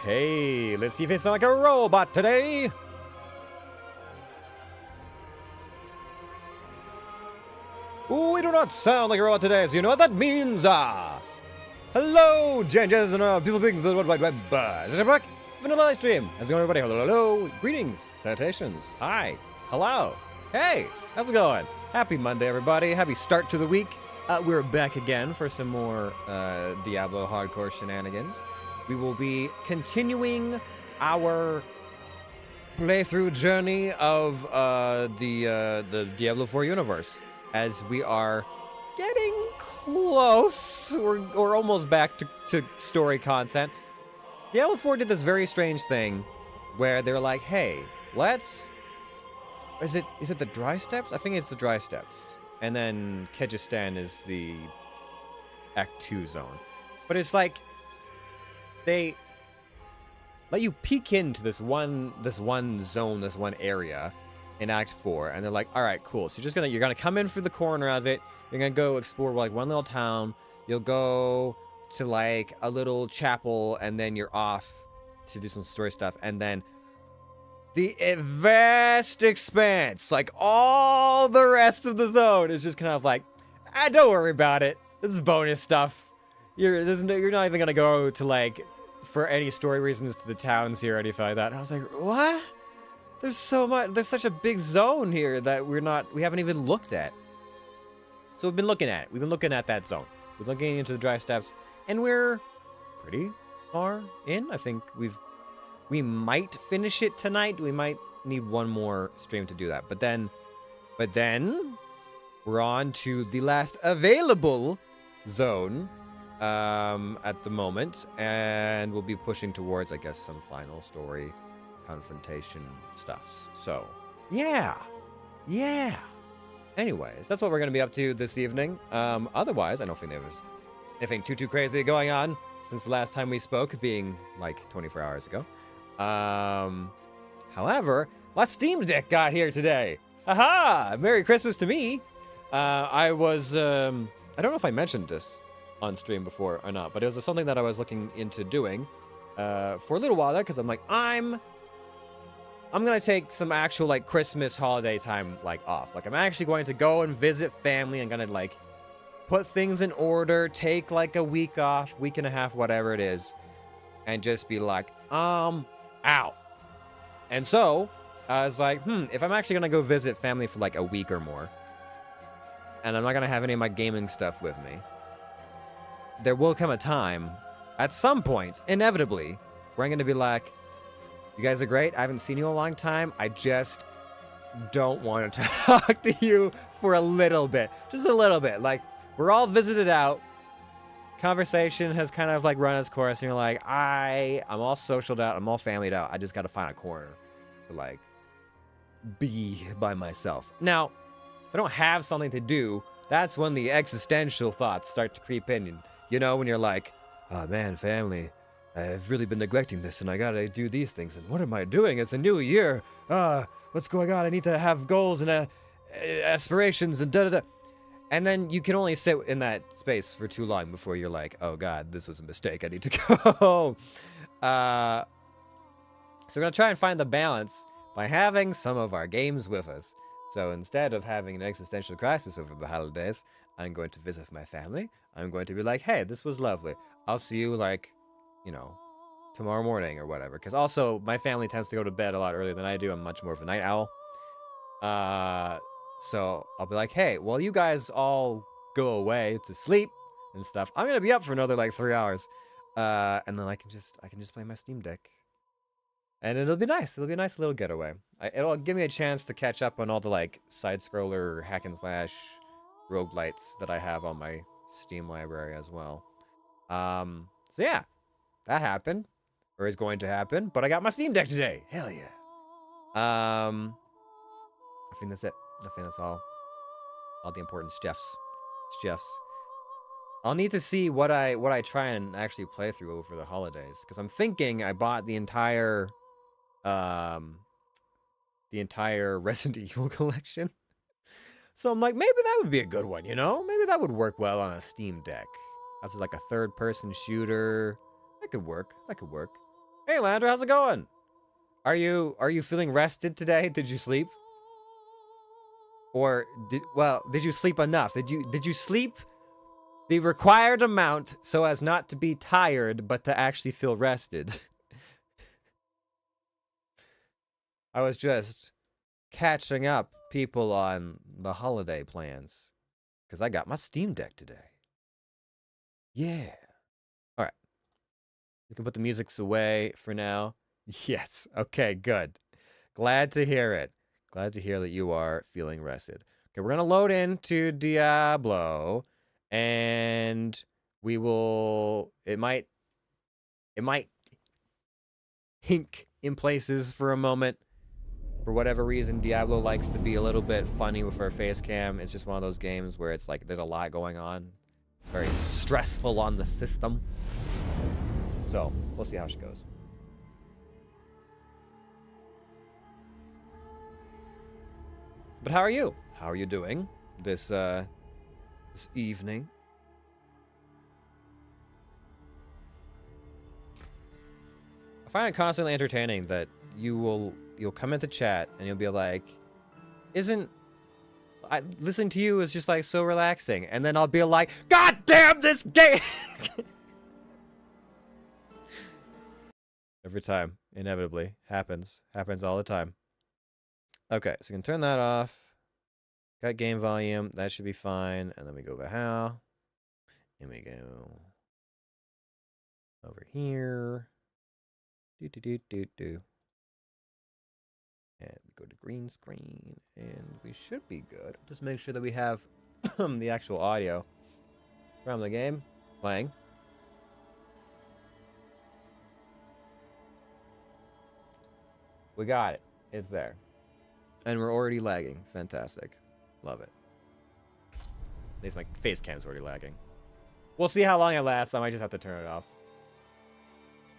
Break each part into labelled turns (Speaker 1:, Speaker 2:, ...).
Speaker 1: Okay, let's see if it's like a robot today. We do not sound like a robot today, so you know what that means. Hello, changes and people being the World Wide Web. Is it back? Vanilla live stream. How's it going, everybody? Hello, hello. Greetings, salutations. Hi, hello. Hey, how's it going? Happy Monday, everybody. Happy start to the week. We're back again for some more Diablo hardcore shenanigans. We will be continuing our playthrough journey of the Diablo 4 universe, as we are getting close. We're almost back to story content. Diablo 4 did this very strange thing where they're like, hey, let's... Is it the Dry Steppes? I think it's the Dry Steppes. And then Kyrgyzstan is the Act 2 zone. But it's like they let you peek into this one zone, this one area in Act 4, and they're like, all right, cool. So you're gonna come in through the corner of it. You're gonna go explore like one little town. You'll go to like a little chapel, and then you're off to do some story stuff, and then the vast expanse, like all the rest of the zone, is just kind of like, don't worry about it. This is bonus stuff. You're not even gonna go to like, for any story reasons, to the towns here or anything like that. And I was like, what? There's so much. There's such a big zone here that we haven't even looked at. So we've been looking at it. We've been looking at that zone. We're looking into the Dry Steppes, and we're pretty far in. I think we might finish it tonight. We might need one more stream to do that. But then we're on to the last available zone at the moment, and we'll be pushing towards, I guess, some final story confrontation stuffs. So yeah. Anyways, that's what we're gonna be up to this evening. Otherwise, I don't think there was anything too crazy going on since the last time we spoke, being like 24 hours ago. However, my Steam Deck got here today. Aha! Merry Christmas to me. I don't know if I mentioned this on stream before or not, but it was something that I was looking into doing for a little while there, because I'm like, I'm gonna take some actual like Christmas holiday time like off. Like I'm actually going to go and visit family. I'm gonna like put things in order, take like a week off, week and a half, whatever it is, and just be like, out. And so I was like, if I'm actually gonna go visit family for like a week or more, and I'm not gonna have any of my gaming stuff with me, there will come a time at some point, inevitably, where I'm gonna be like, you guys are great. I haven't seen you in a long time. I just don't want to talk to you for a little bit. Just a little bit. Like, we're all visited out. Conversation has kind of like run its course, and you're like, I'm all socialed out. I'm all familyed out. I just got to find a corner to like be by myself. Now, if I don't have something to do, that's when the existential thoughts start to creep in. You know, when you're like, oh man, family, I've really been neglecting this, and I gotta do these things, and what am I doing? It's a new year. What's going on? I need to have goals and aspirations and da-da-da. And then you can only sit in that space for too long before you're like, oh god, this was a mistake. I need to go. So we're gonna try and find the balance by having some of our games with us. So instead of having an existential crisis over the holidays, I'm going to visit my family. I'm going to be like, hey, this was lovely. I'll see you like, you know, tomorrow morning or whatever. Because also, my family tends to go to bed a lot earlier than I do. I'm much more of a night owl. So I'll be like, hey, well, you guys all go away to sleep and stuff. I'm gonna be up for another like 3 hours, and then I can just play my Steam Deck, and it'll be nice. It'll be a nice little getaway. It'll give me a chance to catch up on all the like side scroller hack and slash roguelites that I have on my Steam library as well. So yeah, that happened, or is going to happen. But I got my Steam Deck today. Hell yeah. I think that's it. I think that's all the important stuffs. I'll need to see what I try and actually play through over the holidays, because I'm thinking I bought the entire Resident Evil collection. So I'm like, maybe that would be a good one, you know? Maybe that would work well on a Steam Deck. That's like a third-person shooter. That could work. That could work. Hey, Landra, how's it going? Are you feeling rested today? Did you sleep? Or did you sleep enough? Did you sleep the required amount so as not to be tired, but to actually feel rested? I was just catching up people on the holiday plans because I got my Steam Deck today. Yeah. All right. We can put the musics away for now. Yes. Okay, good. Glad to hear it. Glad to hear that you are feeling rested. Okay, we're going to load into Diablo, and we will... It might hink in places for a moment. For whatever reason, Diablo likes to be a little bit funny with our face cam. It's just one of those games where it's like there's a lot going on. It's very stressful on the system. So, we'll see how she goes. But how are you? How are you doing this evening? I find it constantly entertaining that you'll come into chat and you'll be like, listening to you is just like so relaxing, and then I'll be like, God damn this game! Every time, inevitably, happens all the time. Okay, so you can turn that off. Got game volume, that should be fine, and then we go over how, and we go over here. And we go to green screen, and we should be good. Just make sure that we have the actual audio from the game playing. We got it. It's there. And we're already lagging. Fantastic. Love it. At least my face cam's already lagging. We'll see how long it lasts. I might just have to turn it off.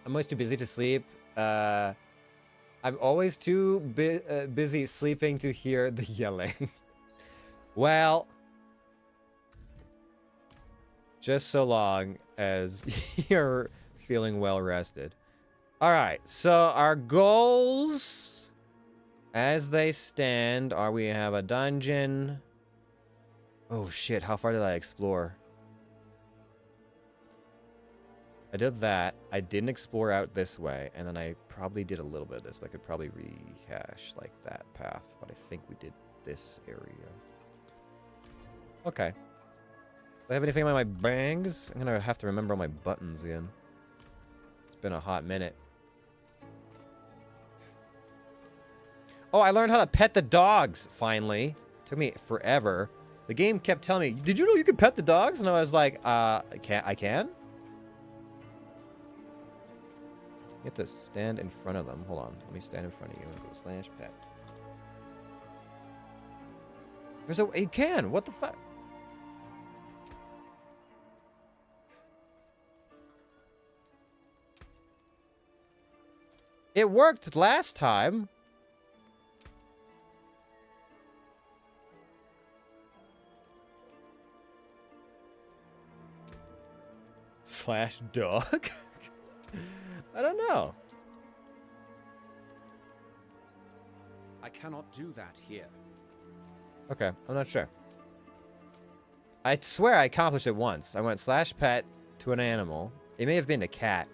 Speaker 1: I'm always too busy to sleep. I'm always too busy sleeping to hear the yelling. Well, just so long as you're feeling well rested. All right, so our goals as they stand are we have a dungeon. Oh shit, how far did I explore? I did that. I didn't explore out this way, and then I probably did a little bit of this, but I could probably rehash like that path, but I think we did this area. Okay. Do I have anything on my bangs? I'm gonna have to remember all my buttons again. It's been a hot minute. Oh, I learned how to pet the dogs, finally. Took me forever. The game kept telling me, did you know you could pet the dogs? And I was like, I can? You have to stand in front of them. Hold on. Let me stand in front of you and go /pet. There's a... You can! What the fuck? It worked last time. /dog? I don't know.
Speaker 2: I cannot do that here.
Speaker 1: Okay, I'm not sure. I swear I accomplished it once. I went /pet to an animal. It may have been a cat.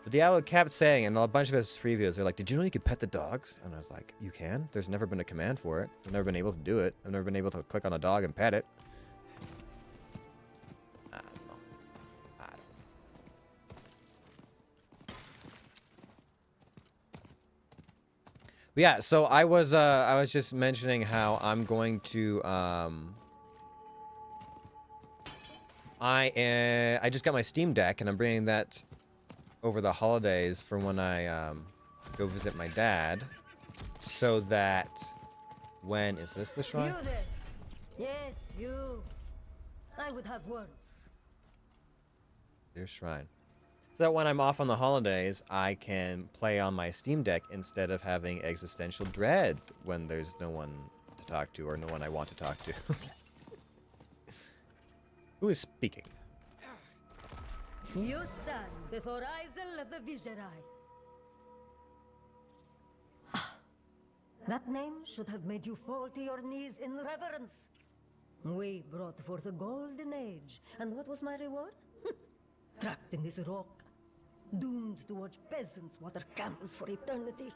Speaker 1: The Diablo kept saying, and a bunch of his previews, they're like, did you know you could pet the dogs? And I was like, you can? There's never been a command for it. I've never been able to do it. I've never been able to click on a dog and pet it. I don't know. But yeah, so I was just mentioning how I'm going to I just got my Steam Deck, and I'm bringing that over the holidays for when I go visit my dad, so that when... Is this the shrine?
Speaker 3: You there. Yes, you. I would have words.
Speaker 1: There's shrine. So that when I'm off on the holidays, I can play on my Steam Deck instead of having existential dread when there's no one to talk to or no one I want to talk to. Who is speaking?
Speaker 3: You stand before Isel of the Viserai. That name should have made you fall to your knees in reverence. We brought forth a golden age, and what was my reward? Trapped in this rock, doomed to watch peasants water camels for eternity.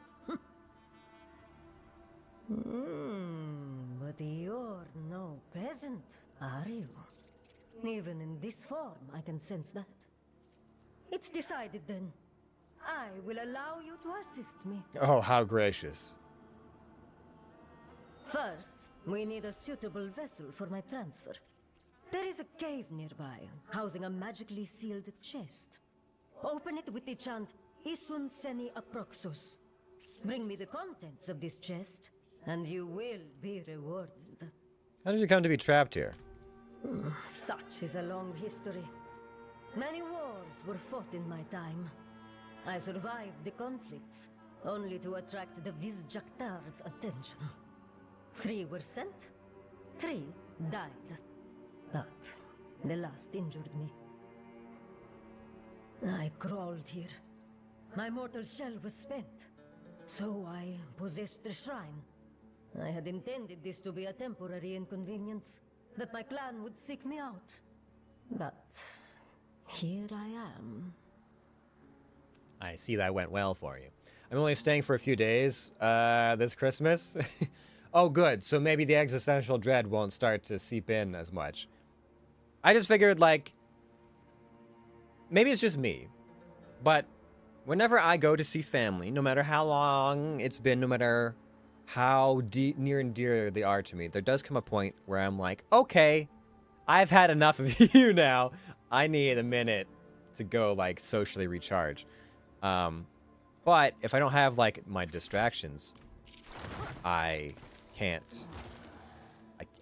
Speaker 3: But you're no peasant, are you? Even in this form, I can sense that. It's decided then. I will allow you to assist me.
Speaker 1: Oh, how gracious.
Speaker 3: First, we need a suitable vessel for my transfer. There is a cave nearby, housing a magically sealed chest. Open it with the chant, Isun Seni Aproxus. Bring me the contents of this chest, and you will be rewarded.
Speaker 1: How did you come to be trapped here?
Speaker 3: Such is a long history. Many wars were fought in my time. I survived the conflicts, only to attract the Vizjaktar's attention. 3 were sent, 3 died. But the last injured me. I crawled here. My mortal shell was spent, so I possessed the shrine. I had intended this to be a temporary inconvenience, that my clan would seek me out. But here I am.
Speaker 1: I see that went well for you. I'm only staying for a few days this Christmas. Oh, good. So maybe the existential dread won't start to seep in as much. I just figured, like, maybe it's just me, but whenever I go to see family, no matter how long it's been, no matter how near and dear they are to me, there does come a point where I'm like, okay, I've had enough of you now. I need a minute to go, like, socially recharge. But if I don't have, like, my distractions, I can't.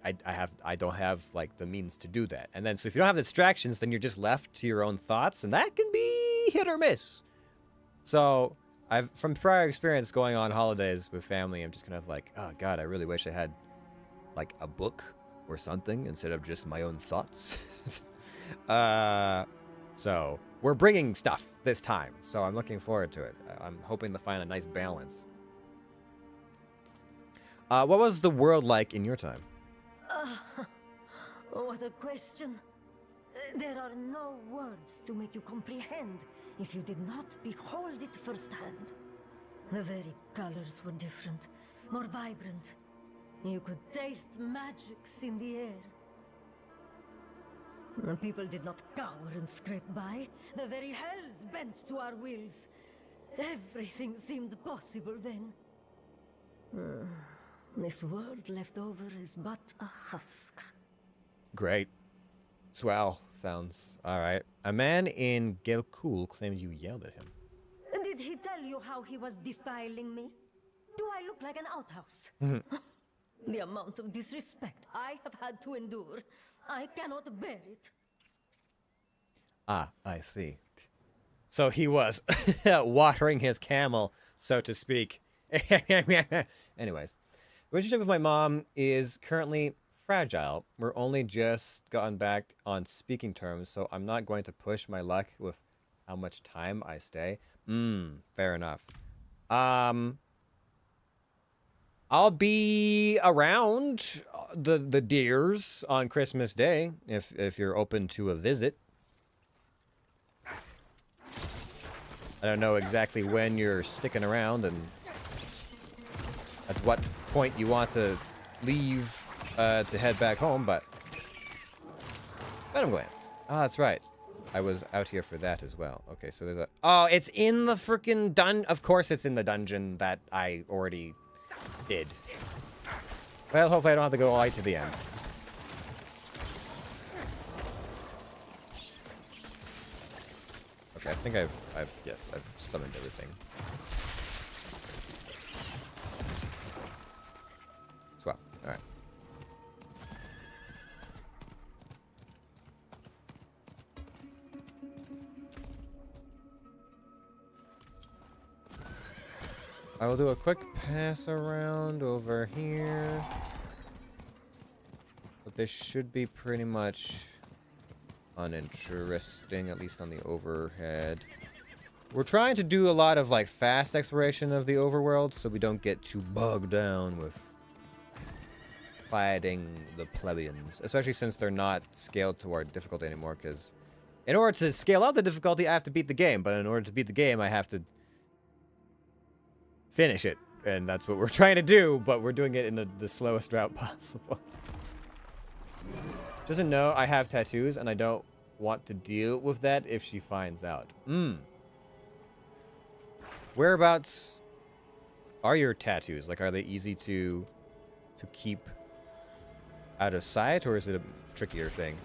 Speaker 1: I don't have, like, the means to do that. And then, so if you don't have distractions, then you're just left to your own thoughts, and that can be hit or miss. So, from prior experience going on holidays with family, I'm just kind of like, oh god, I really wish I had, like, a book or something instead of just my own thoughts. So, we're bringing stuff this time, so I'm looking forward to it. I'm hoping to find a nice balance. What was the world like in your time?
Speaker 3: What a question. There are no words to make you comprehend if you did not behold it firsthand. The very colors were different, more vibrant. You could taste magics in the air. The people did not cower and scrape by. The very hells bent to our wills. Everything seemed possible then. This world left over is but a husk.
Speaker 1: Great. Swell. Sounds alright. A man in Gelkul claimed you yelled at him.
Speaker 3: Did he tell you how he was defiling me? Do I look like an outhouse? The amount of disrespect I have had to endure, I cannot bear it.
Speaker 1: Ah, I see. So he was watering his camel, so to speak. Anyways, the relationship with my mom is currently fragile. We're only just gotten back on speaking terms, so I'm not going to push my luck with how much time I stay. Fair enough. I'll be around the deers on Christmas Day if you're open to a visit. I don't know exactly when you're sticking around and at what point you want to leave to head back home, but Venom Glance. Oh, that's right. I was out here for that as well. Okay, so there's a... Oh, it's in the freaking Of course it's in the dungeon that I already did. Well, hopefully I don't have to go all the way to the end. Okay, I think I've summoned everything. Swell. All right. I will do a quick pass around over here. But this should be pretty much uninteresting, at least on the overhead. We're trying to do a lot of like fast exploration of the overworld so we don't get too bogged down with fighting the plebeians, especially since they're not scaled to our difficulty anymore, because in order to scale out the difficulty, I have to beat the game, but in order to beat the game, I have to finish it, and that's what we're trying to do, but we're doing it in the slowest route possible. Doesn't know I have tattoos, and I don't want to deal with that if she finds out. Whereabouts are your tattoos? Like, are they easy to keep out of sight, or is it a trickier thing?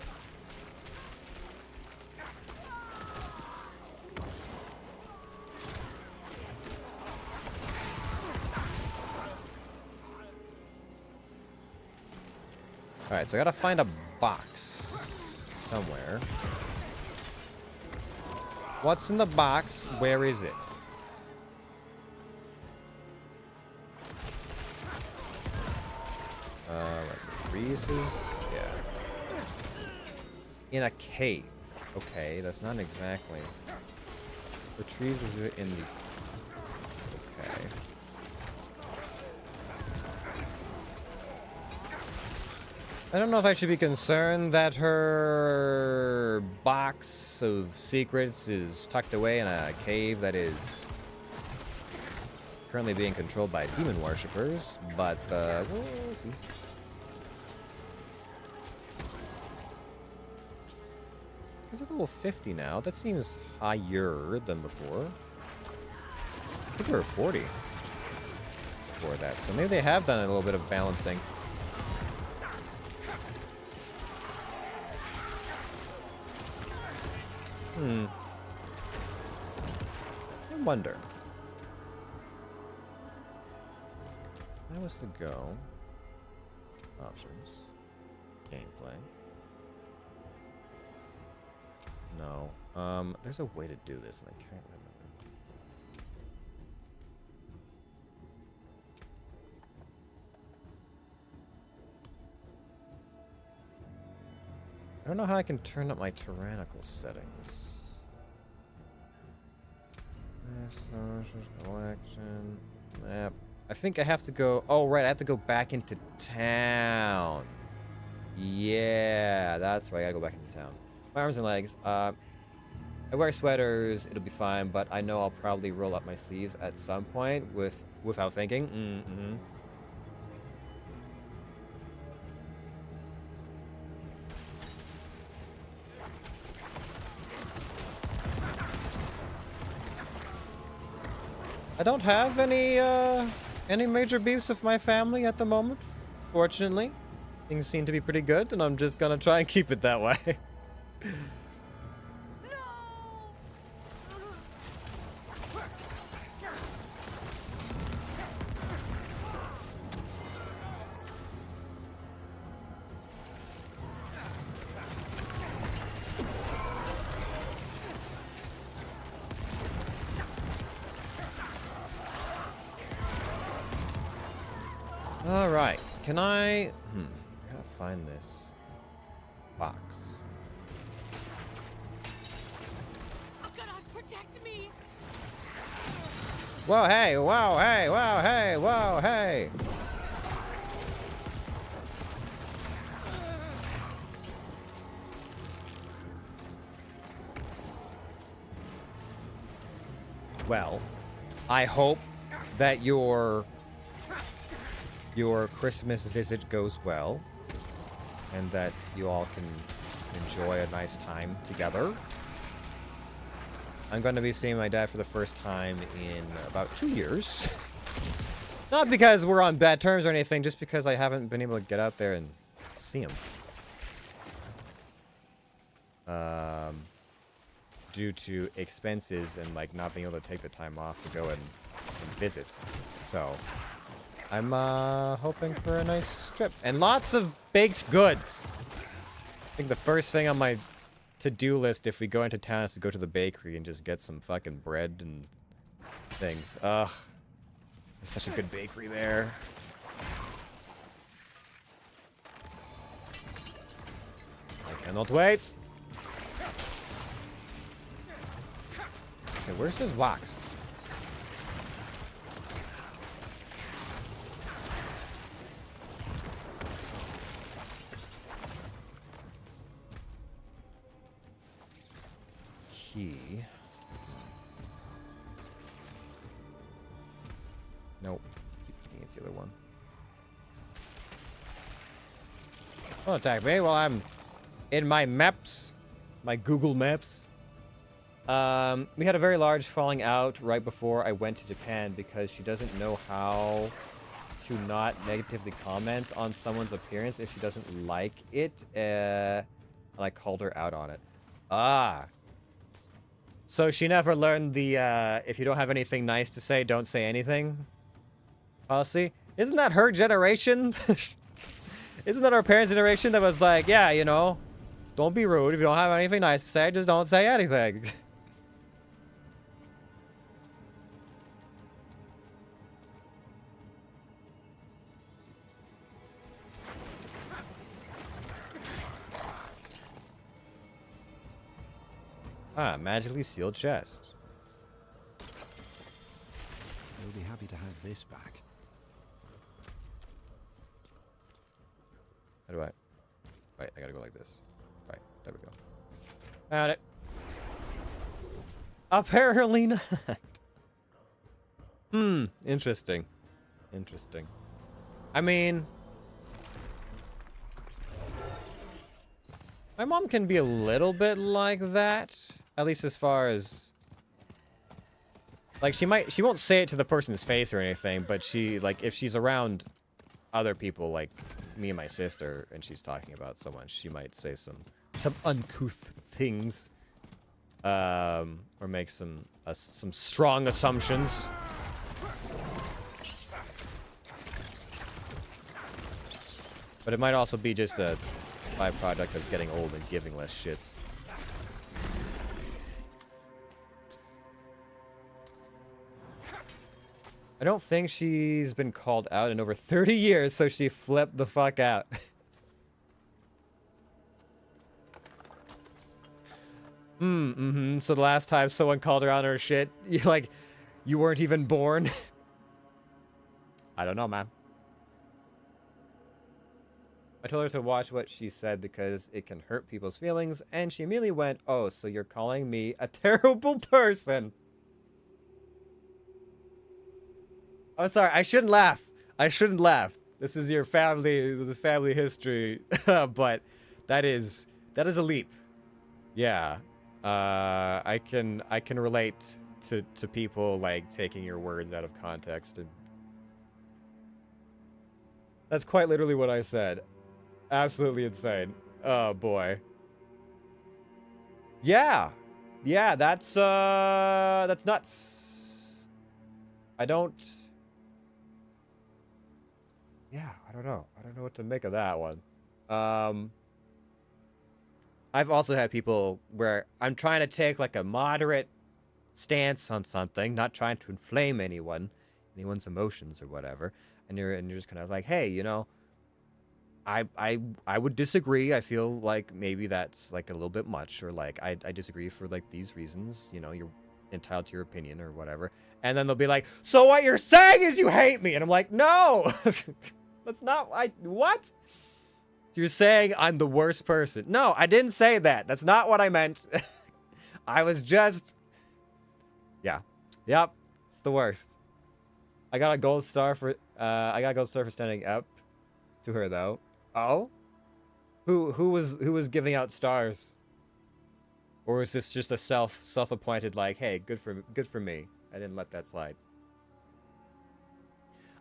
Speaker 1: Alright, so I gotta find a box somewhere. What's in the box? Where is it? What's it? Reese's? Yeah. In a cave. Okay, that's not exactly. Retrieve it in the. Okay. I don't know if I should be concerned that her box of secrets is tucked away in a cave that is currently being controlled by demon worshippers, but we'll see. Is it level 50 now? That seems higher than before. I think we were 40 before that, so maybe they have done a little bit of balancing. I wonder. That was to go. Options. Gameplay. No. There's a way to do this, and I can't remember. I don't know how I can turn up my tyrannical settings. Collection. Map. I think I have to go. Oh, right. I have to go back into town. Yeah, that's right. I gotta go back into town. My arms and legs. I wear sweaters. It'll be fine, but I know I'll probably roll up my sleeves at some point without thinking. I don't have any major beefs with my family at the moment, fortunately. Things seem to be pretty good, and I'm just gonna try and keep it that way. All right, can I gotta find this box.
Speaker 4: Oh God, protect me!
Speaker 1: Whoa, hey, whoa, hey, whoa, hey, whoa, hey. Well, I hope that your Christmas visit goes well, and that you all can enjoy a nice time together. I'm going to be seeing my dad for the first time in about 2 years. Not because we're on bad terms or anything, just because I haven't been able to get out there and see him. Due to expenses and like not being able to take the time off to go and visit. So I'm hoping for a nice trip. And lots of baked goods. I think the first thing on my to-do list if we go into town is to go to the bakery and just get some fucking bread and things. Ugh. There's such a good bakery there. I cannot wait. Okay, where's this box? Key. Nope. Keep thinking it's the other one. Don't attack me while I'm in my maps. My Google Maps. We had a very large falling out right before I went to Japan because she doesn't know how to not negatively comment on someone's appearance if she doesn't like it. And I called her out on it. Ah. So she never learned the, if you don't have anything nice to say, don't say anything policy. Isn't that her generation? Isn't that our parents' generation that was like, yeah, you know, don't be rude. If you don't have anything nice to say, just don't say anything. Ah, magically sealed chest.
Speaker 2: We'll be happy to have this back.
Speaker 1: How do I? Wait, I gotta go like this. Right, there we go. Found it. Apparently not. Interesting. Interesting. I mean, my mom can be a little bit like that. At least as far as, like, she won't say it to the person's face or anything, but she, like, if she's around other people, like me and my sister, and she's talking about someone, she might say some uncouth things, or make some strong assumptions. But it might also be just a byproduct of getting old and giving less shits. I don't think she's been called out in over 30 years, so she flipped the fuck out. So the last time someone called her out on her shit, you weren't even born. I don't know, man. I told her to watch what she said because it can hurt people's feelings, and she immediately went, "Oh, so you're calling me a terrible person." I'm sorry, I shouldn't laugh. I shouldn't laugh. This is your the family history, but that is a leap. Yeah, I can relate to people like taking your words out of context. And that's quite literally what I said. Absolutely insane. Oh boy. Yeah, that's nuts. I don't know. I don't know what to make of that one. I've also had people where I'm trying to take like a moderate stance on something, not trying to inflame anyone's emotions or whatever, and you're just kind of like, hey, you know, I would disagree. I feel like maybe that's like a little bit much, or like I disagree for like these reasons. You know, you're entitled to your opinion or whatever. And then they'll be like, so what you're saying is you hate me, and I'm like, no. That's not, what? You're saying I'm the worst person. No, I didn't say that. That's not what I meant. I was just, yeah. Yep, it's the worst. I got a gold star for standing up to her though. Oh? Who was giving out stars? Or was this just a self-appointed like, hey, good for me. I didn't let that slide.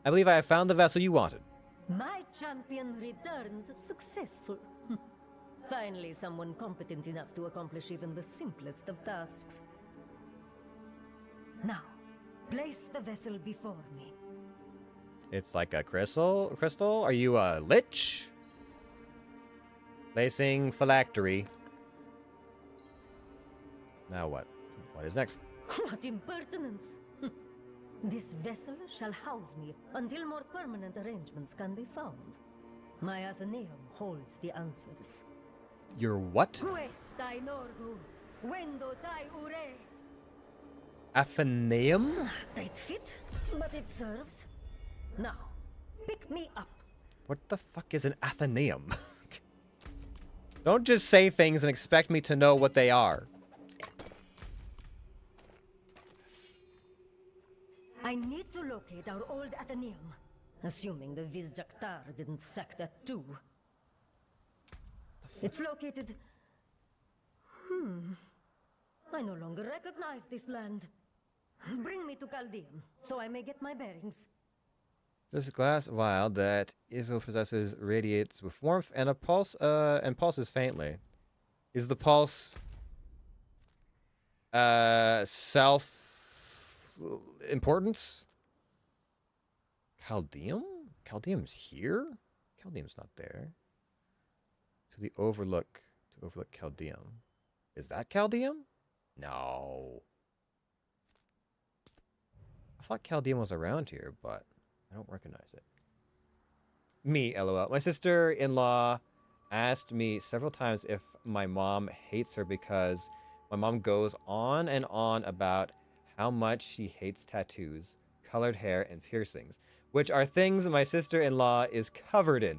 Speaker 1: I believe I have found the vessel you wanted.
Speaker 3: My champion returns successful. Finally, someone competent enough to accomplish even the simplest of tasks. Now, place the vessel before me.
Speaker 1: It's like a crystal? Are you a lich? Placing phylactery. Now what? What is next?
Speaker 3: What impertinence! This vessel shall house me until more permanent arrangements can be found. My Athenaeum holds the answers.
Speaker 1: Your what?
Speaker 3: Questai norgu, wendo tai ure.
Speaker 1: Athenaeum?
Speaker 3: Tight fit, but it serves. Now, pick me up.
Speaker 1: What the fuck is an Athenaeum? Don't just say things and expect me to know what they are.
Speaker 3: I need to locate our old Athenaeum. Assuming the Vizjaktar didn't sack that too. It's located... I no longer recognize this land. Bring me to Chaldeum, so I may get my bearings.
Speaker 1: This glass vial that Isil possesses radiates with warmth and a pulse, and pulses faintly. Is the pulse self-importance? Chaldeum? Chaldeum's here? Chaldeum's not there. To overlook Chaldeum. Is that Chaldeum? No. I thought Chaldeum was around here, but I don't recognize it. Me, LOL. My sister-in-law asked me several times if my mom hates her because my mom goes on and on about how much she hates tattoos, colored hair, and piercings, which are things my sister-in-law is covered in.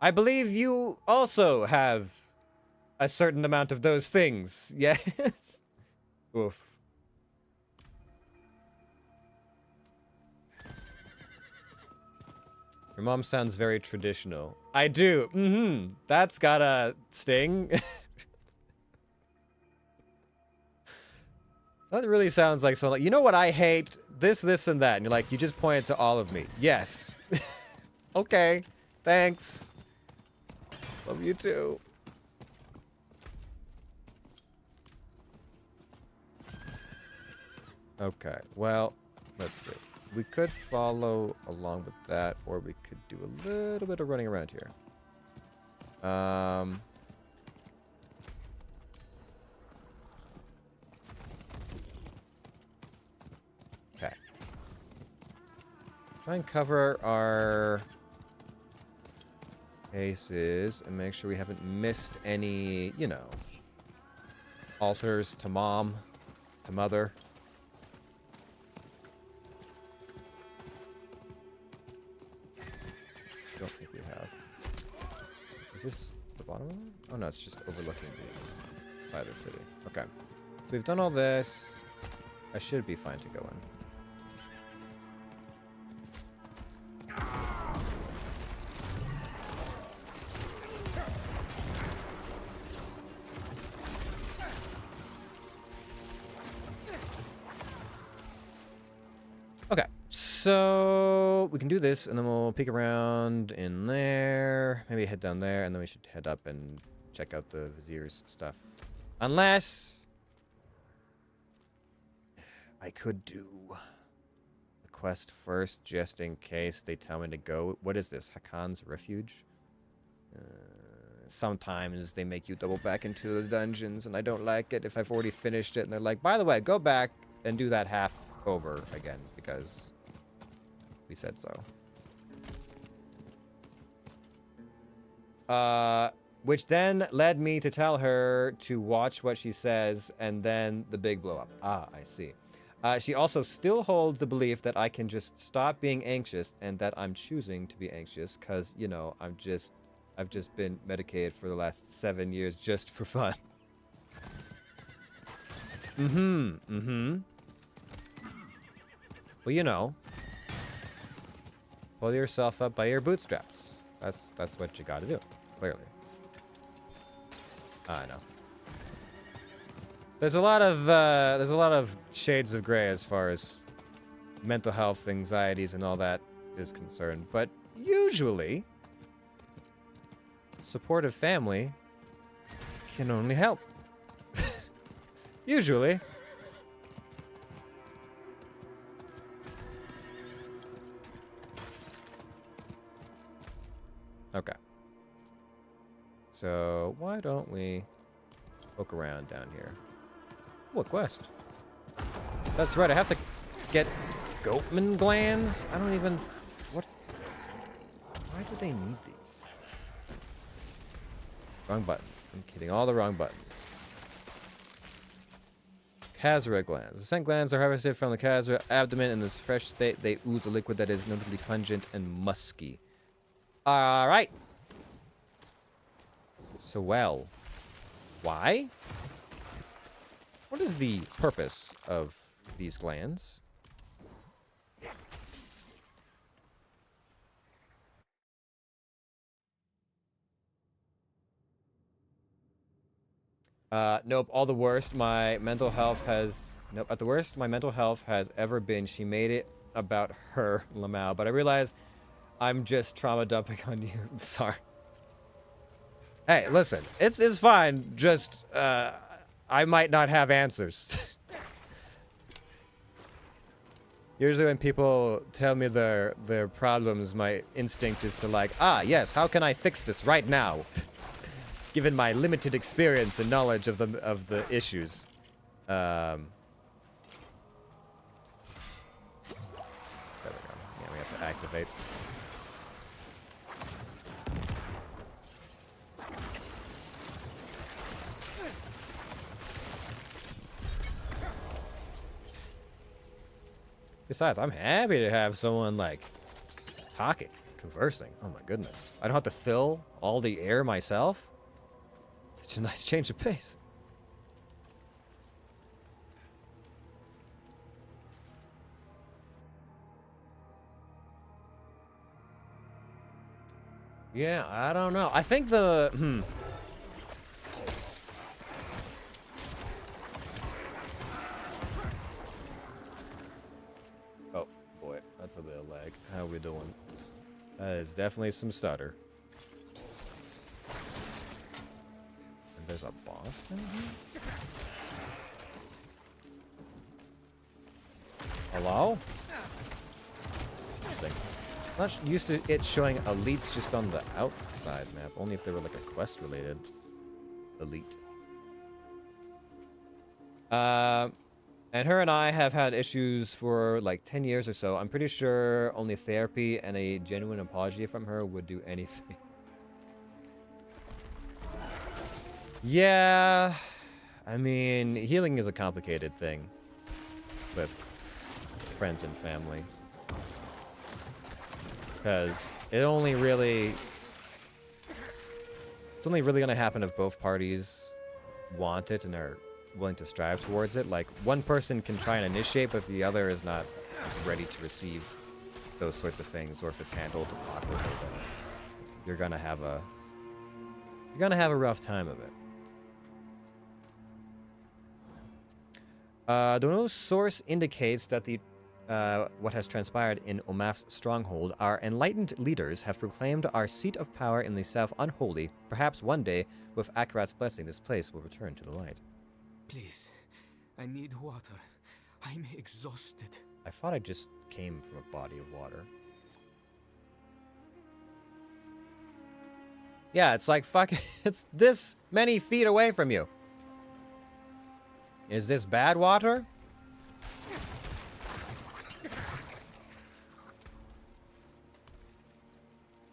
Speaker 1: I believe you also have a certain amount of those things, yes? Oof. Your mom sounds very traditional. I do. That's gotta sting. That really sounds like someone like, you know what I hate? This, and that. And you're like, you just pointed to all of me. Yes. Okay. Thanks. Love you too. Okay. Well, let's see. We could follow along with that, or we could do a little bit of running around here. Okay. Try and cover our bases and make sure we haven't missed any, you know, altars to mom, to mother. Don't think we have. Is this the bottom one? Oh no, it's just overlooking the side of the city. Okay. So we've done all this. I should be fine to go in. Okay, so we can do this, and then we'll peek around in there. Maybe head down there, and then we should head up and check out the Vizier's stuff. Unless I could do the quest first, just in case they tell me to go. What is this? Hakan's Refuge? Sometimes they make you double back into the dungeons, and I don't like it if I've already finished it, and they're like, by the way, go back and do that half over again, because we said so. Which then led me to tell her to watch what she says, and then the big blow up. Ah, I see. She also still holds the belief that I can just stop being anxious, and that I'm choosing to be anxious because, you know, I've just been medicated for the last 7 years just for fun. Well, you know, pull yourself up by your bootstraps. That's what you gotta do, clearly. I know. There's a lot of shades of gray as far as mental health, anxieties, and all that is concerned, but usually supportive family can only help. Usually. Okay. So why don't we poke around down here? Oh, a quest. That's right, I have to get Goatman glands? I don't even... What? Why do they need these? Wrong buttons. I'm kidding. All the wrong buttons. Casera glands. The scent glands are harvested from the casera abdomen. In this fresh state, they ooze a liquid that is notably pungent and musky. All right. So, well, why? What is the purpose of these glands? Nope. All the worst my mental health has... Nope. At the worst my mental health has ever been, she made it about her, Lamau. But I realize I'm just trauma dumping on you. Sorry. Hey, listen. It's fine. Just, I might not have answers. Usually when people tell me their problems, my instinct is to like, ah, yes, how can I fix this right now? Given my limited experience and knowledge of the issues. There we go. Yeah, we have to activate. Besides, I'm happy to have someone, like, talking, conversing. Oh my goodness. I don't have to fill all the air myself. Such a nice change of pace. Yeah, I don't know. I think the... Oh, boy. That's a bit of lag. How we doing? That is definitely some stutter. And there's a boss in here? Hello? Interesting. I'm not used to it showing elites just on the outside map. Only if they were like a quest related elite. And her and I have had issues for like 10 years or so. I'm pretty sure only therapy and a genuine apology from her would do anything. Yeah, I mean, healing is a complicated thing with friends and family. Because it's only really gonna happen if both parties want it and are willing to strive towards it. Like, one person can try and initiate, but if the other is not ready to receive those sorts of things, or if it's handled awkwardly, then you're gonna have a rough time of it. The no source indicates that the what has transpired in Omaf's stronghold. Our enlightened leaders have proclaimed our seat of power in the south unholy. Perhaps one day, with Akarat's blessing, this place will return to the light.
Speaker 2: Please, I need water. I'm exhausted.
Speaker 1: I thought I just came from a body of water. Yeah, it's like fucking... It's this many feet away from you. Is this bad water?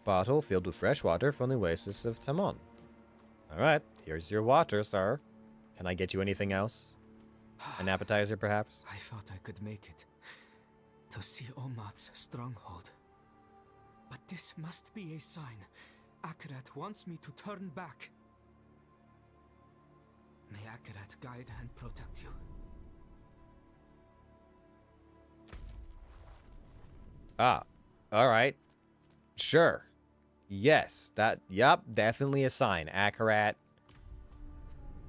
Speaker 1: Bottle filled with fresh water from the oasis of Tamon. Alright, here's your water, sir. Can I get you anything else? An appetizer, perhaps?
Speaker 2: I thought I could make it to see Omat's stronghold. But this must be a sign. Akarat wants me to turn back. May Akarat guide and protect you.
Speaker 1: Ah, alright. Sure. Yes, yup, definitely a sign. Akarat.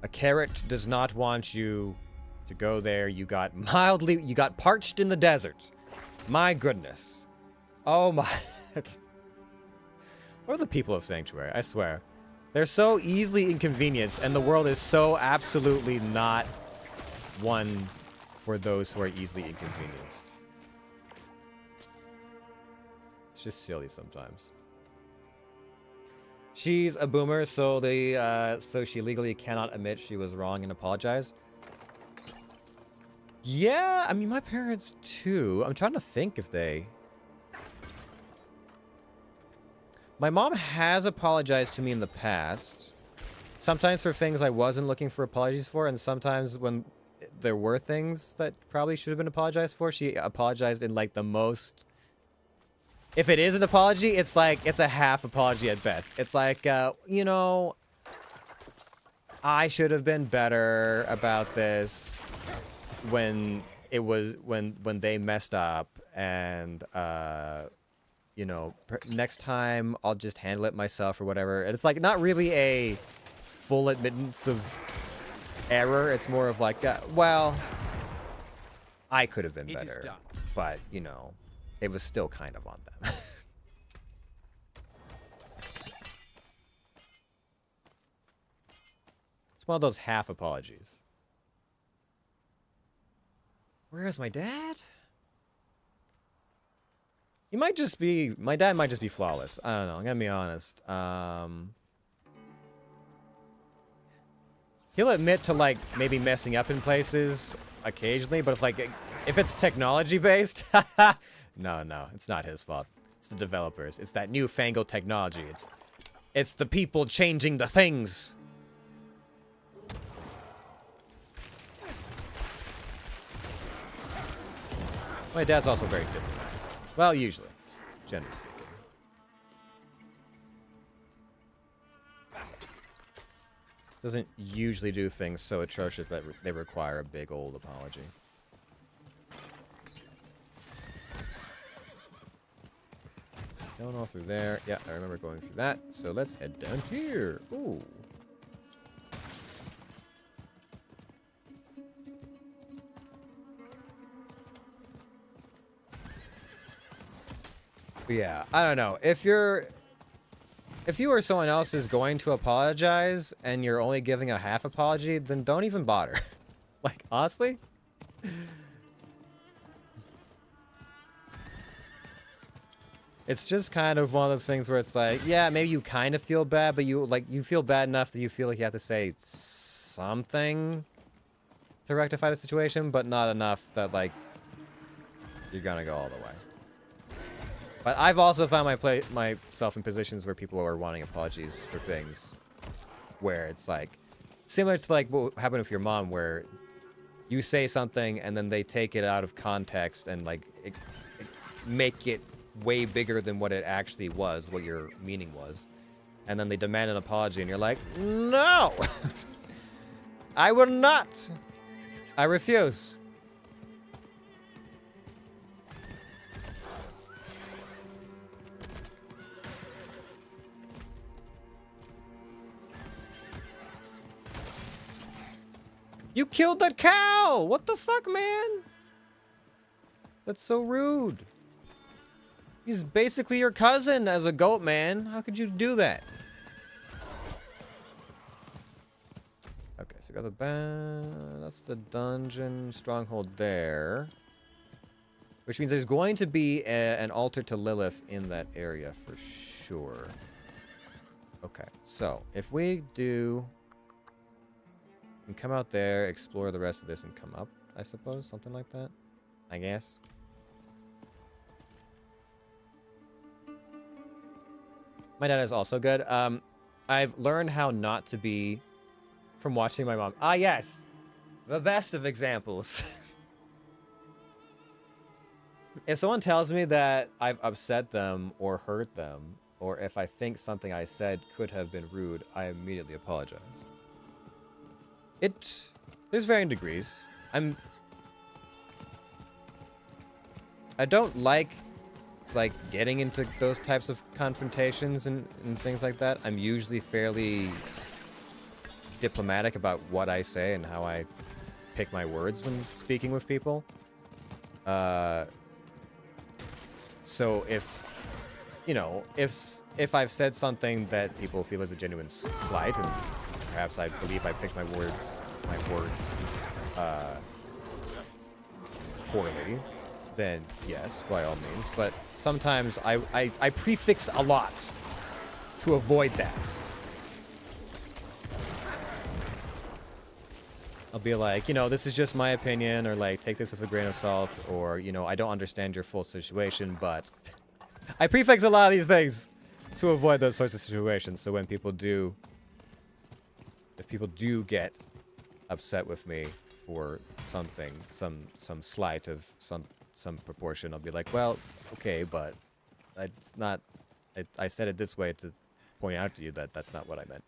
Speaker 1: A carrot does not want you to go there. You got parched in the desert. My goodness. Oh my. What are the people of Sanctuary? I swear. They're so easily inconvenienced, and the world is so absolutely not one for those who are easily inconvenienced. It's just silly sometimes. She's a boomer, so so she legally cannot admit she was wrong and apologize. Yeah, I mean, my parents too. I'm trying to think if they... My mom has apologized to me in the past. Sometimes for things I wasn't looking for apologies for, and sometimes when there were things that probably should have been apologized for. She apologized in like the most. If it is an apology, it's like it's a half apology at best. It's like, you know, I should have been better about this when it was when they messed up, and you know, next time I'll just handle it myself or whatever. And it's like not really a full admittance of error. It's more of like, well, I could have been better, but you know, it was still kind of on them. It's one of those half apologies. Where is my dad? He might just be, my dad might just be flawless. I don't know, I'm gonna be honest. He'll admit to like maybe messing up in places occasionally, but if it's technology based, no, it's not his fault. It's the developers. It's that newfangled technology. It's the people changing the things. My dad's also very diplomatic. Well, usually, generally speaking. Doesn't usually do things so atrocious that they require a big old apology. Going all through there. Yeah, I remember going through that. So let's head down here. Ooh. But yeah, I don't know. If you or someone else is going to apologize and you're only giving a half apology, then don't even bother. Like, honestly? It's just kind of one of those things where it's like, yeah, maybe you kind of feel bad, but you feel bad enough that you feel like you have to say something to rectify the situation, but not enough that like you're gonna go all the way. But I've also found myself in positions where people are wanting apologies for things where it's like similar to like what happened with your mom, where you say something and then they take it out of context and like make it way bigger than what it actually was, what your meaning was, and then they demand an apology and you're like, no. I will not. I refuse. You killed that cow! What the fuck, man? That's so rude. He's basically your cousin as a goat, man. How could you do that? Okay, so we got that's the dungeon stronghold there. Which means there's going to be an altar to Lilith in that area for sure. Okay, so if we do... and come out there, explore the rest of this, and come up, I suppose. Something like that. I guess. My dad is also good. I've learned how not to be from watching my mom. Ah, yes! The best of examples. If someone tells me that I've upset them or hurt them, or if I think something I said could have been rude, I immediately apologize. There's varying degrees. I don't like getting into those types of confrontations and things like that. I'm usually fairly diplomatic about what I say and how I pick my words when speaking with people. So if I've said something that people feel is a genuine slight, and perhaps I believe I picked my words poorly, then yes, by all means. But sometimes I prefix a lot to avoid that. I'll be like, this is just my opinion, or like, take this with a grain of salt, or, I don't understand your full situation, but I prefix a lot of these things to avoid those sorts of situations. So when if people do get upset with me for something, some slight of some proportion, I'll be like, well, okay, but it's not. I said it this way to point out to you that that's not what I meant.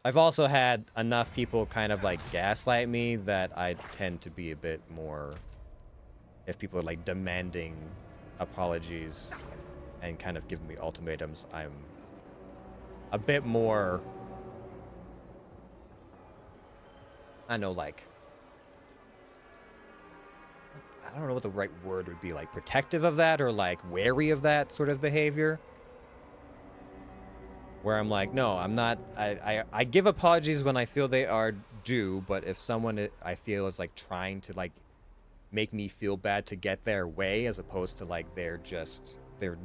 Speaker 1: I've also had enough people kind of like gaslight me that I tend to be a bit more, if people are like demanding apologies and kind of giving me ultimatums, I'm a bit more, I know, like, I don't know what the right word would be, like protective of that or like wary of that sort of behavior. Where I'm like, no, I'm not, I give apologies when I feel they are due, but if someone I feel is like trying to like make me feel bad to get their way as opposed to like they're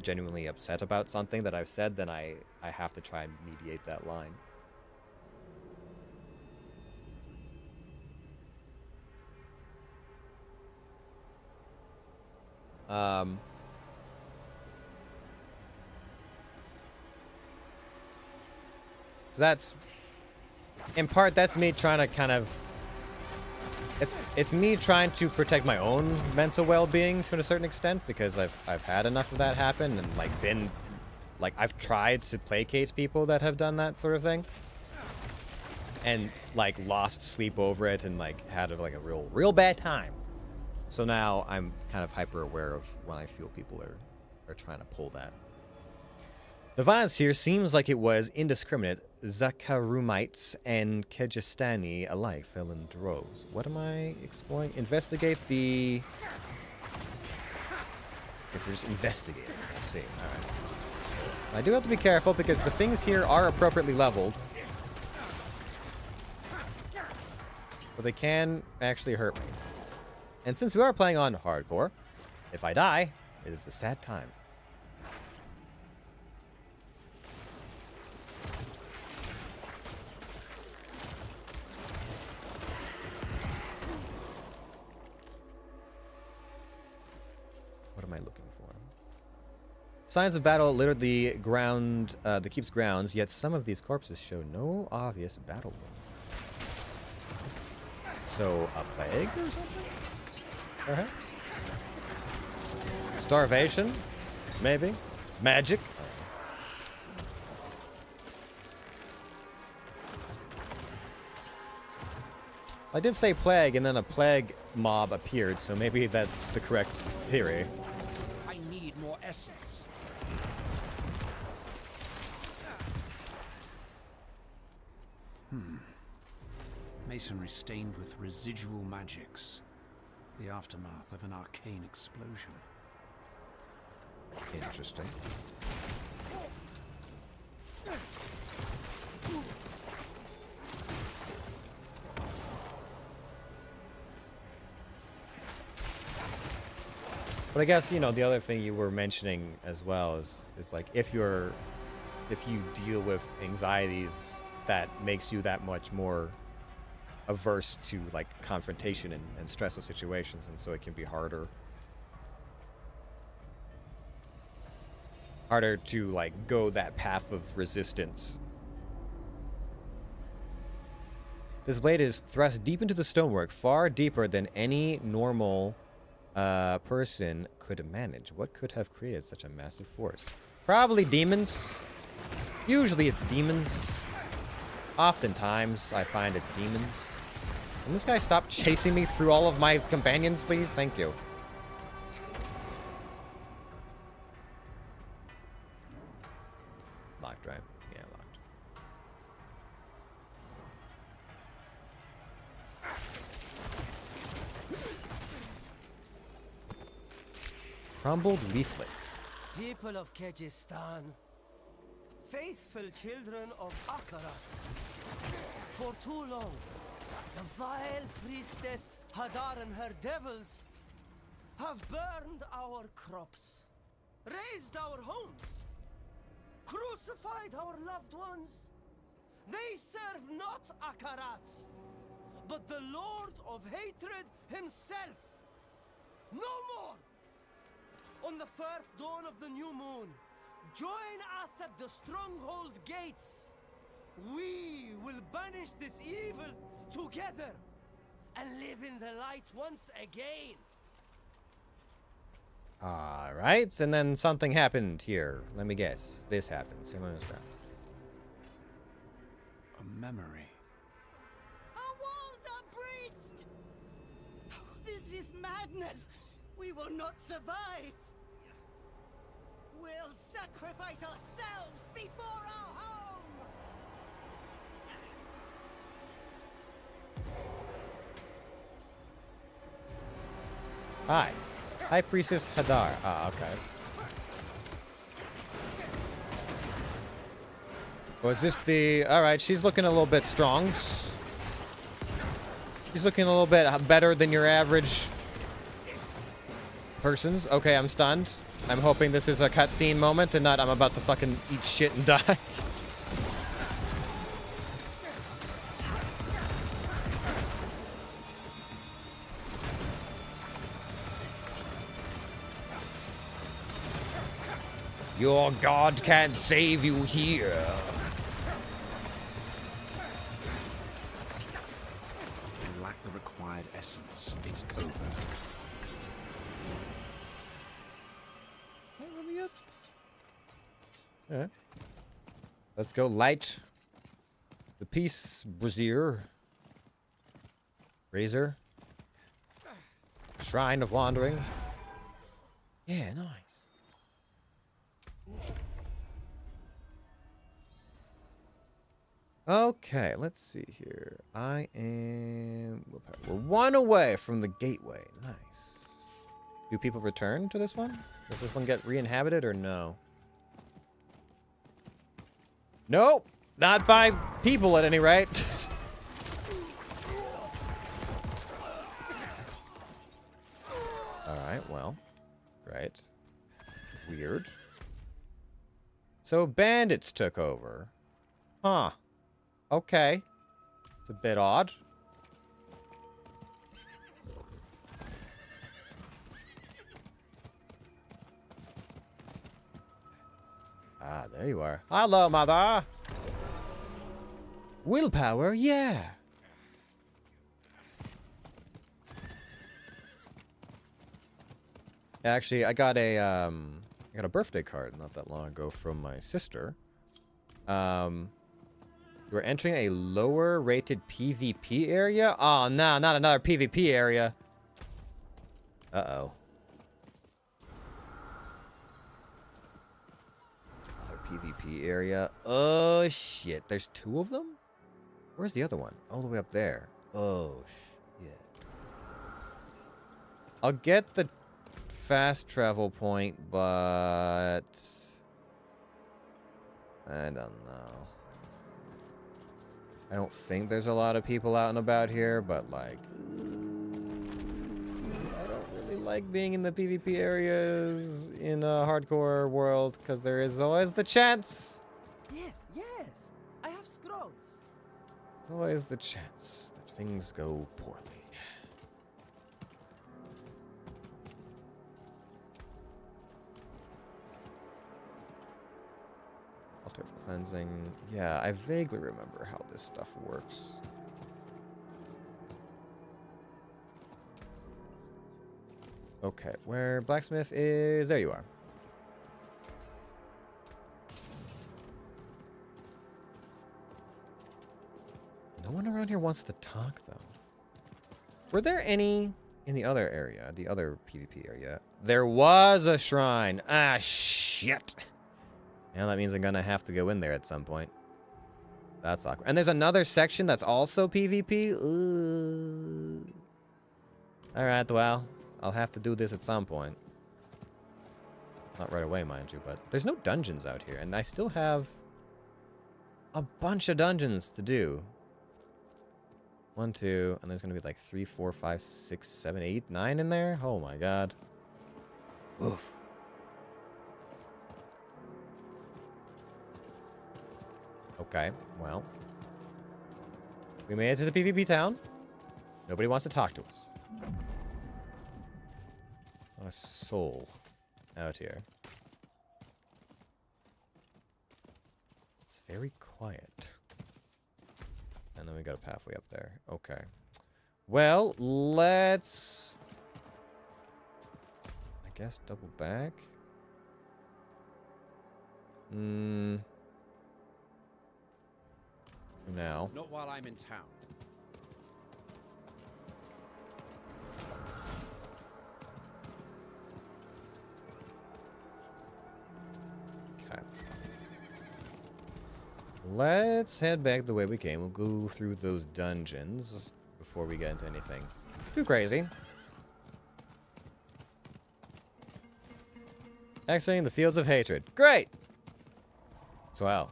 Speaker 1: genuinely upset about something that I've said, then I have to try and mediate that line. So that's, in part, that's me trying to kind of, it's me trying to protect my own mental well-being to a certain extent, because I've had enough of that happen and like been, like I've tried to placate people that have done that sort of thing, and like lost sleep over it and like had like a real bad time. So now I'm kind of hyper aware of when I feel people are trying to pull that. The violence here seems like it was indiscriminate. Zakarumites and Kejistani alike fell in droves. What am I exploring? Investigate the... Okay, so just investigate. Let's see. Alright. I do have to be careful because the things here are appropriately leveled. But they can actually hurt me. And since we are playing on hardcore, if I die, it is a sad time. What am I looking for? Signs of battle littered the ground, the keep's grounds, yet some of these corpses show no obvious battle wound. So, a plague or something? Perhaps? Starvation? Maybe? Magic? I did say plague, and then a plague mob appeared, so maybe that's the correct theory.
Speaker 2: I need more essence. Masonry stained with residual magics. The aftermath of an arcane explosion.
Speaker 1: Interesting. But I guess, you know, the other thing you were mentioning as well is like if you deal with anxieties, that makes you that much more averse to like confrontation and stressful situations, and so it can be harder to like go that path of resistance. This blade is thrust deep into the stonework, far deeper than any normal person could manage. What could have created such a massive force? Probably demons. Usually it's demons. Oftentimes I find it's demons. Can this guy stop chasing me through all of my companions, please? Thank you. Locked, right? Yeah, locked. Crumbled leaflets.
Speaker 5: People of Kyrgyzstan, faithful children of Akarat, for too long, the vile priestess Hadar and her devils have burned our crops, razed our homes, crucified our loved ones. They serve not Akarat, but the Lord of Hatred himself. No more! On the first dawn of the new moon, join us at the stronghold gates. We will banish this evil together and live in the light once again.
Speaker 1: Alright, and then something happened here. Let me guess. This happened.
Speaker 6: A memory.
Speaker 7: Our walls are breached! Oh, this is madness! We will not survive! We'll sacrifice ourselves before our home!
Speaker 1: Hi. High Priestess Hadar. Ah, okay. Was this the... Alright, she's looking a little bit strong. She's looking a little bit better than your average persons. Okay, I'm stunned. I'm hoping this is a cutscene moment and not I'm about to fucking eat shit and die. Your god can't save you here.
Speaker 6: You lack the required essence. It's over.
Speaker 1: Alright. Let's go light the peace brazier. Razor. Shrine of Wandering. Yeah, nice. Okay, let's see here. I am... We're one away from the gateway. Nice. Do people return to this one? Does this one get re-inhabited or no? Nope! Not by people at any rate. Alright, well. Great. Weird. So bandits took over. Huh. Okay. It's a bit odd. Ah, there you are. Hello, mother. Willpower, yeah. Actually, I got a birthday card not that long ago from my sister. You are entering a lower rated PvP area? Oh, no, not another PvP area. Uh-oh. Another PvP area. Oh, shit. There's two of them? Where's the other one? All the way up there. Oh, shit. I'll get the fast travel point, but... I don't know. I don't think there's a lot of people out and about here, but like... I don't really like being in the PvP areas in a hardcore world, because there is always the chance.
Speaker 5: Yes, yes. I have scrolls.
Speaker 1: There's always the chance that things go poorly. Altar of Cleansing. Yeah, I vaguely remember how this stuff works. Okay, where blacksmith is... There you are. No one around here wants to talk, though. Were there any in the other area, the other PvP area? There was a shrine. Ah, shit. Yeah, that means I'm gonna have to go in there at some point. That's awkward. And there's another section that's also PvP? Ooh. Alright, well, I'll have to do this at some point. Not right away, mind you, but there's no dungeons out here, and I still have a bunch of dungeons to do. 1, 2, and there's gonna be like 3, 4, 5, 6, 7, 8, 9 in there? Oh my god. Oof. Okay, well. We made it to the PvP town. Nobody wants to talk to us. Not a soul out here. It's very quiet. And then we got a pathway up there. Okay. Well, let's... I guess double back. Now.
Speaker 6: Not while I'm in town.
Speaker 1: Okay. Let's head back the way we came. We'll go through those dungeons before we get into anything too crazy. Exiting the fields of hatred. Great! Swell.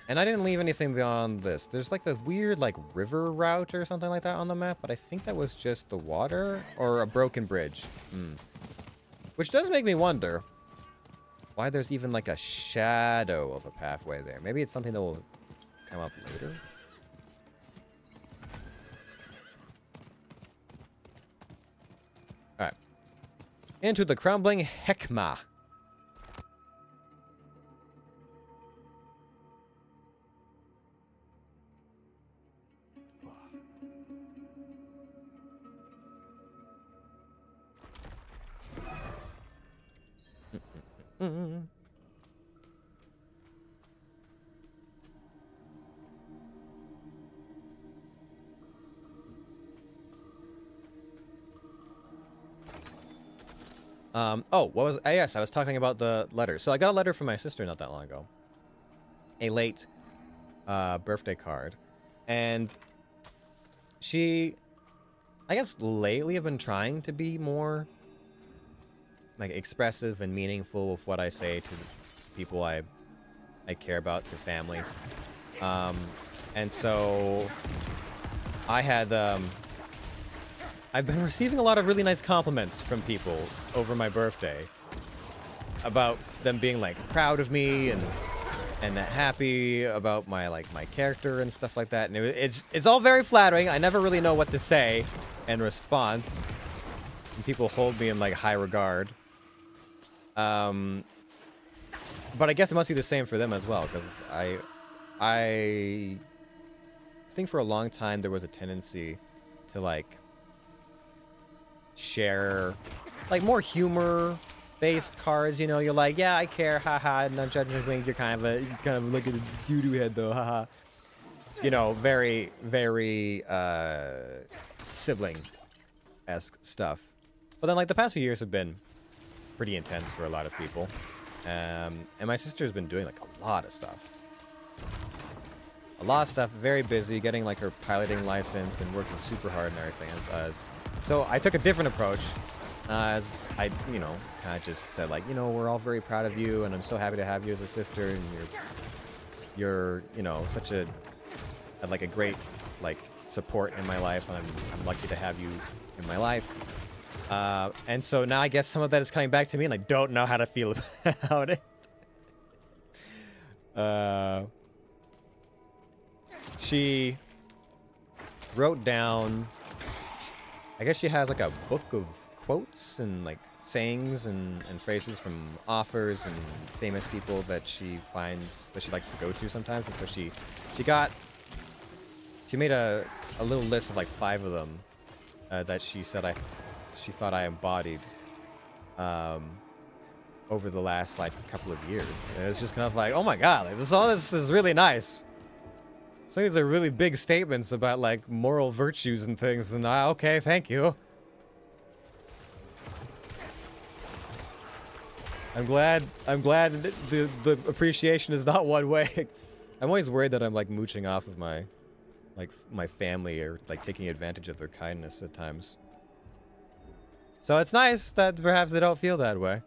Speaker 1: And I didn't leave anything beyond this. There's like the weird like river route or something like that on the map, but I think that was just the water or a broken bridge. Which does make me wonder why there's even like a shadow of a pathway there. Maybe it's something that will come up later. Alright. Into the crumbling Hekma. Oh, what was... yes, I was talking about the letter. So I got a letter from my sister not that long ago. A late birthday card. And she, I guess lately have been trying to be more like expressive and meaningful with what I say to people I care about, to family. And so I had... I've been receiving a lot of really nice compliments from people over my birthday about them being like proud of me and happy about my my character and stuff like that. And it's all very flattering. I never really know what to say in response. And people hold me in like high regard. But I guess it must be the same for them as well, because I think for a long time there was a tendency to like share like more humor based cards, you know. You're like, yeah, I care, haha, no judgment, you're kind of like a doo-doo head though, haha. You know, very sibling-esque stuff. But then like the past few years have been pretty intense for a lot of people. And my sister's been doing like a lot of stuff. A lot of stuff, very busy, getting like her piloting license and working super hard and everything. So I took a different approach, as I, you know, kind of just said like, you know, we're all very proud of you, and I'm so happy to have you as a sister, and you're, you know, such a great like support in my life, and I'm lucky to have you in my life. And so now I guess some of that is coming back to me, and I don't know how to feel about it. She wrote down, I guess she has like a book of quotes and like sayings and phrases from authors and famous people that she finds that she likes to go to sometimes. And so she made a little list of like 5 of them that she said she thought I embodied over the last like couple of years. And it was just kind of like, oh my god, like, this is really nice. So these are really big statements about like moral virtues and things, and okay, thank you. I'm glad the appreciation is not one way. I'm always worried that I'm like mooching off of my family, or like taking advantage of their kindness at times. So it's nice that perhaps they don't feel that way.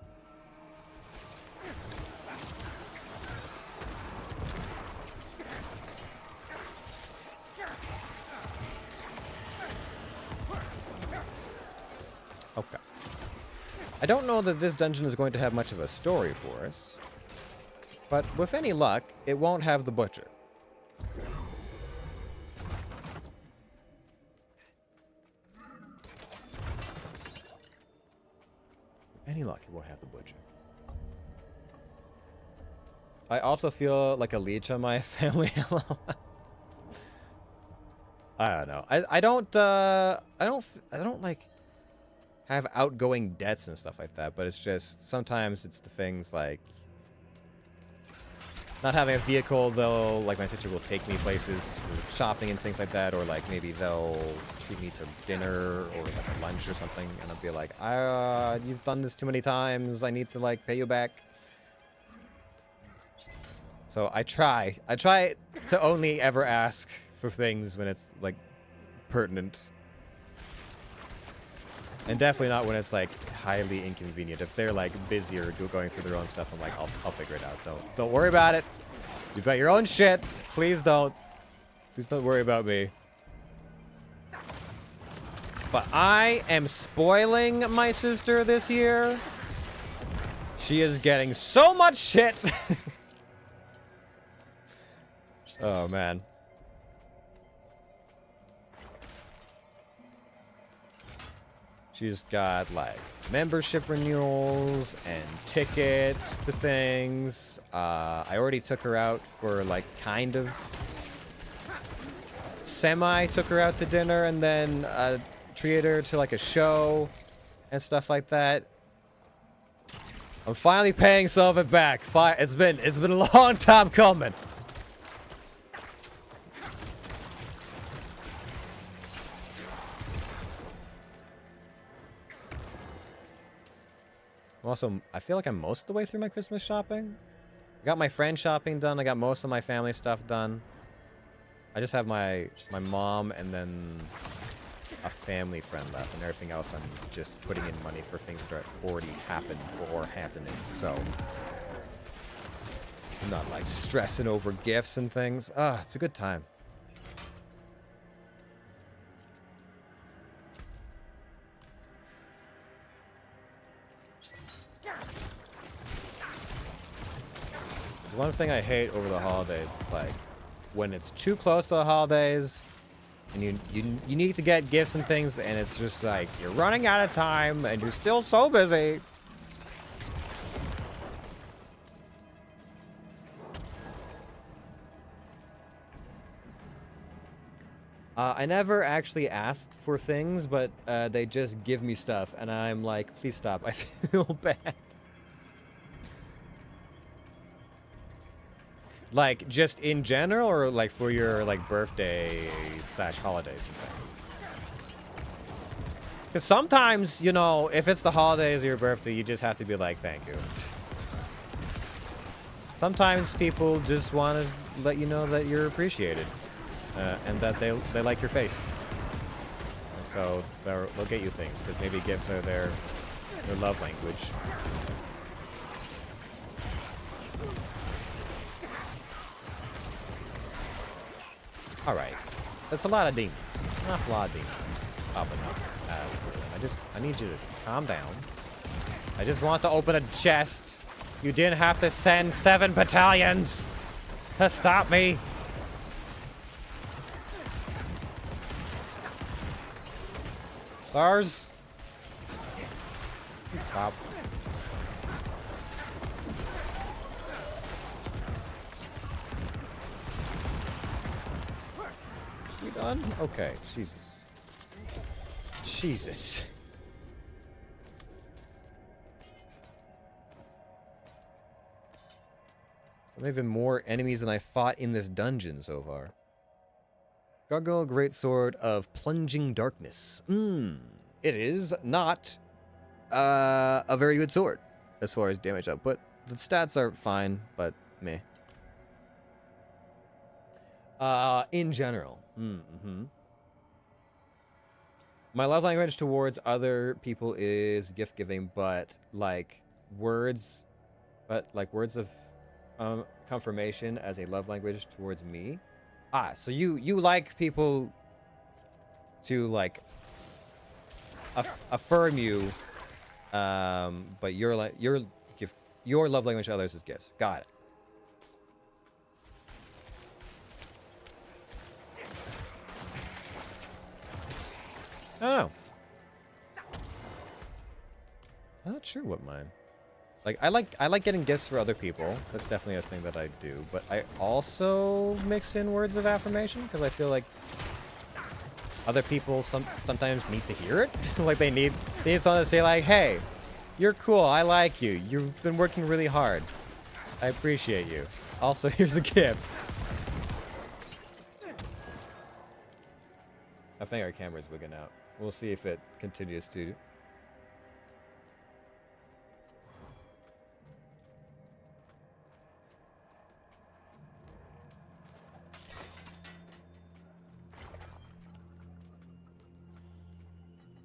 Speaker 1: Okay. I don't know that this dungeon is going to have much of a story for us, but with any luck, it won't have the butcher. With any luck, it won't have the butcher. I also feel like a leech on my family. I don't know. I don't like have outgoing debts and stuff like that, but it's just sometimes it's the things like not having a vehicle, though. Like my sister will take me places for shopping and things like that, or like maybe they'll treat me to dinner or like a lunch or something, and I'll be like, you've done this too many times. I need to like pay you back. So I try to only ever ask for things when it's like pertinent. And definitely not when it's like highly inconvenient. If they're like busy or going through their own stuff, I'm like, I'll figure it out. Don't worry about it. You've got your own shit. Please don't worry about me. But I am spoiling my sister this year. She is getting so much shit. Oh man. She's got like membership renewals and tickets to things. I already took her out for like kind of semi took her out to dinner and then treated her to like a show and stuff like that. I'm finally paying some of it back. It's been a long time coming. Also, I feel like I'm most of the way through my Christmas shopping. I got my friend shopping done. I got most of my family stuff done. I just have my mom and then a family friend left, and everything else I'm just putting in money for things that already happened or happening. So I'm not like stressing over gifts and things. It's a good time. There's one thing I hate over the holidays. It's like when it's too close to the holidays and you need to get gifts and things, and it's just like you're running out of time and you're still so busy. I never actually asked for things, but they just give me stuff, and I'm like, please stop. I feel bad. Like, just in general, or like for your like birthday / holidays and things? Because sometimes, you know, if it's the holidays or your birthday, you just have to be like, thank you. Sometimes people just want to let you know that you're appreciated. And that they like your face. And so they'll get you things, because maybe gifts are their love language. Alright. That's a lot of demons. An awful lot of demons popping up. I need you to calm down. I just want to open a chest. You didn't have to send 7 battalions to stop me. SARS? Please stop. We done? Okay, Jesus. Jesus. There have been more enemies than I fought in this dungeon so far. Gargoyle Greatsword of Plunging Darkness. It is not a very good sword as far as damage output. The stats are fine, but meh. In general. My love language towards other people is gift giving, but like words of confirmation as a love language towards me. So you like people to like affirm you, but your love language to others is gifts. Got it. I don't know. I'm not sure what mine. Like I like getting gifts for other people. That's definitely a thing that I do. But I also mix in words of affirmation because I feel like other people sometimes need to hear it. Like they need someone to say like, hey, you're cool, I like you. You've been working really hard. I appreciate you. Also, here's a gift. I think our camera's wigging out. We'll see if it continues to.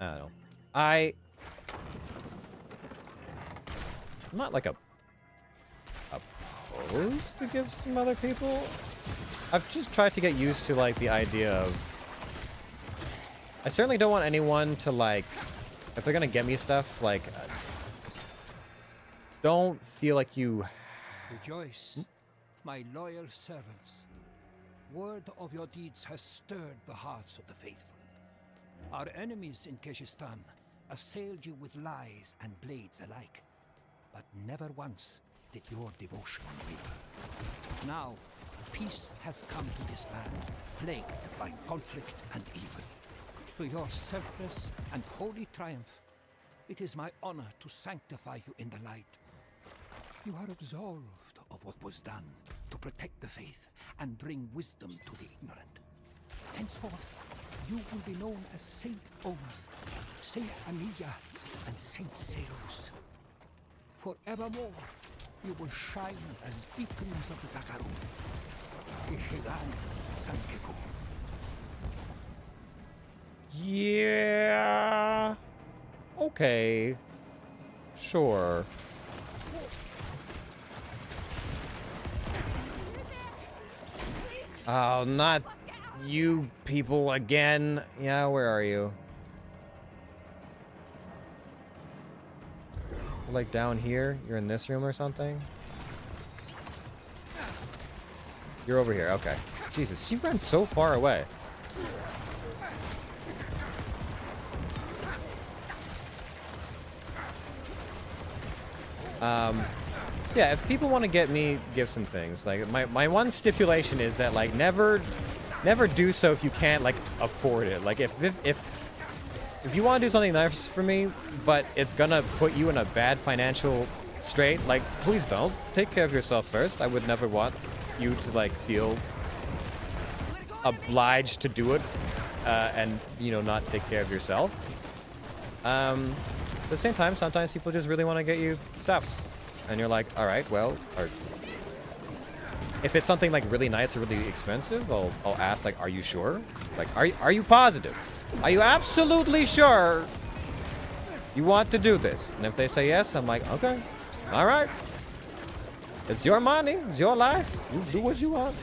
Speaker 1: I don't know. I'm not like opposed to give some other people. I've just tried to get used to like the idea of. I certainly don't want anyone to like, if they're gonna get me stuff, like, don't feel like you.
Speaker 2: Rejoice, my loyal servants. Word of your deeds has stirred the hearts of the faithful. Our enemies in Keshistan assailed you with lies and blades alike, but never once did your devotion waver. Now, peace has come to this land, plagued by conflict and evil. For your selfless and holy triumph, it is my honor to sanctify you in the light. You are absolved of what was done to protect the faith and bring wisdom to the ignorant. Henceforth, you will be known as Saint Omar, Saint Amiya, and Saint Seros. Forevermore, you will shine as beacons of the Zakaru. Ihegan Sankeku.
Speaker 1: Yeah. Okay. Sure. Oh, not you people again. Yeah, where are you? Like down here? You're in this room or something? You're over here. Okay. Jesus, she ran so far away. Yeah, if people want to get me gifts and things, like my one stipulation is that like never do so if you can't like afford it. Like if you want to do something nice for me, but it's gonna put you in a bad financial strait, like please don't. Take care of yourself first. I would never want you to like feel obliged to do it and you know not take care of yourself. At the same time, sometimes people just really want to get you stuffs. And you're like, all right, well, if it's something like really nice or really expensive, I'll ask, like, are you sure? Like, are you positive? Are you absolutely sure you want to do this? And if they say yes, I'm like, okay, all right. It's your money, it's your life. You do what you want.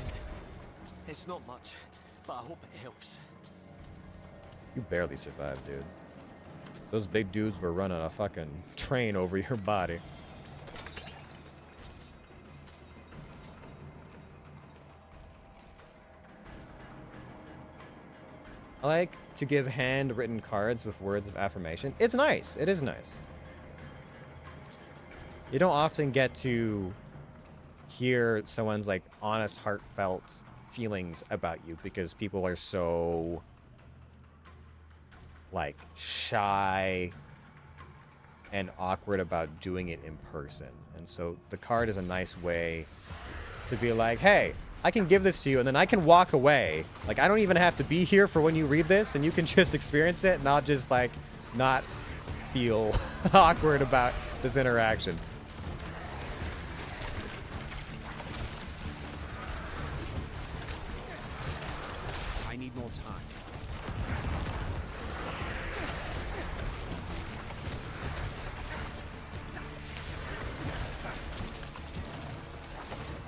Speaker 5: It's not much, but I hope it helps.
Speaker 1: You barely survived, dude. Those big dudes were running a fucking train over your body. I like to give handwritten cards with words of affirmation. It's nice. It is nice. You don't often get to hear someone's like honest, heartfelt feelings about you because people are so like shy and awkward about doing it in person. And so the card is a nice way to be like, hey, I can give this to you and then I can walk away. Like, I don't even have to be here for when you read this and you can just experience it and I'll just like not feel awkward about this interaction.
Speaker 6: I need more time.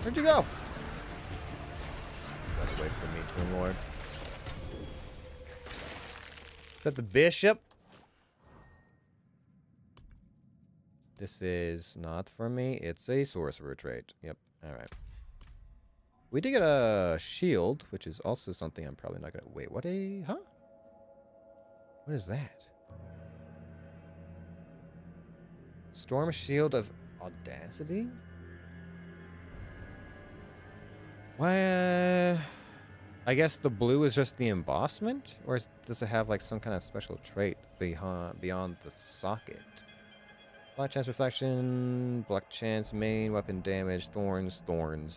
Speaker 1: Where'd you go? That's away from me, Tomb Lord. Is that the bishop? This is not for me. It's a sorcerer trait. Yep. All right. We did get a shield, which is also something I'm probably not gonna. Wait, what a? Huh? What is that? Storm Shield of Audacity? Why? I guess the blue is just the embossment? Or does it have like some kind of special trait beyond the socket? Block chance reflection, block chance, main, weapon damage, thorns,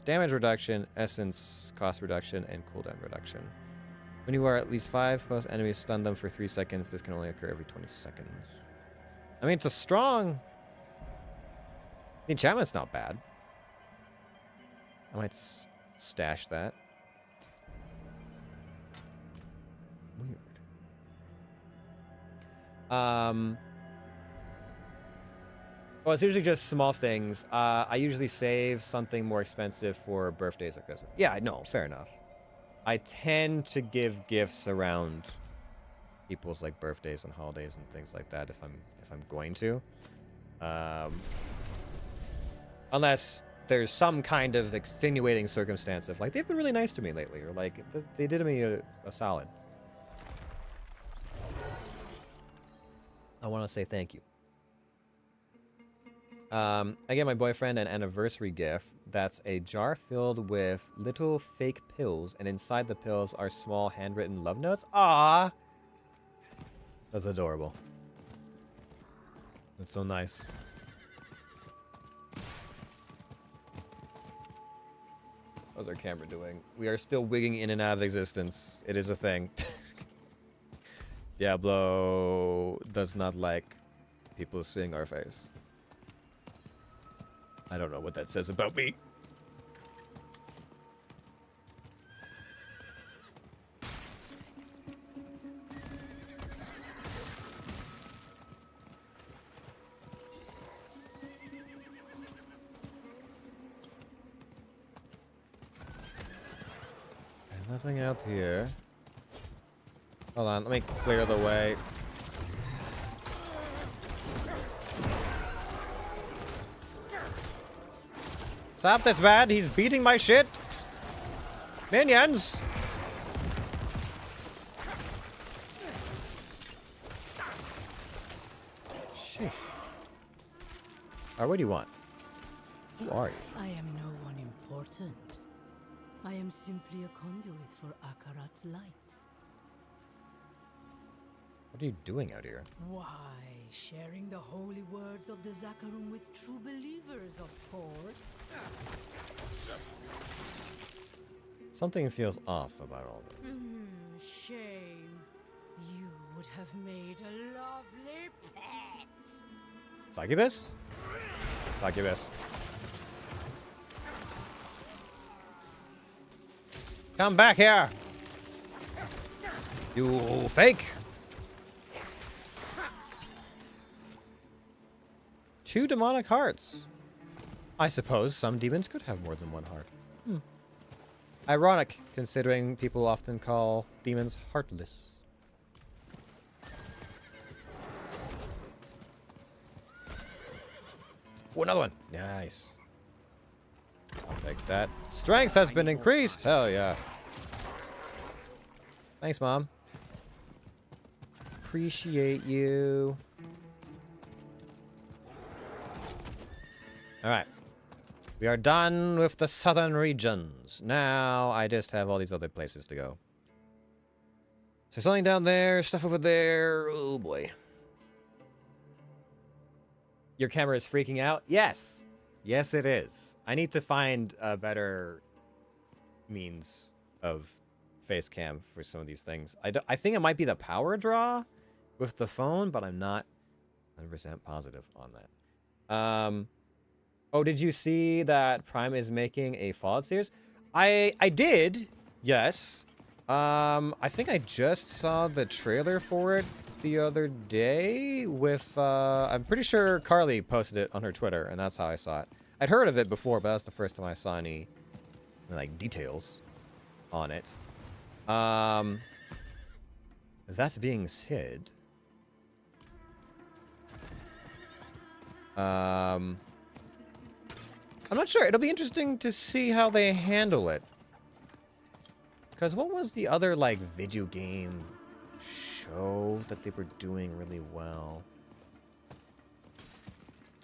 Speaker 1: damage reduction, essence, cost reduction, and cooldown reduction. When you are at least 5 close enemies, stun them for 3 seconds. This can only occur every 20 seconds. I mean, it's a strong... The enchantment's not bad. I might stash that. Weird. Well, it's usually just small things. I usually save something more expensive for birthdays or Christmas. Yeah, no, fair enough. I tend to give gifts around people's like birthdays and holidays and things like that if I'm going to. Unless there's some kind of extenuating circumstance of like they've been really nice to me lately, or like they did me a solid. I want to say thank you. I gave my boyfriend an anniversary gift that's a jar filled with little fake pills, and inside the pills are small handwritten love notes. Ah, that's adorable. That's so nice. How's our camera doing? We are still wigging in and out of existence. It is a thing. Diablo does not like people seeing our face. I don't know what that says about me. And nothing out here. Hold on, let me clear the way. Stop this bad, he's beating my shit. Minions! Sheesh. Alright, what do you want? Who are you?
Speaker 8: I am no one important. I am simply a conduit for Akarat's light.
Speaker 1: What are you doing out here?
Speaker 8: Why, sharing the holy words of the Zakarum with true believers, of course.
Speaker 1: Something feels off about all this.
Speaker 8: Shame. You would have made a lovely pet.
Speaker 1: Succubus? Succubus. Come back here! You fake! 2 demonic hearts. I suppose some demons could have more than 1 heart. Ironic, considering people often call demons heartless. Oh, another one. Nice. I'll take that. Strength has been increased. Hell yeah. Thanks, Mom. Appreciate you. Alright. We are done with the southern regions. Now I just have all these other places to go. So something down there, stuff over there. Oh boy. Your camera is freaking out? Yes. Yes, it is. I need to find a better means of face cam for some of these things. I think it might be the power draw with the phone, but I'm not 100% positive on that. Oh, did you see that Prime is making a Fallout series? I did, yes. I think I just saw the trailer for it the other day with, I'm pretty sure Carly posted it on her Twitter, and that's how I saw it. I'd heard of it before, but that's the first time I saw any, like, details on it. That's being said. I'm not sure. It'll be interesting to see how they handle it. Because what was the other, like, video game show that they were doing really well?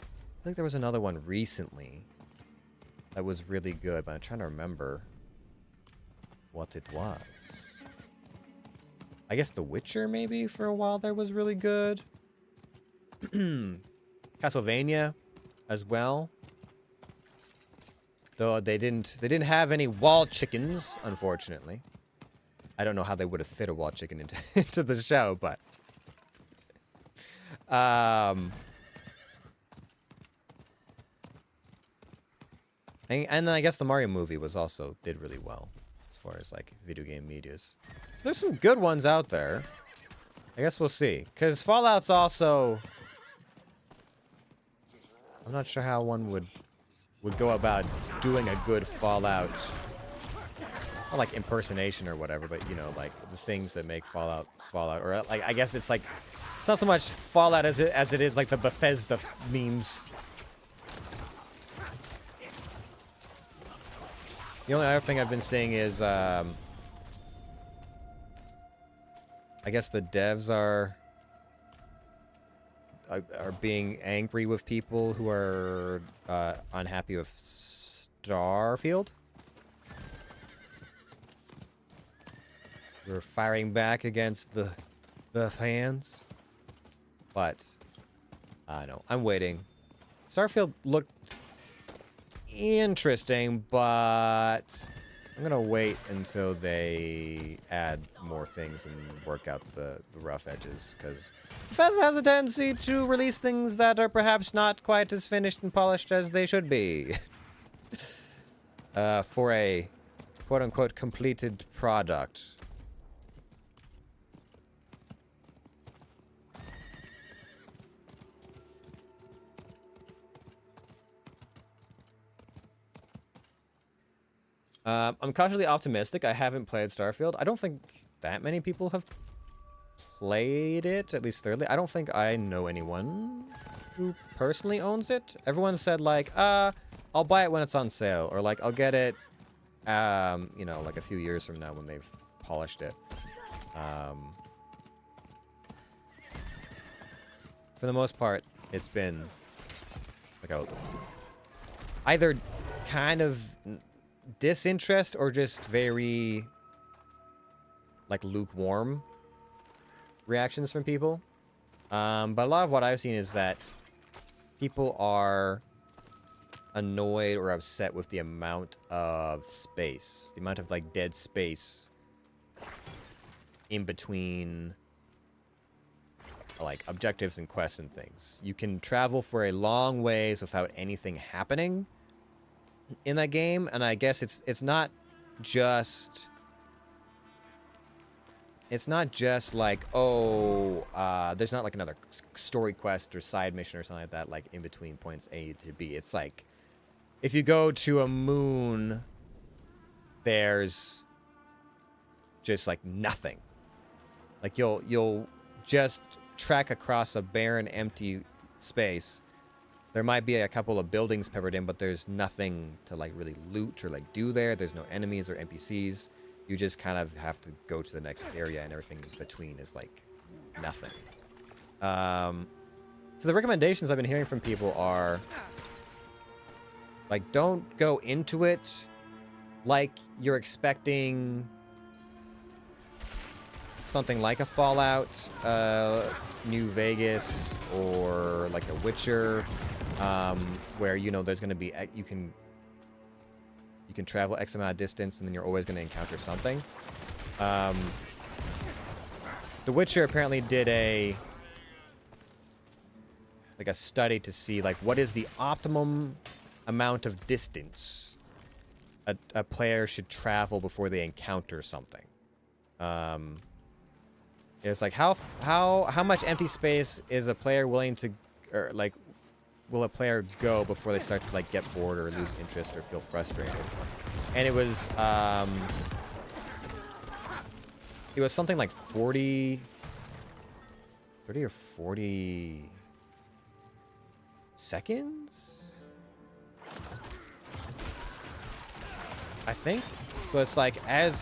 Speaker 1: I think there was another one recently that was really good, but I'm trying to remember. what it was. I guess The Witcher maybe for a while there was really good. Castlevania as well. Though they didn't have any wall chickens, unfortunately. I don't know how they would have fit a wall chicken into into the show, but and then I guess the Mario movie was also did really well as far as like video game medias. So there's some good ones out there. I guess we'll see. Cause Fallout's also, I'm not sure how one would go about doing a good Fallout, not like impersonation or whatever, but you know, like the things that make Fallout, or like I guess it's like it's not so much Fallout as it is like the Bethesda memes. The only other thing I've been seeing is, I guess the devs are being angry with people who are unhappy with Starfield. We're firing back against the fans, but I know I'm waiting. Starfield looked interesting, but I'm gonna wait until they add more things and work out the rough edges, because Bethesda has a tendency to release things that are perhaps not quite as finished and polished as they should be. For a quote-unquote completed product. I'm cautiously optimistic. I haven't played Starfield. I don't think that many people have played it, at least thoroughly. I don't think I know anyone who personally owns it. Everyone said like, I'll buy it when it's on sale, or like I'll get it, you know, like a few years from now when they've polished it. For the most part, it's been like a either kind of disinterest or just very like lukewarm reactions from people. But a lot of what I've seen is that people are annoyed or upset with the amount of space, the amount of like dead space in between like objectives and quests and things. You can travel for a long ways without anything happening in that game, and I guess it's not just like, oh, there's not like another story quest or side mission or something like that, like in between points A to B. It's like if you go to a moon, there's just like nothing. Like you'll just trek across a barren, empty space. There might be a couple of buildings peppered in, but there's nothing to like really loot or like do there. There's no enemies or NPCs. You just kind of have to go to the next area, and everything in between is like nothing. So the recommendations I've been hearing from people are like, don't go into it like you're expecting something like a Fallout, New Vegas, or like a Witcher, where, you know, there's going to be, you can travel X amount of distance and then you're always going to encounter something. The Witcher apparently did a study to see like what is the optimum amount of distance a player should travel before they encounter something. It's like how much empty space is a player willing to, or like, will a player go before they start to like get bored or lose interest or feel frustrated? And it was something like 30 or 40 seconds, I think. So it's like at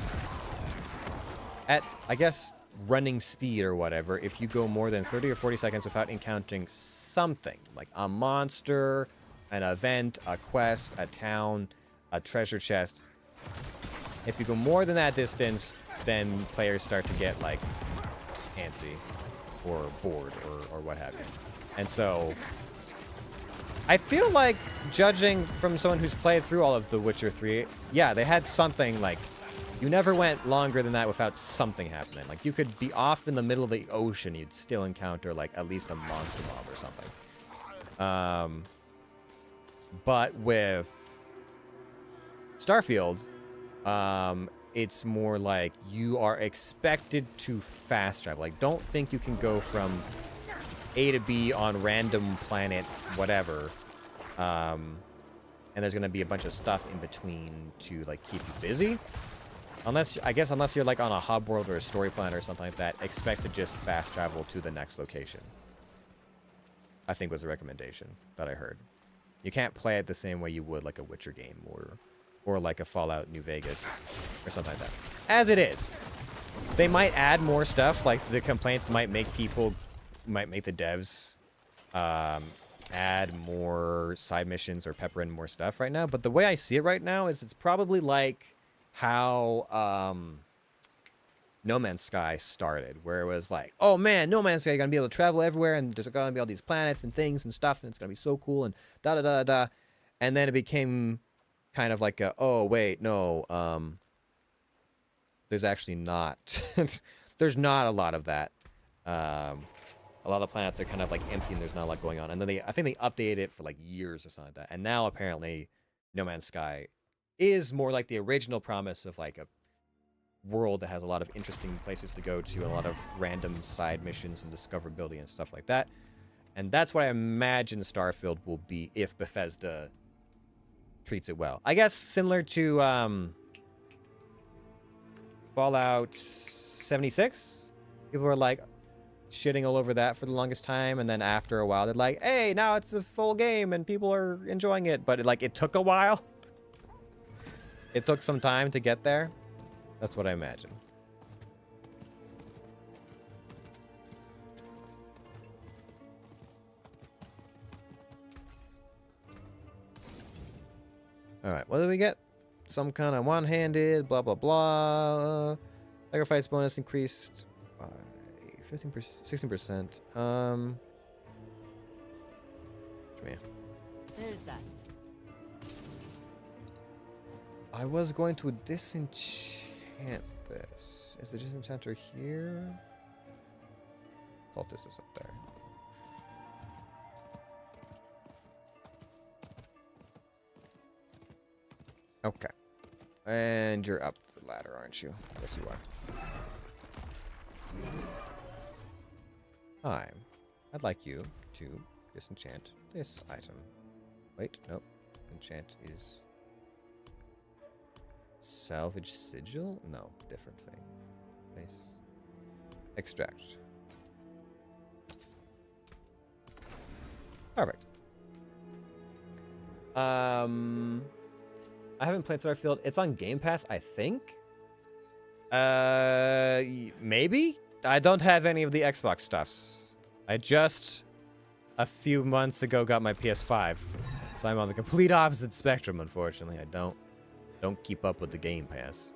Speaker 1: I guess running speed or whatever, if you go more than 30 or 40 seconds without encountering something like a monster, an event, a quest, a town, a treasure chest, If you go more than that distance, then players start to get like antsy or bored or what have you. And so I feel like, judging from someone who's played through all of The Witcher 3, yeah, they had something like, you never went longer than that without something happening. Like, you could be off in the middle of the ocean, you'd still encounter like at least a monster mob or something. But with Starfield, it's more like you are expected to fast travel. Like, don't think you can go from A to B on random planet whatever, and there's gonna be a bunch of stuff in between to like keep you busy. Unless you're like on a hub world or a story planet or something like that, expect to just fast travel to the next location. I think was a recommendation that I heard. You can't play it the same way you would like a Witcher game or like a Fallout New Vegas or something like that. As it is, they might add more stuff. Like, the complaints might make the devs add more side missions or pepper in more stuff right now. But the way I see it right now is it's probably like how No Man's Sky started, where it was like, oh man, No Man's Sky, you're gonna be able to travel everywhere, and there's gonna be all these planets and things and stuff, and it's gonna be so cool, and da da da da. And then it became kind of like a, oh wait, no, there's actually not. There's not a lot of that. A lot of the planets are kind of like empty, and there's not a lot going on. And then I think they updated it for like years or something like that. And now apparently, No Man's Sky is more like the original promise of like a world that has a lot of interesting places to go to, and a lot of random side missions and discoverability and stuff like that. And that's what I imagine Starfield will be if Bethesda treats it well. I guess similar to Fallout 76. People were like shitting all over that for the longest time, and then after a while they're like, hey, now it's a full game and people are enjoying it. But it took a while. It took some time to get there. That's what I imagine. Alright, what did we get? Some kind of one-handed, blah, blah, blah. Sacrifice bonus increased by 15%, 16%.
Speaker 8: There's that.
Speaker 1: I was going to disenchant this. Is the disenchanter here? Cultist is up there. Okay. And you're up the ladder, aren't you? Yes, you are. Hi. I'd like you to disenchant this item. Wait, nope. Enchant is... Salvage sigil? No, different thing. Nice. Extract. Perfect. I haven't played Starfield. It's on Game Pass, I think. Maybe? I don't have any of the Xbox stuffs. I just, a few months ago, got my PS5. So I'm on the complete opposite spectrum, unfortunately. I don't keep up with the Game Pass.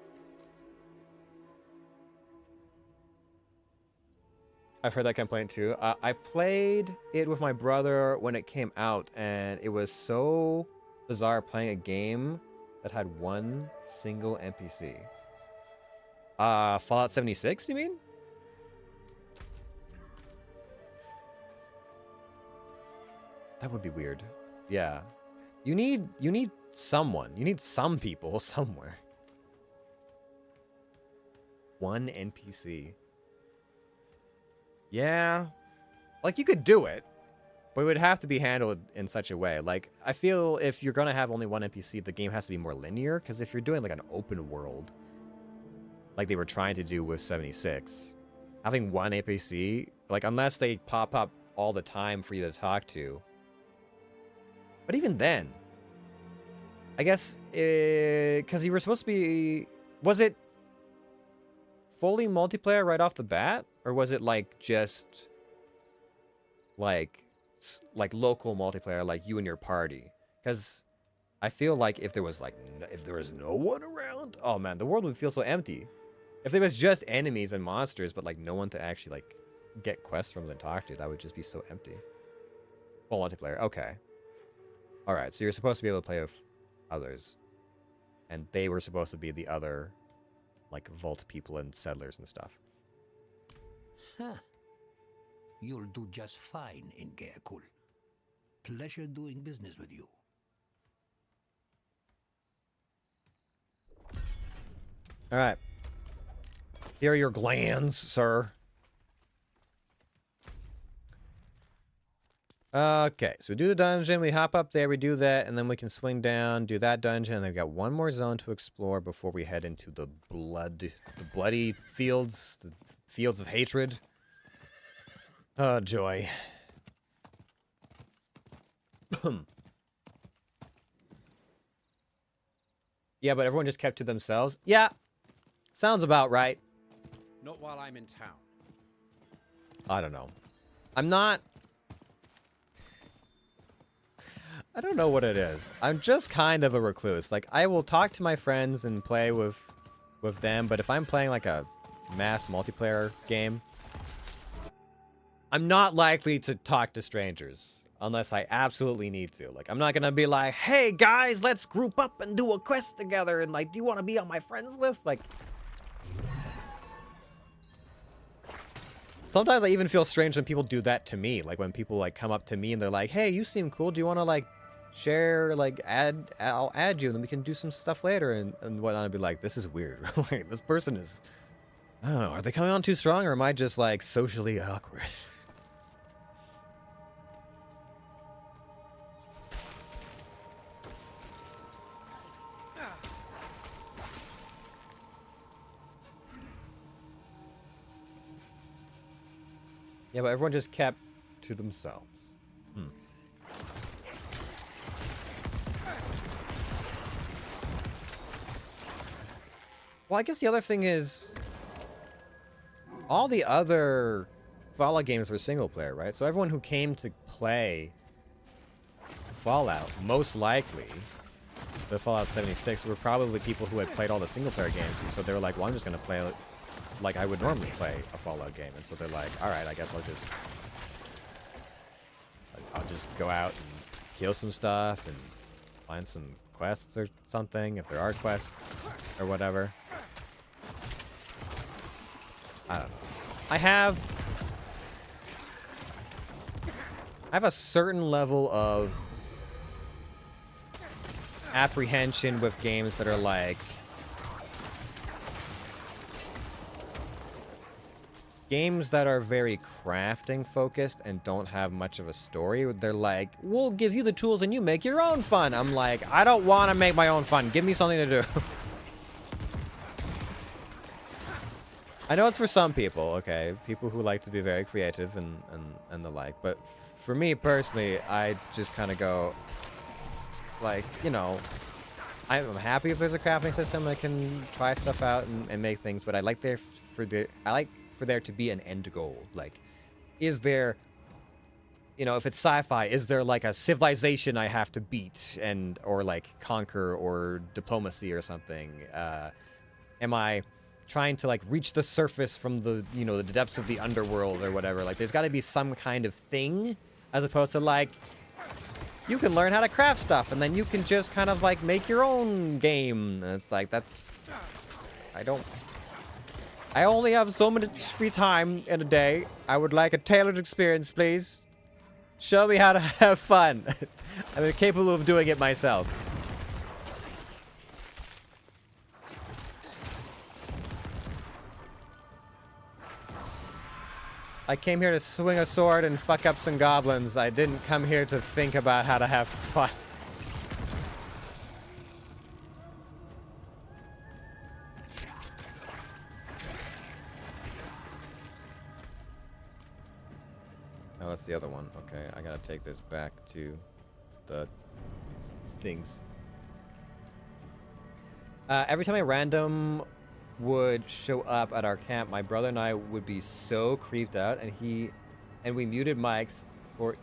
Speaker 1: I've heard that complaint too. I played it with my brother when it came out, and it was so bizarre playing a game that had one single NPC. Fallout 76, you mean? That would be weird. Yeah. You need someone. You need some people somewhere. One NPC. Yeah. Like, you could do it, but it would have to be handled in such a way. Like, I feel if you're going to have only one NPC, the game has to be more linear, because if you're doing, like, an open world, like they were trying to do with 76, having one NPC, like, unless they pop up all the time for you to talk to. But even then, I guess, because you were supposed to be... Was it fully multiplayer right off the bat? Or was it, like, just... Like local multiplayer, like you and your party? Because I feel like if there was if there was no one around, oh man, the world would feel so empty. If there was just enemies and monsters, but like no one to actually like get quests from and talk to, that would just be so empty. Full multiplayer, okay. All right, so you're supposed to be able to play with others, and they were supposed to be the other, like vault people and settlers and stuff.
Speaker 2: Huh. You'll do just fine in Geakul. Pleasure doing business with you.
Speaker 1: All right. Here are your glands, sir. Okay, so we do the dungeon, we hop up there, we do that, and then we can swing down, do that dungeon, and then we've got one more zone to explore before we head into the bloody fields, the fields of hatred. Oh, joy. Yeah, but everyone just kept to themselves? Yeah, sounds about right.
Speaker 6: Not while I'm in town.
Speaker 1: I don't know. I'm not... I don't know what it is. I'm just kind of a recluse. Like, I will talk to my friends and play with them, but if I'm playing like a mass multiplayer game, I'm not likely to talk to strangers unless I absolutely need to. Like, I'm not gonna be like, hey guys, let's group up and do a quest together, and like, do you want to be on my friends list? Like, sometimes I even feel strange when people do that to me. Like when people like come up to me and they're like, hey, you seem cool, do you want to like share, like I'll add you and then we can do some stuff later and whatnot. I'd be like, this is weird. Like, this person is, I don't know, are they coming on too strong or am I just like socially awkward? Yeah, but everyone just kept to themselves. Well, I guess the other thing is, all the other Fallout games were single player, right? So everyone who came to play Fallout, most likely, the Fallout 76, were probably people who had played all the single player games. And so they were like, well, I'm just going to play like I would normally play a Fallout game. And so they're like, all right, I guess I'll just go out and kill some stuff and find some quests or something, if there are quests or whatever. I don't know. I have a certain level of apprehension with games that are like games that are very crafting focused and don't have much of a story. They're like, we'll give you the tools and you make your own fun. I'm like, I don't want to make my own fun. Give me something to do. I know it's for some people, okay? People who like to be very creative and the like. But for me personally, I just kind of go, like, you know, I'm happy if there's a crafting system. I can try stuff out and make things. But I like for there to be an end goal. Like, is there, you know, if it's sci-fi, is there like a civilization I have to beat or like conquer or diplomacy or something? Am I trying to like reach the surface from the, you know, the depths of the underworld or whatever? Like, there's got to be some kind of thing, as opposed to like, you can learn how to craft stuff and then you can just kind of like make your own game. And it's like, I only have so much free time in a day. I would like a tailored experience, please. Show me how to have fun. I'm capable of doing it myself. I came here to swing a sword and fuck up some goblins. I didn't come here to think about how to have fun. Oh, that's the other one. Okay, I gotta take this back to the things. Every time a random would show up at our camp, my brother and I would be so creeped out, and we muted mics for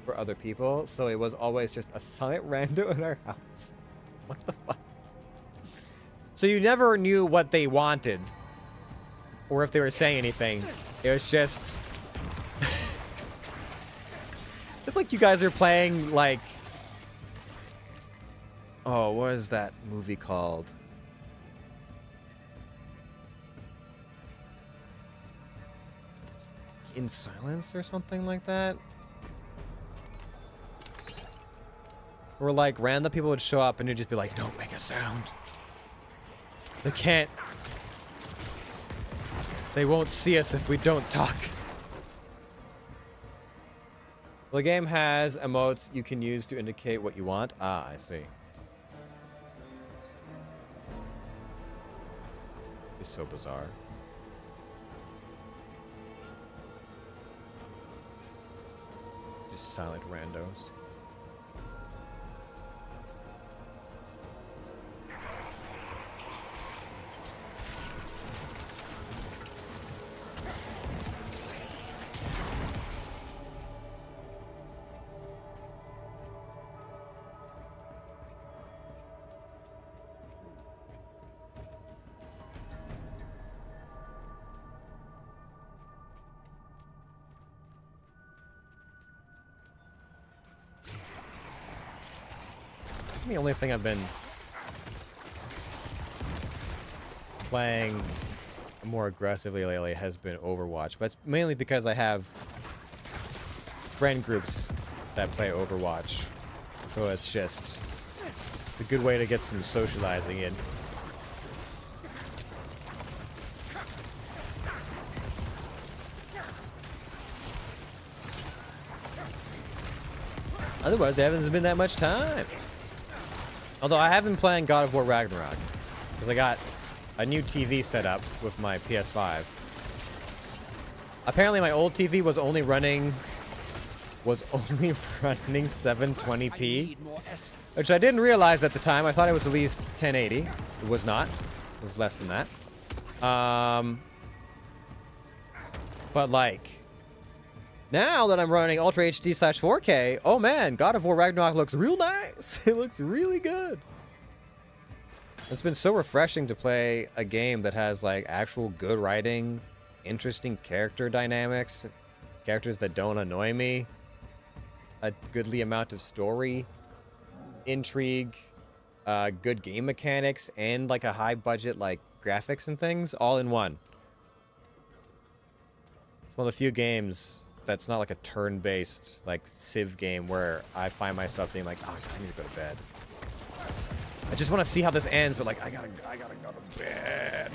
Speaker 1: for other people, so it was always just a silent rando in our house. What the fuck? So you never knew what they wanted, or if they were saying anything. It was just... It's like you guys are playing, like... Oh, what is that movie called? In Silence or something like that? Where like random people would show up and you'd just be like, don't make a sound. They can't. They won't see us if we don't talk. The game has emotes you can use to indicate what you want. Ah, I see. It's so bizarre. Just silent randos. The only thing I've been playing more aggressively lately has been Overwatch, but it's mainly because I have friend groups that play Overwatch, so it's a good way to get some socializing in. Otherwise, there hasn't been that much time. Although I have been playing God of War Ragnarok, because I got a new TV set up with my PS5. Apparently my old TV was only running 720p, which I didn't realize at the time. I thought it was at least 1080. It was not. It was less than that. But like, now that I'm running Ultra HD / 4K, oh man, God of War Ragnarok looks real nice. It looks really good. It's been so refreshing to play a game that has like actual good writing, interesting character dynamics, characters that don't annoy me, a goodly amount of story, intrigue, good game mechanics, and like a high budget like graphics and things all in one. It's one of the few games that's not like a turn-based like Civ game where I find myself being like, oh, I need to go to bed. I just want to see how this ends, but like I gotta go to bed.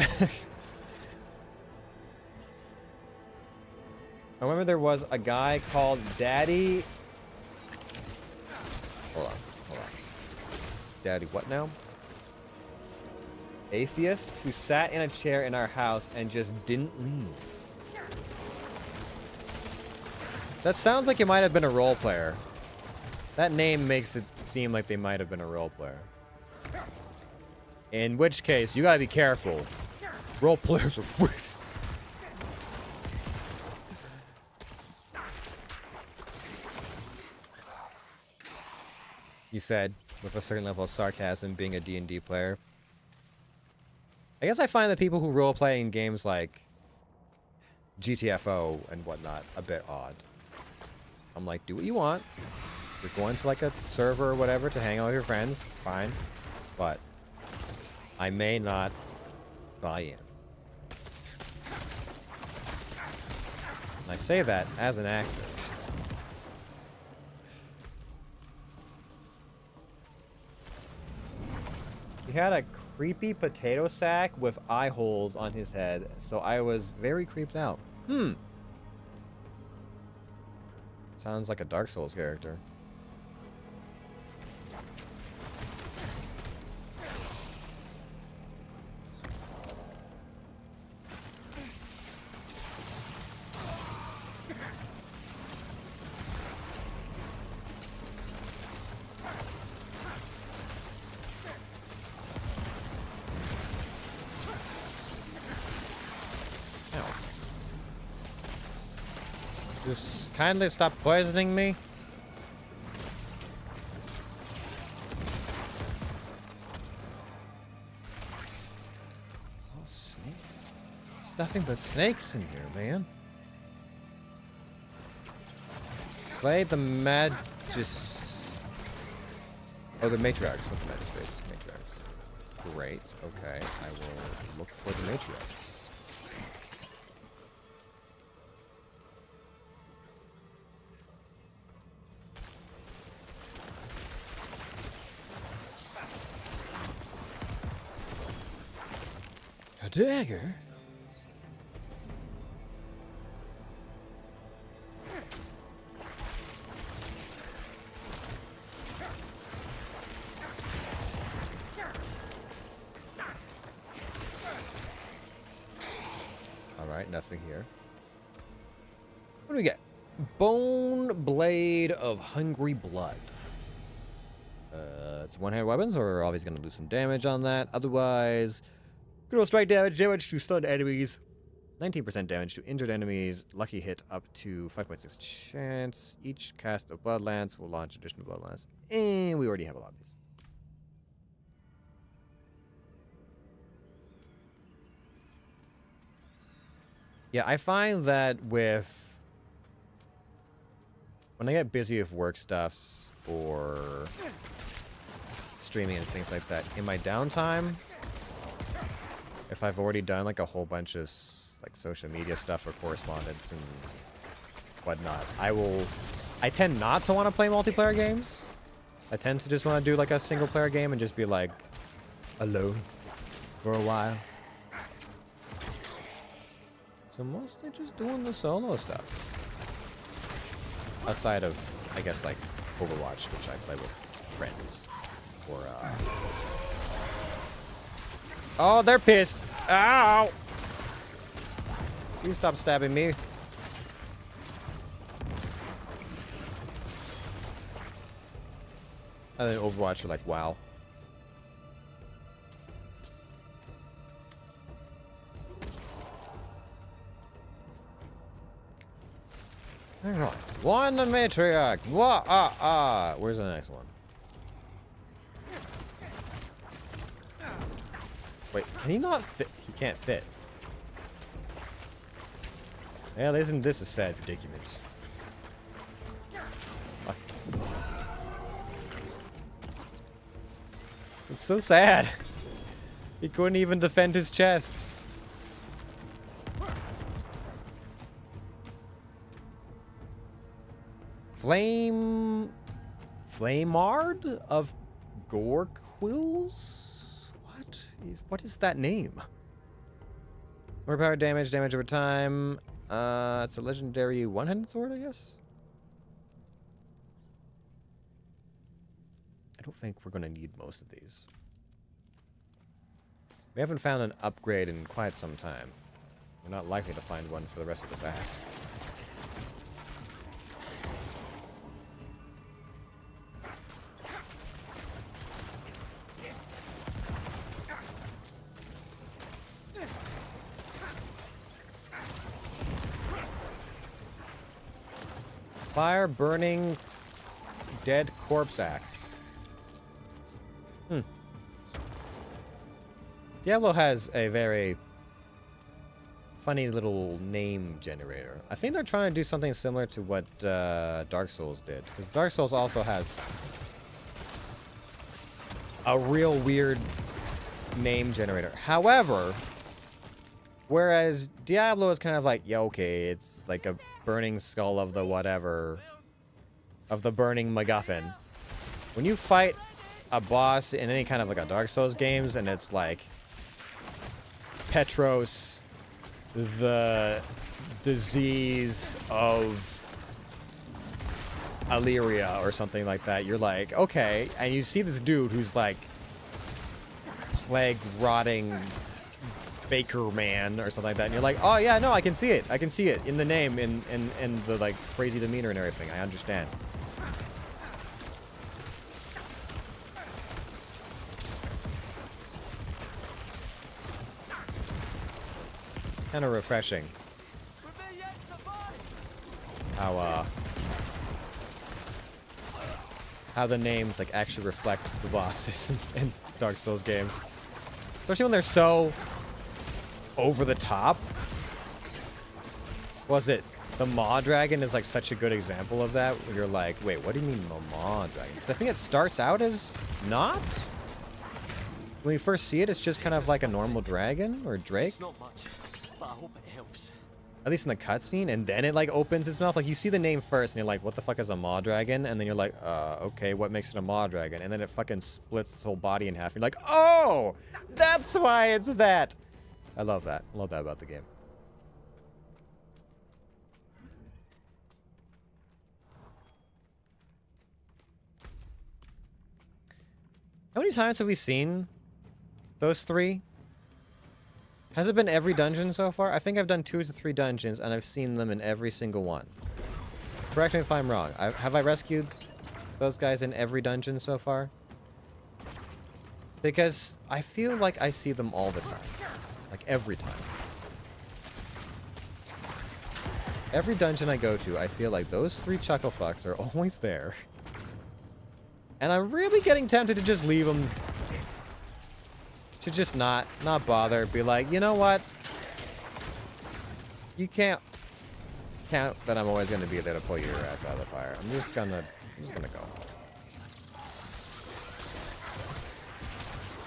Speaker 1: I remember there was a guy called Daddy. Hold on. Daddy what now? Atheist who sat in a chair in our house and just didn't leave. That sounds like it might have been a role player. That name makes it seem like they might have been a role player. In which case, you gotta be careful. Role players are freaks. You said, with a certain level of sarcasm, being a D&D player. I guess I find that people who roleplay in games like GTFO and whatnot a bit odd. I'm like, do what you want. You're going to like a server or whatever to hang out with your friends, fine. But I may not buy in. And I say that as an actor. He had a creepy potato sack with eye holes on his head, so I was very creeped out. Sounds like a Dark Souls character. Just kindly stop poisoning me. There's nothing but snakes in here, man. Slay the Magis... Oh, the Matriarchs, not the Magistrates. Matriarchs. Great. Okay, I will look for the Matriarchs. A dagger? Alright, nothing here. What do we get? Bone Blade of Hungry Blood. It's one-handed weapons, so we're obviously going to lose some damage on that. Otherwise, good old strike damage, damage to stunned enemies, 19% damage to injured enemies, lucky hit up to 5.6 chance. Each cast of Blood Lance will launch additional Blood Lance. And we already have a lot of these. Yeah, I find that when I get busy with work stuffs or streaming and things like that, in my downtime, if I've already done like a whole bunch of like social media stuff or correspondence and whatnot, I tend not to want to play multiplayer games. I tend to just want to do like a single player game and just be like alone for a while. So mostly just doing the solo stuff. Outside of, I guess, like Overwatch, which I play with friends. Or, Oh, they're pissed. Ow! Please stop stabbing me. And then Overwatch are like, wow. Alright. One the matriarch. Where's the next one? Wait, can he not fit? He can't fit. Well, isn't this a sad predicament? It's so sad. He couldn't even defend his chest. Flamard of Gorquills? What is that name? More power damage over time. It's a legendary one-handed sword, I guess. I don't think we're gonna need most of these. We haven't found an upgrade in quite some time. We're not likely to find one for the rest of this act. Fire burning dead corpse axe. Diablo has a very funny little name generator. I think they're trying to do something similar to what Dark Souls did, because Dark Souls also has a real weird name generator. However, whereas Diablo is kind of like, yeah, okay, it's like a burning skull of the whatever, of the burning MacGuffin. When you fight a boss in any kind of like a Dark Souls games, and it's like Petros, the disease of Illyria or something like that, you're like, okay, and you see this dude who's like plague rotting Baker Man or something like that, and you're like, oh yeah, no, I can see it in the name, in the like crazy demeanor and everything. I understand. Kind of refreshing how the names like actually reflect the bosses in Dark Souls games, especially when they're so over the top. Was it the Maw Dragon is like such a good example of that, where you're like, wait, what do you mean Maw Dragon? Because I think it starts out as not. When you first see it, it's just kind of like a normal dragon or drake.
Speaker 5: It's not much, but I hope it helps.
Speaker 1: At least in the cutscene, and then it like opens its mouth. Like you see the name first, and you're like, "What the fuck is a Maw Dragon?" And then you're like, okay, what makes it a Maw Dragon?" And then it fucking splits its whole body in half. You're like, "Oh, that's why it's that." I love that. I love that about the game. How many times have we seen those three? Has it been every dungeon so far? I think I've done 2 to 3 dungeons, and I've seen them in every single one. Correct me if I'm wrong. Have I rescued those guys in every dungeon so far? Because I feel like I see them all the time. Like, every time. Every dungeon I go to, I feel like those 3 chuckle fucks are always there. And I'm really getting tempted to just leave them. To just not bother. Be like, you know what? You can't count that I'm always gonna be there to pull your ass out of the fire. I'm just gonna go.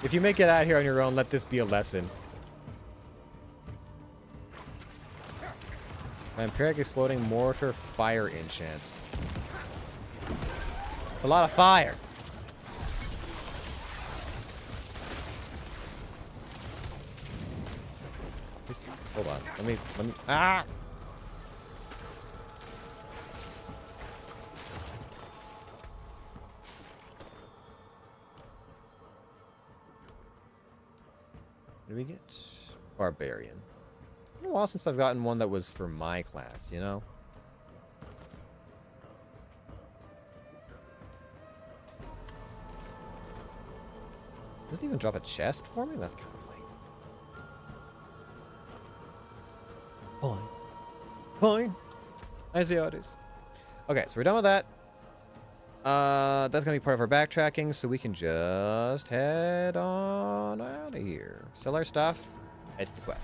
Speaker 1: If you make it out here on your own, let this be a lesson. Vampiric exploding mortar fire enchant. It's a lot of fire. Hold on. Let me. Ah! What did we get? Barbarian. It's been a while since I've gotten one that was for my class, you know? Doesn't even drop a chest for me? That's kind of lame. Fine. Fine. I see how it is. Okay, so we're done with that. That's gonna be part of our backtracking, so we can just head on out of here. Sell our stuff. Head to the quest.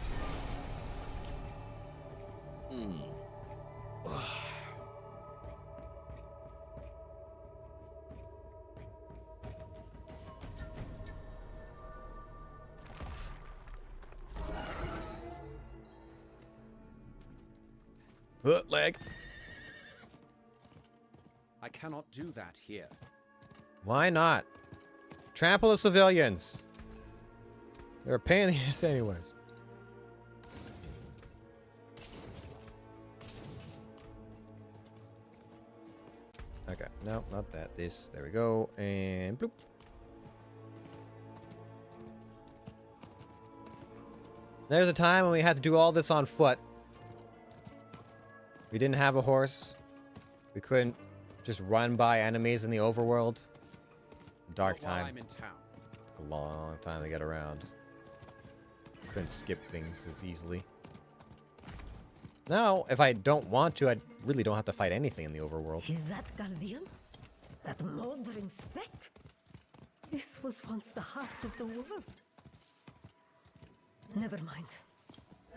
Speaker 1: Leg.
Speaker 6: I cannot do that here.
Speaker 1: Why not? Trample the civilians. They're a pain in the ass anyways. Okay, no, not that. This. There we go. And bloop. There's a time when we had to do all this on foot. We didn't have a horse. We couldn't just run by enemies in the overworld. Dark time.
Speaker 6: I'm in town.
Speaker 1: It's a long time to get around. Couldn't skip things as easily. Now, if I don't want to, I really don't have to fight anything in the overworld.
Speaker 3: Is that Chaldean? That moldering speck? This was once the heart of the world. Never mind.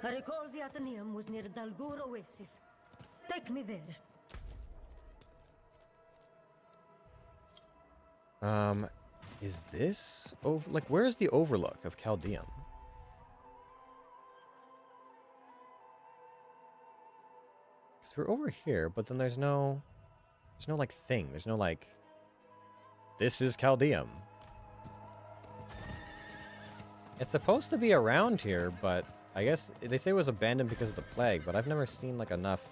Speaker 3: I recall the Athenaeum was near Dalgur Oasis. Take me there.
Speaker 1: Is this over? Like, where's the overlook of Chaldeum? Because we're over here, but then there's no like thing. There's no like, this is Chaldeum. It's supposed to be around here, but I guess they say it was abandoned because of the plague, but I've never seen like enough.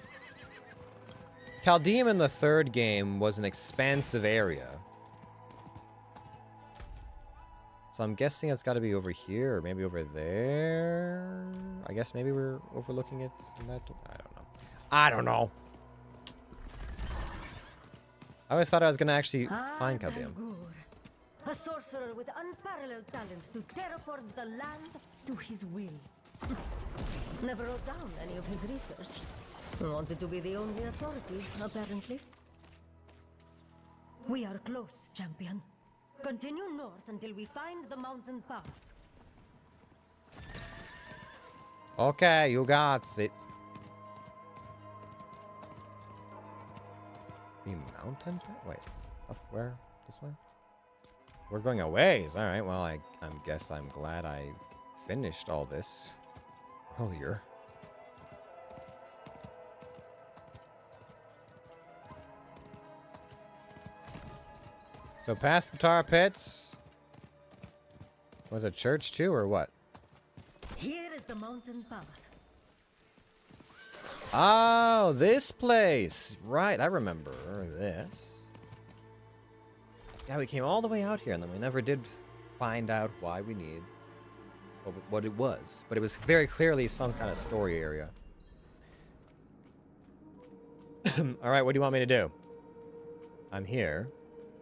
Speaker 1: Chaldeum in the 3rd game was an expansive area. So I'm guessing it's got to be over here, or maybe over there. I guess maybe we're overlooking it in that. I don't know. I always thought I was going to actually find Chaldeum.
Speaker 3: Dalgur, a sorcerer with unparalleled talent to terraform the land to his will. Never wrote down any of his research. Wanted to be the only authority, apparently. We are close, champion. Continue north until we find the mountain path.
Speaker 1: Okay, you got it. The mountain? Wait, up where? This way? We're going a ways. All right. Well, I guess I'm glad I finished all this earlier. So past the tar pits. Was it church too, or what?
Speaker 3: Here is the mountain path.
Speaker 1: Oh, this place. Right, I remember this. Yeah, we came all the way out here, and then we never did find out why we need what it was. But it was very clearly some kind of story area. All right, what do you want me to do? I'm here.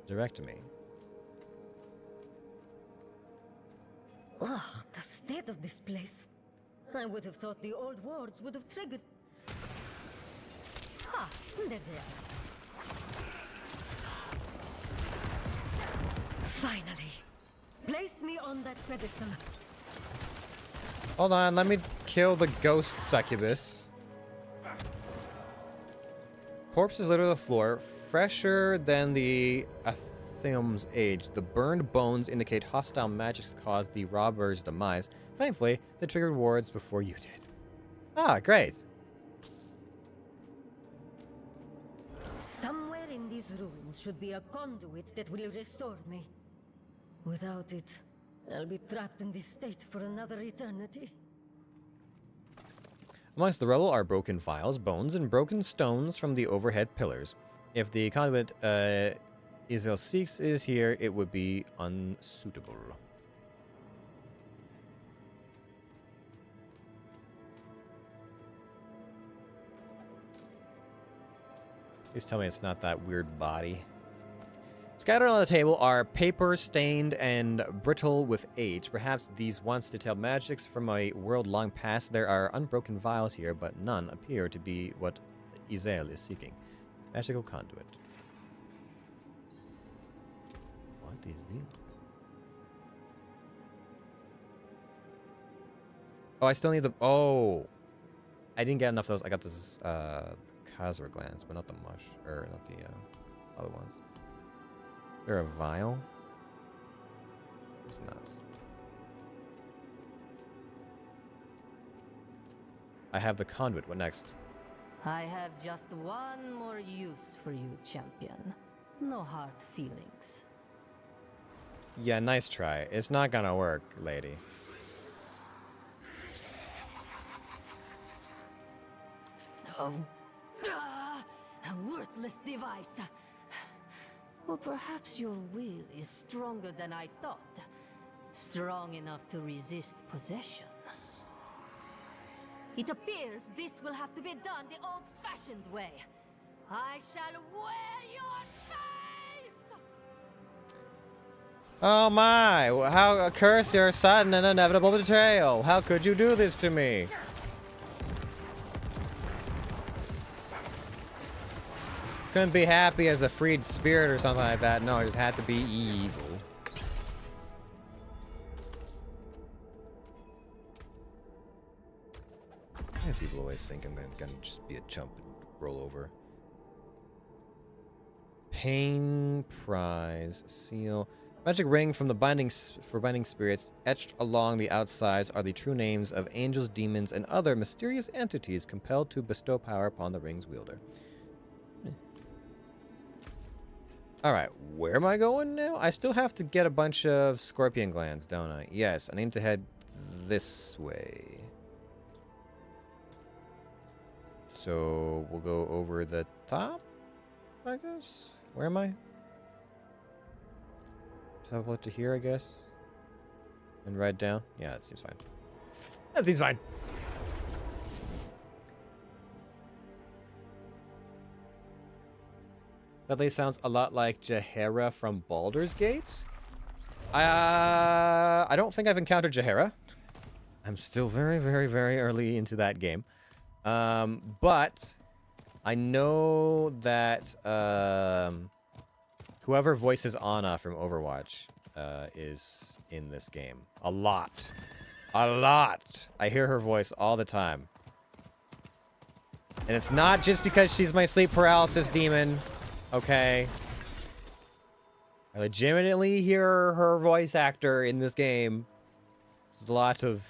Speaker 1: Direct me.
Speaker 3: Oh, the state of this place. I would have thought the old wards would have triggered. Ah, there they are. Finally. Place me on that pedestal.
Speaker 1: Hold on, let me kill the ghost succubus. Corpses litter the floor, fresher than the Atheum's age. The burned bones indicate hostile magics caused the robber's demise. Thankfully, they triggered wards before you did. Ah, great.
Speaker 3: Somewhere in these ruins should be a conduit that will restore me. Without it, I'll be trapped in this state for another eternity.
Speaker 1: Amongst the rubble are broken vials, bones, and broken stones from the overhead pillars. If the conduit Isil seeks is here, it would be unsuitable. Please tell me it's not that weird body. Scattered on the table are paper stained and brittle with age. Perhaps these once detailed magics from a world long past. There are unbroken vials here, but none appear to be what Izel is seeking. Magical conduit. What is this? Oh, I still need the... Oh! I didn't get enough of those. I got this, Khazra glands, but not the mush. Or not the, other ones. Is there a vial? It's nuts. I have the conduit. What next?
Speaker 9: I have just one more use for you, champion. No hard feelings.
Speaker 1: Yeah, nice try. It's not gonna work, lady.
Speaker 9: Oh, a worthless device. Or perhaps your will is stronger than I thought. Strong enough to resist possession. It appears this will have to be done the old-fashioned way. I shall wear your face!
Speaker 1: Oh my! How curse your sudden and inevitable betrayal! How could you do this to me? Couldn't be happy as a freed spirit or something like that. No, it just had to be evil. Yeah, people always think I'm gonna just be a chump and roll over. Pain prize seal. Magic ring from the binding spirits. Etched along the outsides are the true names of angels, demons, and other mysterious entities compelled to bestow power upon the ring's wielder. Alright, where am I going now? I still have to get a bunch of scorpion glands, don't I? Yes, I need to head this way. So, we'll go over the top, I guess? Where am I? Teleport to here, I guess? And ride down? Yeah, that seems fine. That seems fine. That place sounds a lot like Jahera from Baldur's Gate. I don't think I've encountered Jahera. I'm still very, very, very early into that game. But I know that whoever voices Ana from Overwatch is in this game. A lot. A lot. I hear her voice all the time. And it's not just because she's my sleep paralysis demon. Okay. I legitimately hear her voice actor in this game. There's a lot of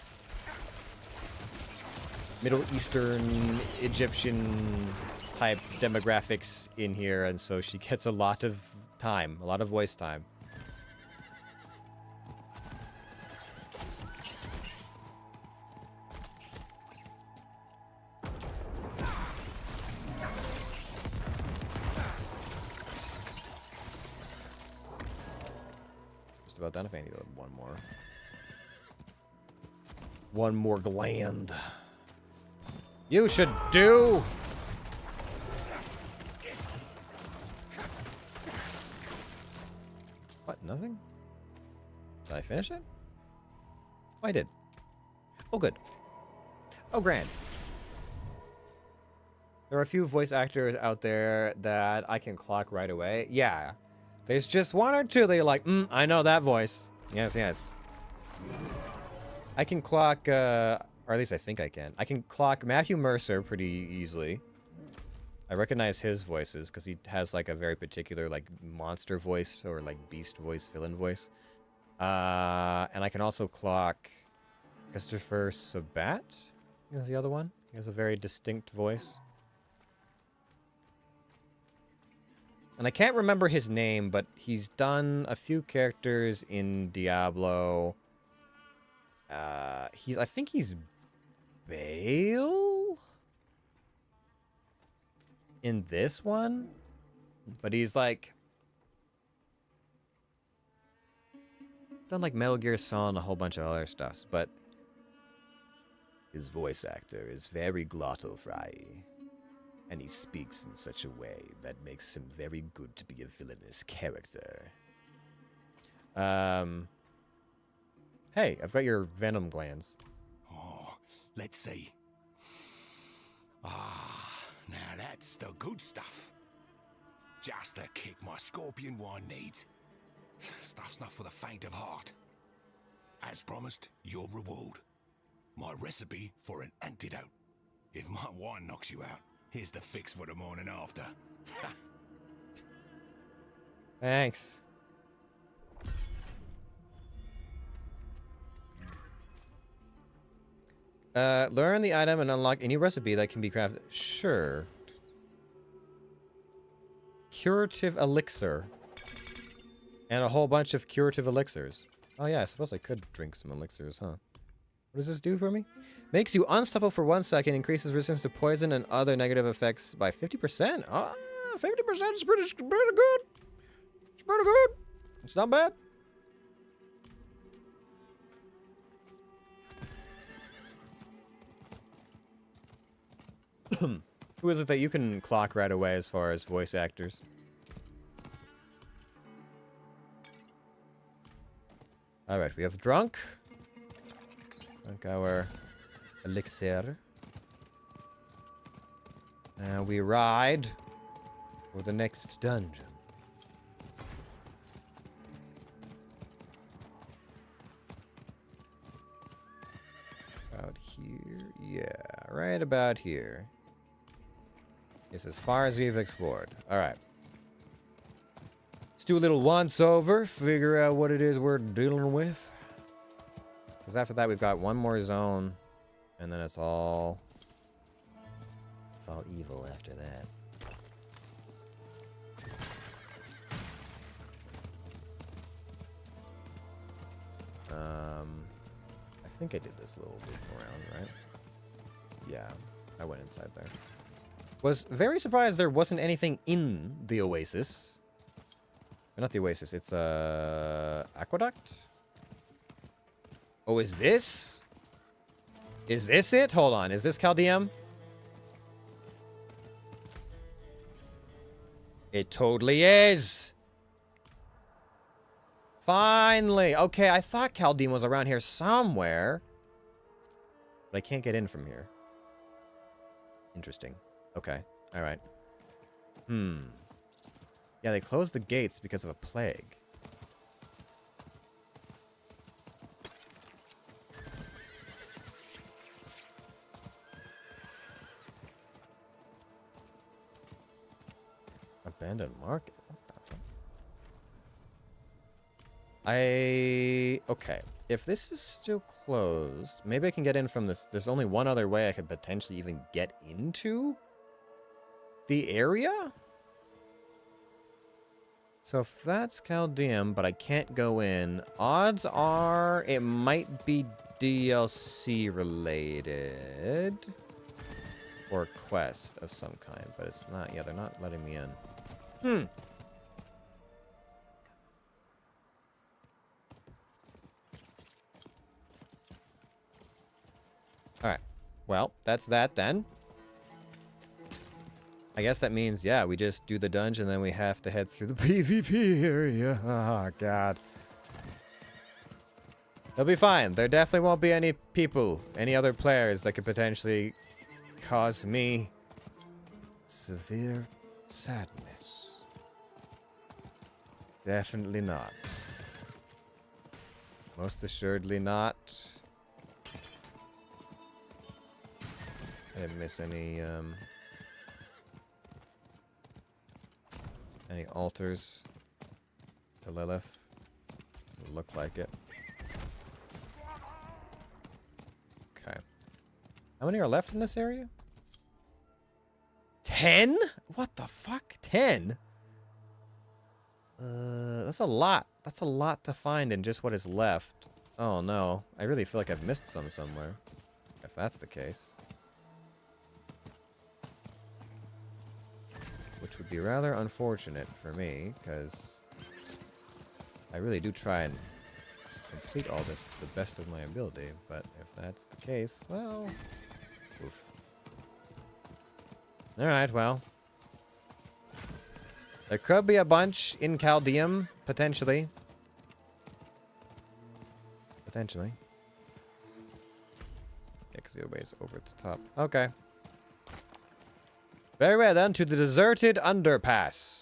Speaker 1: Middle Eastern, Egyptian type demographics in here, and so she gets a lot of time, a lot of voice time. Just about done. If I need one more. One more gland. You should do. What? Nothing? Did I finish it? Oh, I did. Oh, good. Oh, grand. There are a few voice actors out there that I can clock right away. Yeah. There's just one or two that you're like, I know that voice. Yes, yes. I can clock, or at least I think I can. I can clock Matthew Mercer pretty easily. I recognize his voices because he has like a very particular like monster voice or like beast voice, villain voice. And I can also clock Christopher Sabat. Is the other one? He has a very distinct voice. And I can't remember his name, but he's done a few characters in Diablo. I think he's Bale in this one, but he's like, sound like Metal Gear Solid and a whole bunch of other stuff, but his voice actor is very glottal fry, and he speaks in such a way that makes him very good to be a villainous character. Hey, I've got your venom glands.
Speaker 6: Oh, let's see. Ah, now that's the good stuff. Just the kick my scorpion one needs. Stuff's not for the faint of heart. As promised, your reward. My recipe for an antidote. If my wine knocks you out, here's the fix for the morning after.
Speaker 1: Thanks. Learn the item and unlock any recipe that can be crafted. Sure. Curative elixir. And a whole bunch of curative elixirs. Oh yeah, I suppose I could drink some elixirs, huh? What does this do for me? Makes you unstoppable for 1 second, increases resistance to poison and other negative effects by 50%. Ah, 50% is pretty good. It's pretty good. It's not bad. Who is it that you can clock right away as far as voice actors? Alright, we have drunk. Drunk our elixir. Now we ride for the next dungeon. About here? Yeah, right about here. It's as far as we've explored. Alright. Let's do a little once-over, figure out what it is we're dealing with. Because after that, we've got one more zone, and then it's all evil after that. I think I did this little loop around, right? Yeah, I went inside there. Was very surprised there wasn't anything in the Oasis. Or not the Oasis, it's Aqueduct? Oh, is this? Is this it? Hold on, is this Chaldeum? It totally is. Finally. Okay, I thought Chaldeum was around here somewhere. But I can't get in from here. Interesting. Okay. All right. Yeah, they closed the gates because of a plague. Not bad. Abandoned market. What the fuck? Okay. If this is still closed, maybe I can get in from this. There's only one other way I could potentially even get into the area. So if that's Chaldeum, but I can't go in, odds are it might be DLC related. Or a quest of some kind, but it's not. Yeah, they're not letting me in. Alright. Well, that's that then. I guess that means, yeah, we just do the dungeon, then we have to head through the PvP area. Oh, God. They'll be fine. There definitely won't be any people, any other players that could potentially cause me severe sadness. Definitely not. Most assuredly not. I didn't miss any altars to Lilith. It looked like it. Okay. How many are left in this area? 10? What the fuck? 10? That's a lot. That's a lot to find in just what is left. Oh no. I really feel like I've missed some somewhere. If that's the case. Which would be rather unfortunate for me, because I really do try and complete all this to the best of my ability, but if that's the case, well, oof. Alright, well. There could be a bunch in Chaldeum, potentially. Potentially. Yeah, because the other way is over at the top. Okay. Very well, then, to the deserted underpass.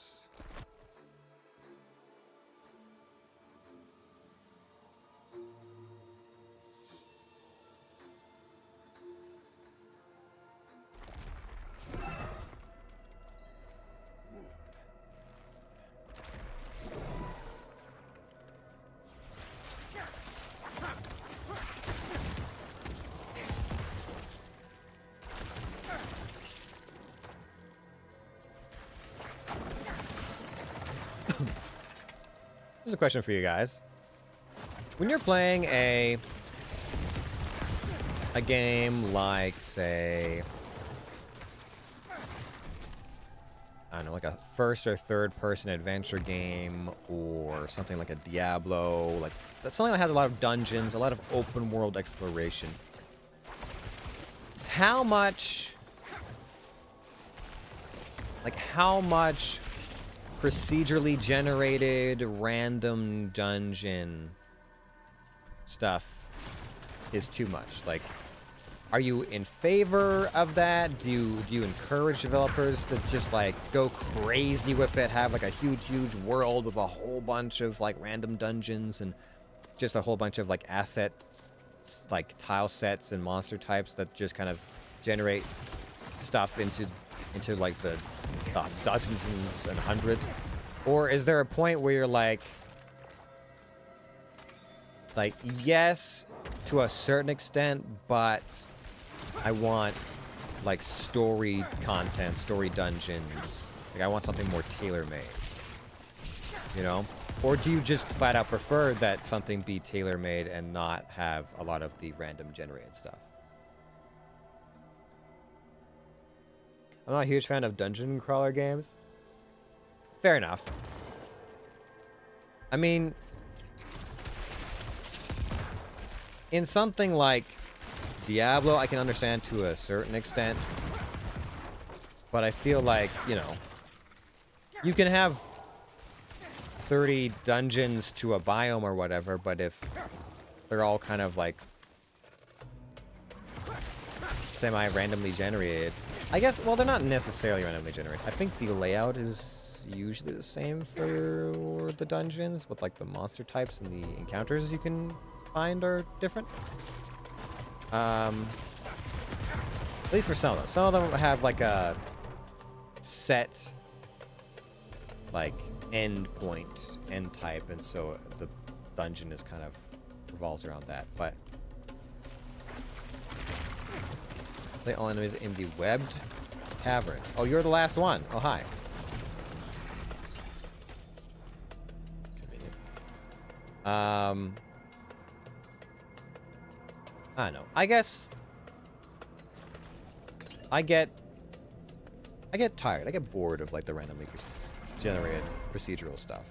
Speaker 1: Here's a question for you guys. When you're playing a game like, say, I don't know, like a first or third person adventure game, or something like a Diablo, like that's something that has a lot of dungeons, a lot of open world exploration. How much procedurally generated random dungeon stuff is too much? Like, are you in favor of that? Do you encourage developers to just like go crazy with it, have like a huge world with a whole bunch of like random dungeons and just a whole bunch of like asset, like tile sets and monster types that just kind of generate stuff into like the dozens and hundreds? Or is there a point where you're like yes, to a certain extent, but I want like story content, story dungeons. Like I want something more tailor-made, you know? Or do you just flat out prefer that something be tailor-made and not have a lot of the random generated stuff? I'm not a huge fan of dungeon crawler games. Fair enough. I mean, in something like Diablo, I can understand to a certain extent. But I feel like, you know, you can have 30 dungeons to a biome or whatever, but if they're all kind of like semi-randomly generated, I guess, well, they're not necessarily randomly generated. I think the layout is usually the same for the dungeons, with like the monster types and the encounters you can find are different. At least for some of them. Some of them have like a set like end point, end type, and so the dungeon is kind of revolves around that. But play all enemies in the webbed caverns. Oh, you're the last one. Oh, hi. Convenient. I don't know. I guess I get tired. I get bored of like the randomly generated procedural stuff.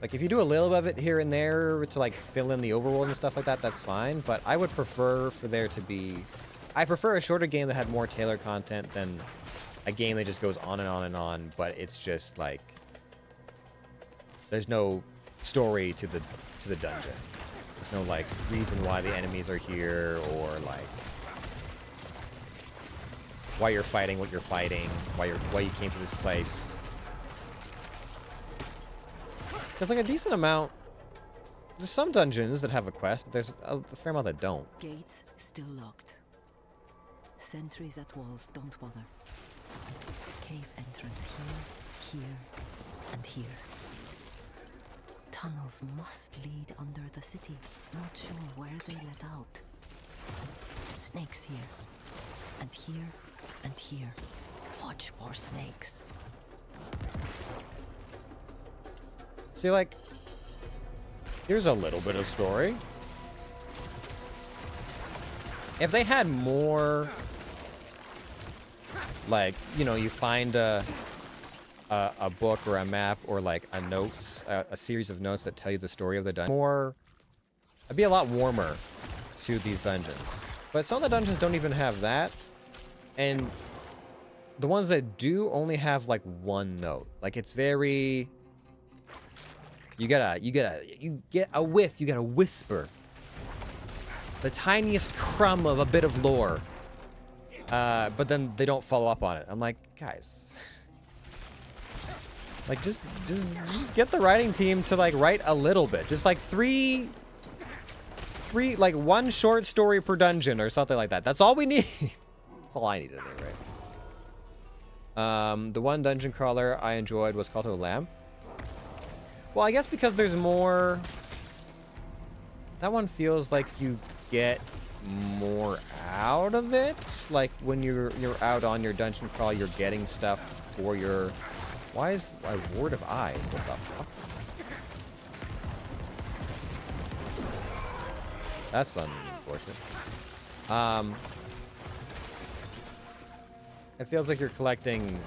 Speaker 1: Like if you do a little bit of it here and there to like fill in the overworld and stuff like that, that's fine. But I would prefer for there to be, I prefer a shorter game that had more tailored content than a game that just goes on and on and on. But it's just like there's no story to the dungeon. There's no like reason why the enemies are here or like why you're fighting what you're fighting, why you came to this place. There's like a decent amount. There's some dungeons that have a quest, but there's a fair amount that don't.
Speaker 10: Gates still locked. Sentries at walls don't bother. Cave entrance here, here, and here. Tunnels must lead under the city. Not sure where they let out. Snakes here, and here, and here. Watch for snakes.
Speaker 1: See, like, here's a little bit of story. If they had more, like, you know, you find a book or a map or like a series of notes that tell you the story of the dungeon, I'd be a lot warmer to these dungeons. But some of the dungeons don't even have that, and the ones that do only have like one note. Like it's very, you get a whiff, you get a whisper, the tiniest crumb of a bit of lore, but then they don't follow up on it. I'm like, guys. Like, just get the writing team to, like, write a little bit. Just, like, three, like, one short story per dungeon or something like that. That's all we need. That's all I need anyway. The one dungeon crawler I enjoyed was Call to a Lamb. Well, I guess because there's more... That one feels like you get more out of it. Like, when you're out on your dungeon crawl, you're getting stuff for your... Why is a ward of eyes? What the fuck? That's unfortunate. It feels like you're collecting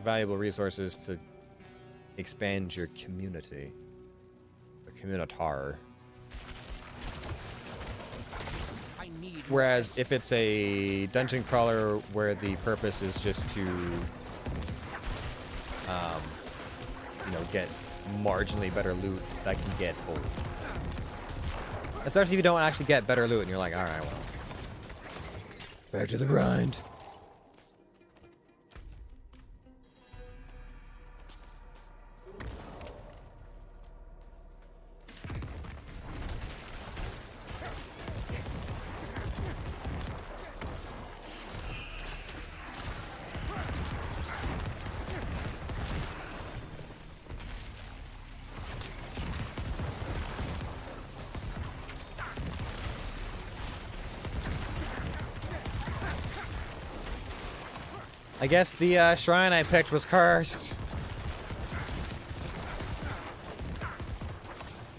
Speaker 1: valuable resources to expand your community. Or communitar. Whereas if it's a dungeon crawler where the purpose is just to you know, get marginally better loot, that can get old. Especially if you don't actually get better loot and you're like, alright, well. Back to the grind. I guess the shrine I picked was cursed.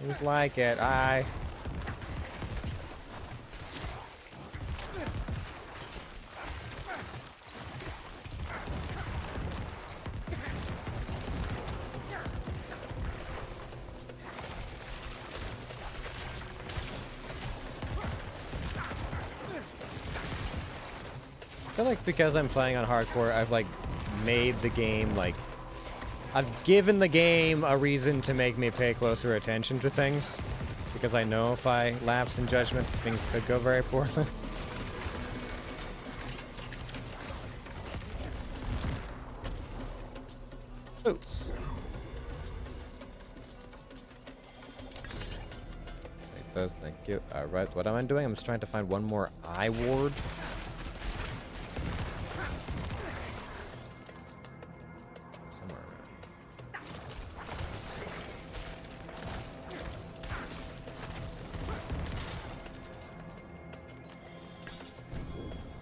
Speaker 1: Seems like it. I feel like because I'm playing on hardcore, I've like made the game like I've given the game a reason to make me pay closer attention to things, because I know if I lapse in judgment, things could go very poorly. Boots. Take those, thank you. Alright, what am I doing? I'm just trying to find one more eye ward. somewhere around.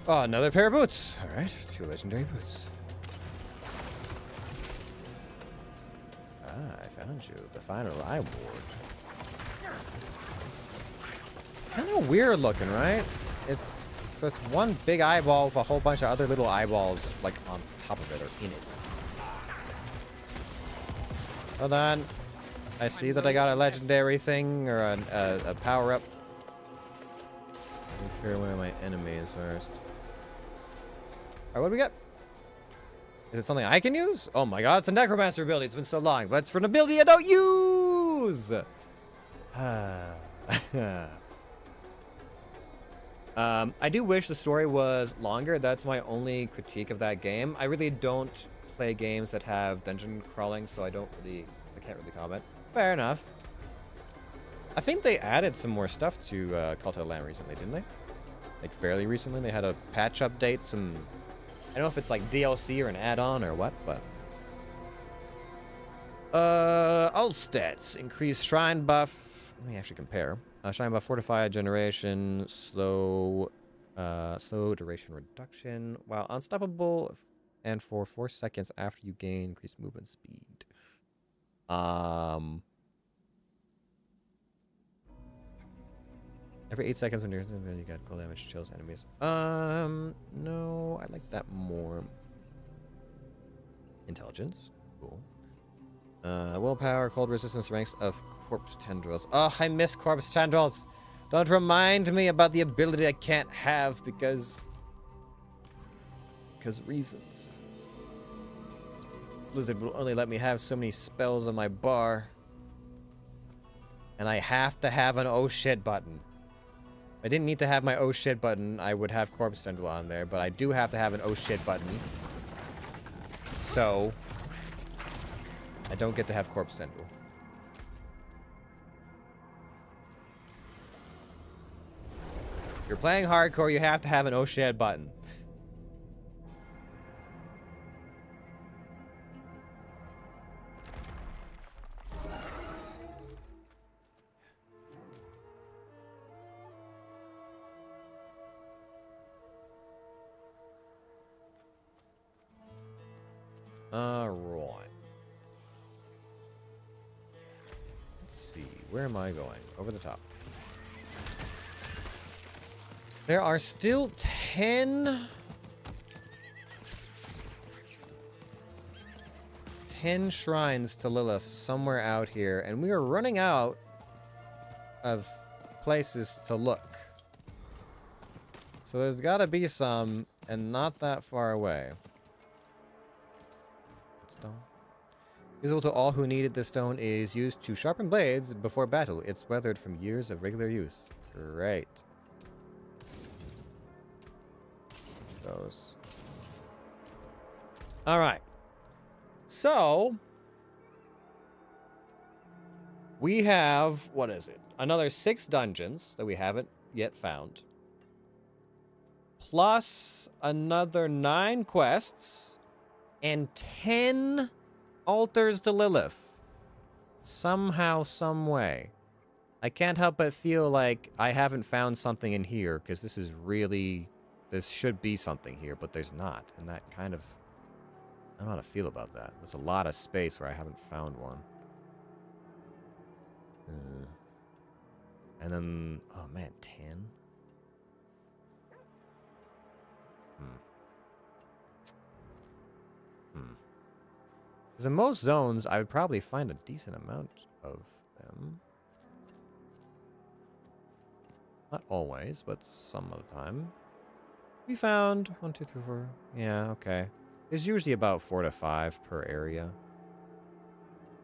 Speaker 1: Oh, another pair of boots. All right, 2 legendary boots. Ah, I found you. The final eye ward. It's kind of weird looking, right? So it's one big eyeball with a whole bunch of other little eyeballs, like, on top of it or in it. Hold on. I see that I got a legendary thing or a power-up. Let me clear one of my enemies first. Alright, what do we got? Is it something I can use? Oh my god, it's a necromancer ability. It's been so long, but it's for an ability I don't use! I do wish the story was longer. That's my only critique of that game. I really don't play games that have dungeon crawling, so I can't really comment. Fair enough. I think they added some more stuff to Cult of the Lamb recently, didn't they? Like fairly recently, they had a patch update, I don't know if it's like DLC or an add-on or what, but... all stats. Increased shrine buff. Let me actually compare. Shrine buff, fortified generation, slow duration reduction, while unstoppable, and for 4 seconds after you gain increased movement speed. Every 8 seconds when you get cold damage, chills enemies. No, I like that more. Intelligence, cool. Willpower, cold resistance, ranks of corpse tendrils. Oh, I miss corpse tendrils. Don't remind me about the ability I can't have because reasons. Blizzard will only let me have so many spells on my bar. And I have to have an oh shit button. If I didn't need to have my oh shit button, I would have corpse tendril on there, but I do have to have an oh shit button. So I don't get to have corpse tendril. If you're playing hardcore, you have to have an oh shit button. Alright. Let's see. Where am I going? Over the top. There are still 10 shrines to Lilith somewhere out here, and we are running out of places to look. So there's gotta be some, and not that far away. Stone. Useful to all who needed the stone is used to sharpen blades before battle. It's weathered from years of regular use. Great. Those. All right. So we have, what is it? Another 6 dungeons that we haven't yet found. Plus another 9 quests and 10 altars to Lilith. Somehow, some way. I can't help but feel like I haven't found something in here, because this is really... This should be something here, but there's not. And that kind of... I don't know how to feel about that. There's a lot of space where I haven't found one. And then... Oh, man, 10? Because in most zones, I would probably find a decent amount of them. Not always, but some of the time. We found 1, 2, 3, 4. Yeah, okay. There's usually about 4 to 5 per area.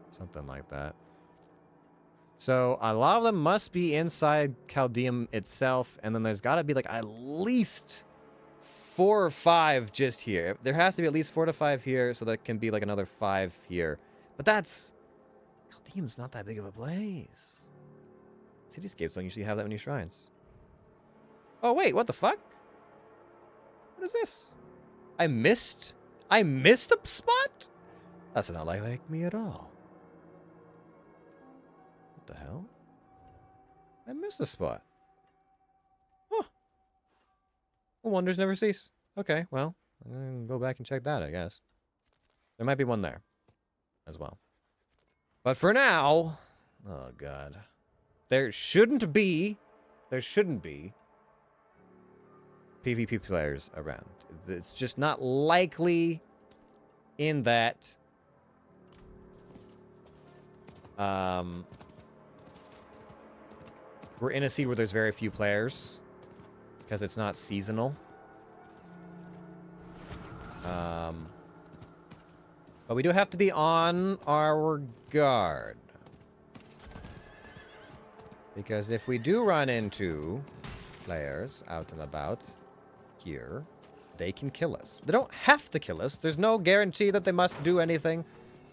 Speaker 1: Something like that. So a lot of them must be inside Chaldeum itself, and then there's got to be like at least 4 or 5 just here. There has to be at least 4 to 5 here, so there can be like another 5 here. But that's... Chaldeum's not that big of a place. Cityscapes don't usually have that many shrines. Oh wait, what the fuck? What is this? I missed a spot? That's not like me at all. What the hell? I missed a spot. Huh. Well, wonders never cease. Okay, well, I'm gonna go back and check that, I guess. There might be one there as well. But for now, oh god. There shouldn't be PvP players around. It's just not likely in that we're in a seed where there's very few players because it's not seasonal. But we do have to be on our guard. Because if we do run into players out and about here, they can kill us. They don't have to kill us. There's no guarantee that they must do anything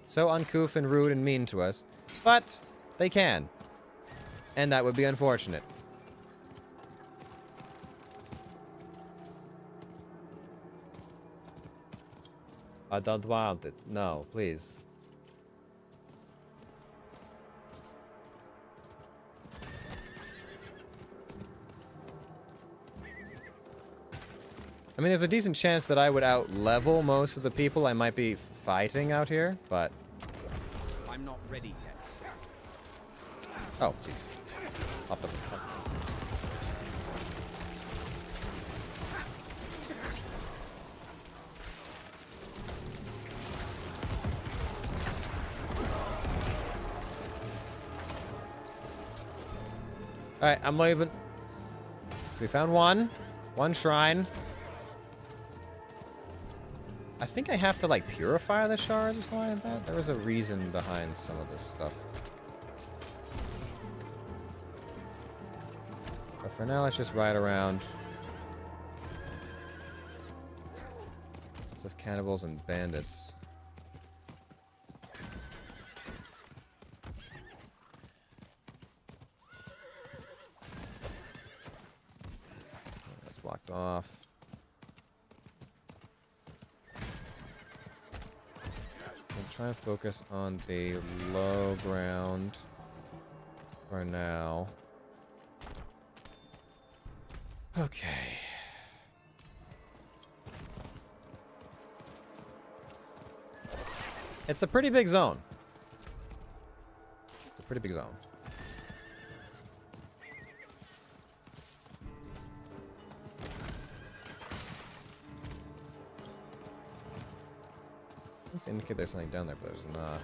Speaker 1: so uncouth and rude and mean to us. But they can. And that would be unfortunate. I don't want it. No, please. I mean, there's a decent chance that I would out-level most of the people I might be fighting out here, but...
Speaker 11: I'm not ready yet.
Speaker 1: Oh, jeez. Up. Alright, I'm leaving. We found one. One shrine. I think I have to, like, purify the shards or something like that. There was a reason behind some of this stuff. But for now, let's just ride around. Lots of cannibals and bandits. That's blocked off. Try and focus on the low ground for now. Okay. It's a pretty big zone. It's a pretty big zone. Seems to indicate there's something down there, but there's not.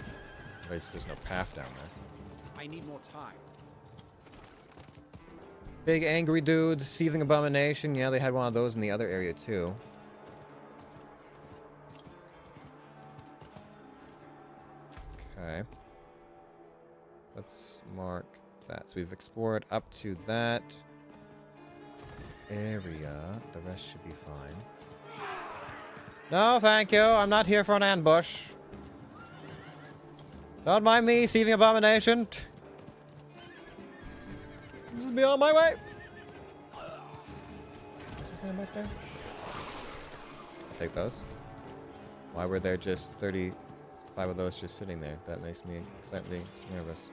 Speaker 1: At least there's no path down there.
Speaker 11: I need more time.
Speaker 1: Big angry dudes, seething abomination. Yeah, they had one of those in the other area too. Okay. Let's mark that. So we've explored up to that area. The rest should be fine. No, thank you. I'm not here for an ambush. Don't mind me, seething abomination. Just be on my way. What's his name back there? I'll take those. Why were there just 35 of those just sitting there? That makes me slightly nervous.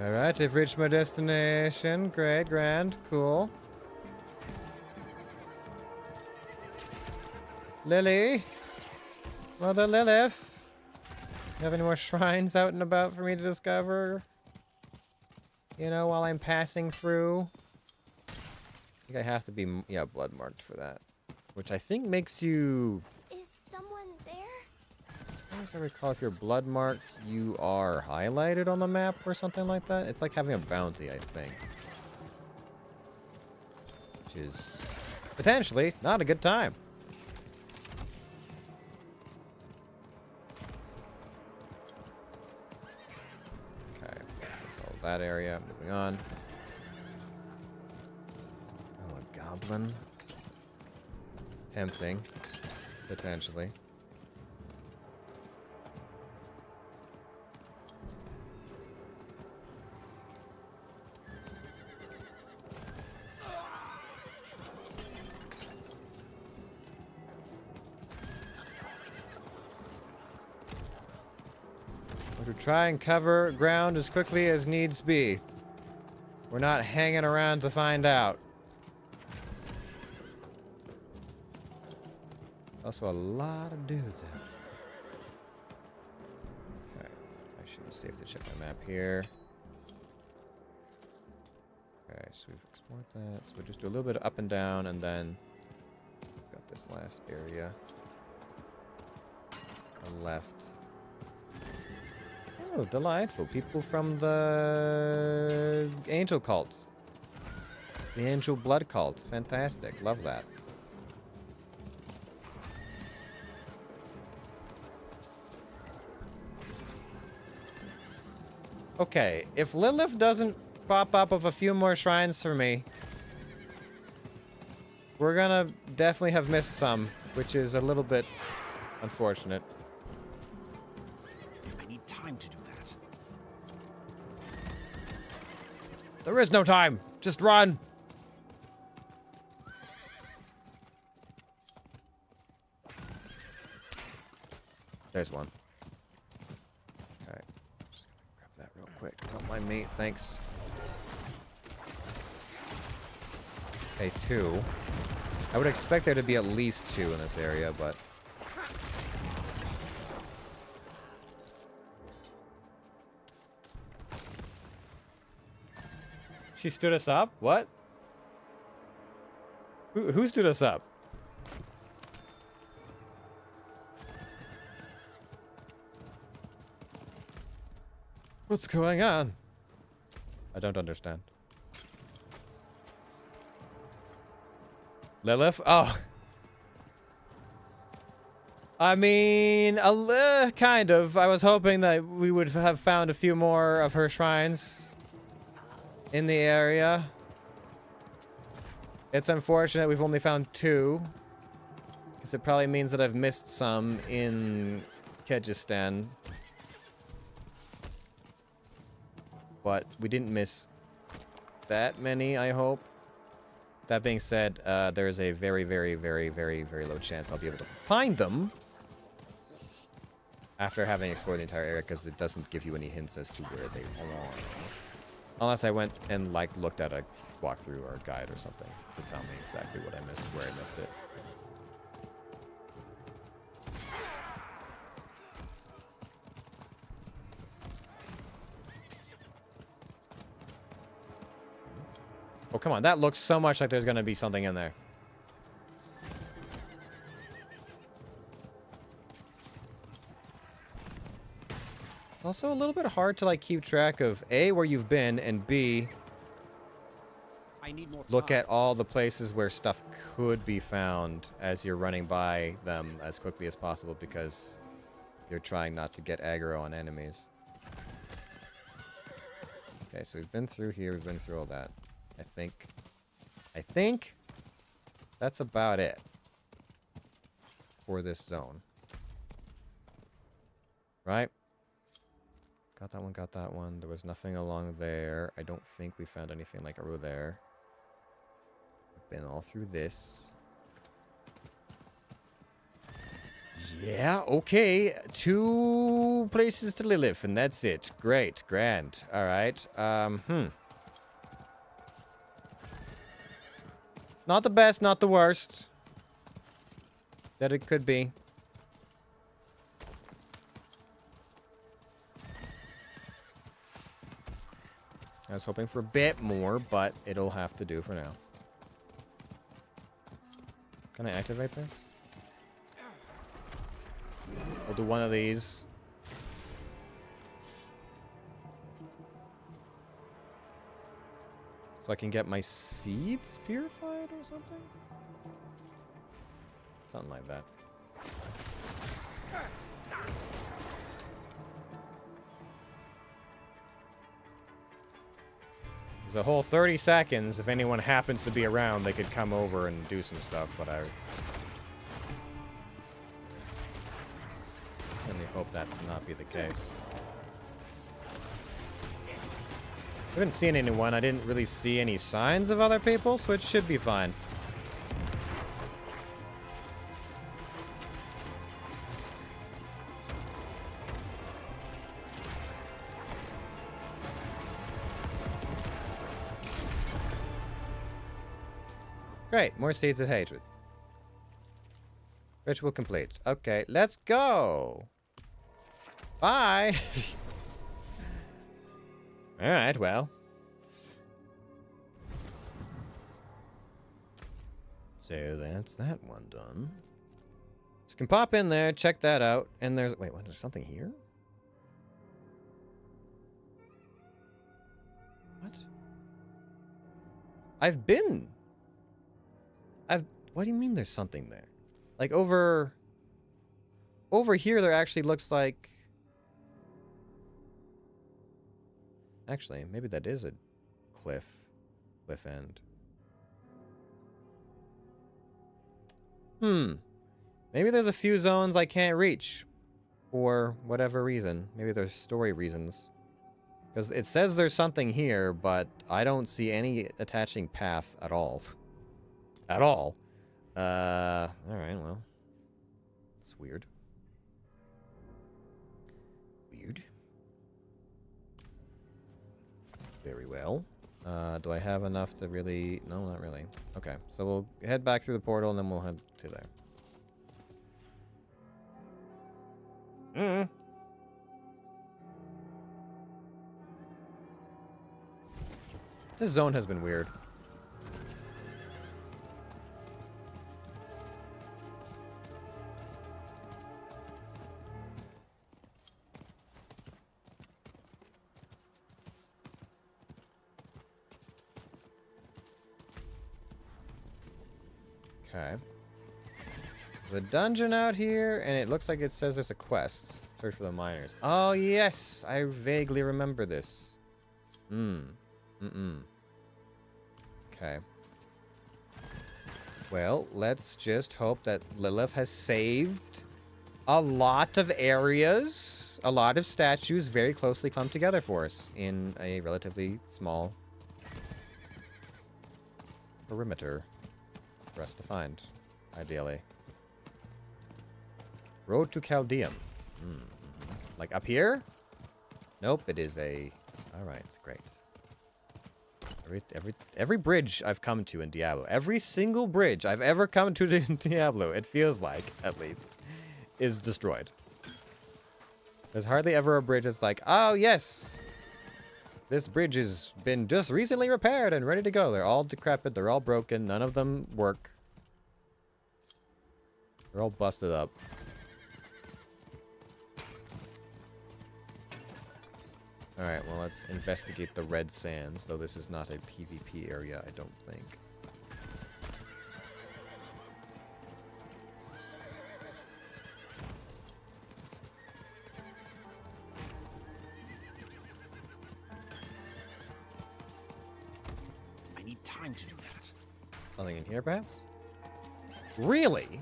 Speaker 1: Alright, I've reached my destination. Great, grand, cool. Lily? Mother Lilith? You have any more shrines out and about for me to discover? You know, while I'm passing through? I think I have to be, yeah, blood marked for that. Which I think makes you...
Speaker 12: Is someone there?
Speaker 1: As I recall, if you're blood marked, you are highlighted on the map or something like that. It's like having a bounty, I think. Which is potentially not a good time. Okay, that's all that area. Moving on. Oh, a goblin. tempting, potentially. We'll try and cover ground as quickly as needs be. We're not hanging around to find out. Also a lot of dudes out. Okay, I should be safe to check my map here. Okay, so we've explored that. So we'll just do a little bit of up and down, and then got this last area. On the left. Oh, delightful. People from the angel cults. The angel blood cults. Fantastic. Love that. Okay, if Lilith doesn't pop up with a few more shrines for me, we're gonna definitely have missed some, which is a little bit unfortunate.
Speaker 11: I need time to do that.
Speaker 1: There is no time! Just run! There's one. Okay. Just gonna grab that real quick. Don't mind me, thanks. Okay, 2. I would expect there to be at least 2 in this area, but... She stood us up? What? Who stood us up? What's going on? I don't understand. Lilith? Oh. I mean, kind of. I was hoping that we would have found a few more of her shrines in the area. It's unfortunate we've only found 2. Because it probably means that I've missed some in Kyrgyzstan. But we didn't miss that many, I hope. That being said, there is a very, very, very, very, very low chance I'll be able to find them after having explored the entire area, because it doesn't give you any hints as to where they belong. Unless I went and, like, looked at a walkthrough or a guide or something to tell me exactly what I missed, where I missed it. Oh, come on. That looks so much like there's going to be something in there. It's also a little bit hard to, like, keep track of, A, where you've been, and B,
Speaker 11: I need more time.
Speaker 1: look at all the places where stuff could be found as you're running by them as quickly as possible, because you're trying not to get aggro on enemies. Okay, so we've been through here. We've been through all that. I think that's about it for this zone. Right? Got that one, got that one. There was nothing along there. I don't think we found anything like over there. We've been all through this. Yeah, okay. 2 places to Lilith, and that's it. Great, grand. All right. Not the best, not the worst that it could be. I was hoping for a bit more, but it'll have to do for now. Can I activate this? We'll do one of these. So I can get my seeds purified or something? Something like that. There's a whole 30 seconds. If anyone happens to be around, they could come over and do some stuff, but And we hope that will not be the case. I haven't seen anyone. I didn't really see any signs of other people, so it should be fine. Great, more seeds of hatred. Ritual complete. Okay, let's go. Bye. All right, well. So that's that one done. So you can pop in there, check that out, and there's... Wait, what, there's something here? What? What do you mean there's something there? Like over here there actually looks like... Actually, maybe that is a cliff end. Maybe there's a few zones I can't reach for whatever reason. Maybe there's story reasons. Because it says there's something here, but I don't see any attaching path at all. At all. Alright, well. It's weird. Weird. Very well. Do I have enough to really... No, not really. Okay, so we'll head back through the portal and then we'll head to there. This zone has been weird. Okay. There's a dungeon out here, and it looks like it says there's a quest. Search for the miners. Oh, yes! I vaguely remember this. Okay. Well, let's just hope that Lilith has saved a lot of areas, a lot of statues very closely clumped together for us in a relatively small perimeter for us to find, ideally. Road to Chaldeum. Like up here? Nope, it is a... Alright, it's great. Every bridge I've come to in Diablo, every single bridge I've ever come to in Diablo, it feels like, at least, is destroyed. There's hardly ever a bridge that's like, oh yes, this bridge has been just recently repaired and ready to go. They're all decrepit, they're all broken, none of them work. They're all busted up. Alright, well, let's investigate the red sands, though this is not a PvP area, I don't think.
Speaker 11: I need time to do that.
Speaker 1: Something in here, perhaps? Really?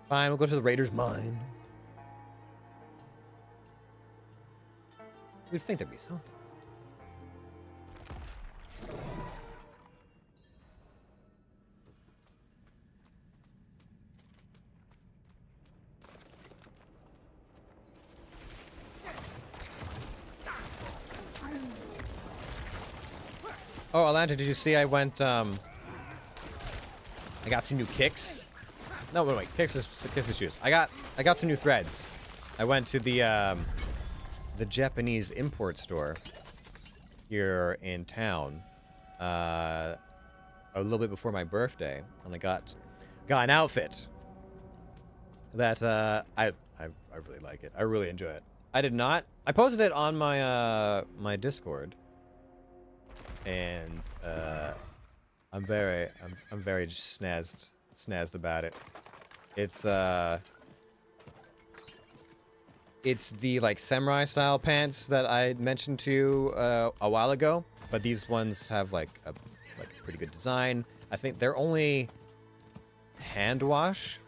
Speaker 1: Fine, we'll go to the Raiders' mine. You'd think there'd be something. Oh, Atlanta, did you see I went, I got some new kicks? No, wait, kicks is shoes. I got some new threads. I went to the Japanese import store here in town a little bit before my birthday, and I got an outfit that I really like it. I really enjoy it. I posted it on my my Discord, and I'm very just snazzed about it. It's the like samurai style pants that I mentioned to you a while ago, but these ones have like like a pretty good design. I think they're only hand wash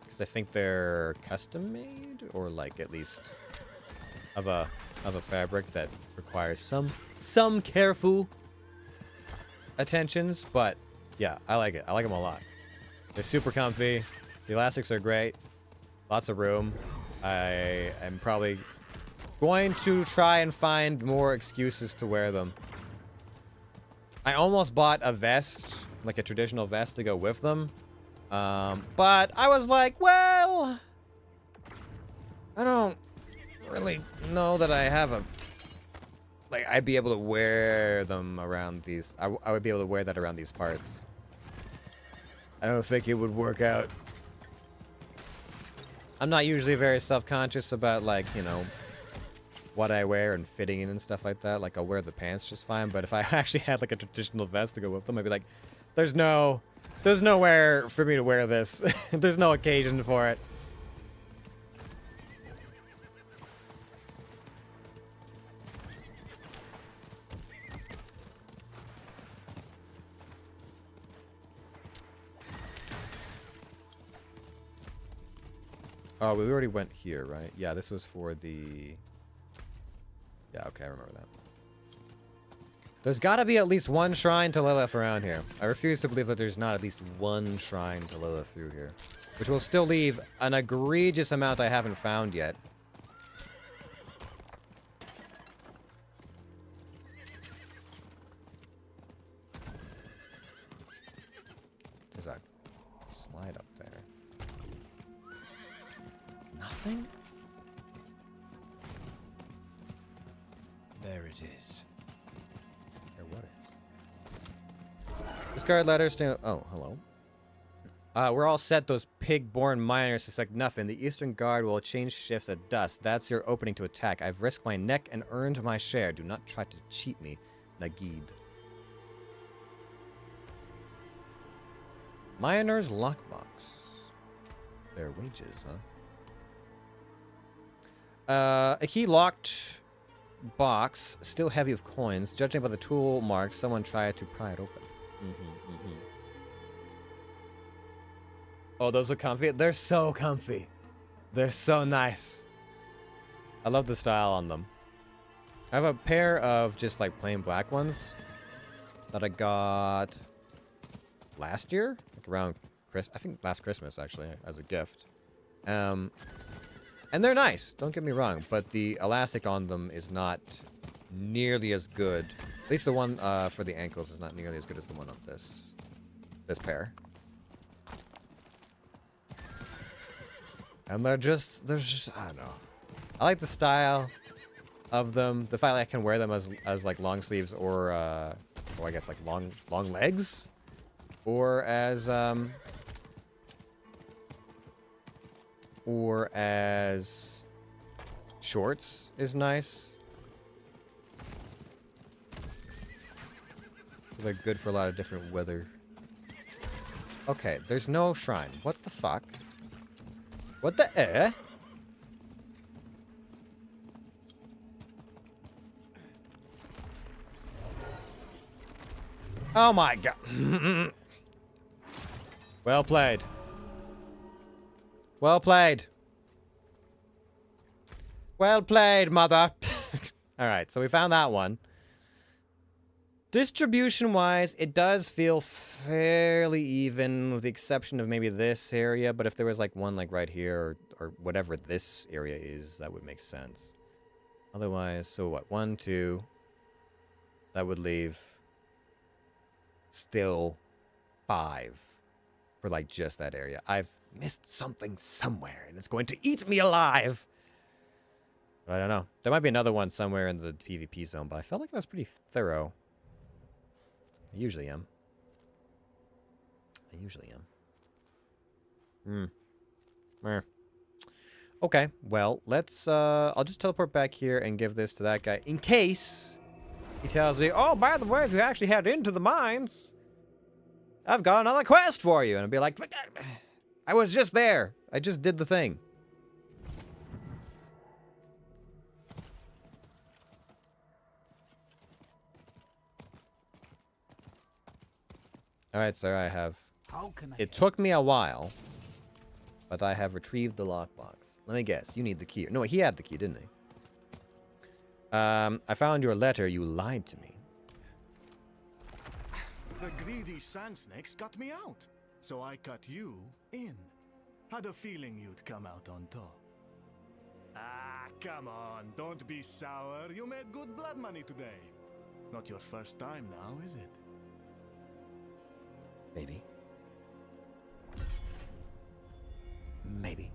Speaker 1: because I think they're custom made, or like at least of a fabric that requires some careful attentions. But yeah, I like it. I like them a lot. They're super comfy. The elastics are great. Lots of room. I am probably going to try and find more excuses to wear them. I almost bought a vest, like a traditional vest to go with them. But I was like, well, I don't really know that I have a, like, I'd be able to wear them around these. I would be able to wear that around these parts. I don't think it would work out. I'm not usually very self-conscious about, like, you know, what I wear and fitting in and stuff like that. Like, I'll wear the pants just fine, but if I actually had like a traditional vest to go with them, I'd be like, there's nowhere for me to wear this. There's no occasion for it. Oh, we already went here, right? Yeah, this was for the... Yeah, okay, I remember that. There's gotta be at least one shrine to Lilith around here. I refuse to believe that there's not at least one shrine to Lilith through here. Which will still leave an egregious amount I haven't found yet. There's a slide up there. Nothing?
Speaker 11: There it is.
Speaker 1: Or what is? Discard letters to... Oh, hello. We're all set. Those pig-born miners suspect nothing. The Eastern Guard will change shifts at dusk. That's your opening to attack. I've risked my neck and earned my share. Do not try to cheat me, Nagid. Miner's lockbox. Their wages, huh? A key locked box, still heavy with coins. Judging by the tool marks, someone tried to pry it open. Oh, those are comfy. They're so comfy. They're so nice. I love the style on them. I have a pair of just like plain black ones that I got last year, like around I think last Christmas actually, as a gift. And they're nice, don't get me wrong, but the elastic on them is not nearly as good. At least the one for the ankles is not nearly as good as the one on this pair. And they're just, I don't know. I like the style of them. The fact that I can wear them as like long sleeves or I guess like long legs, or as shorts is nice. So they're good for a lot of different weather. Okay, there's no shrine. What the fuck? What the Oh my god. Well played. Well played. Well played, mother. Alright, so we found that one. Distribution-wise, it does feel fairly even, with the exception of maybe this area, but if there was like one like right here, or whatever this area is, that would make sense. Otherwise, so what, 1, 2, that would leave still 5 for like just that area. I've missed something somewhere, and it's going to eat me alive! But I don't know. There might be another one somewhere in the PvP zone, but I felt like I was pretty thorough. I usually am. Okay, well, let's, I'll just teleport back here and give this to that guy in case he tells me, oh, by the way, if you actually head into the mines, I've got another quest for you. And I'll be like, I was just there. I just did the thing. All right, sir. I have.
Speaker 11: How can I
Speaker 1: It took me a while, but I have retrieved the lockbox. Let me guess. You need the key. No, he had the key, didn't he? I found your letter. You lied to me.
Speaker 12: The greedy sand snakes cut me out, so I cut you in. Had a feeling you'd come out on top. Ah, come on, don't be sour. You made good blood money today. Not your first time now, is it?
Speaker 1: Maybe. Maybe.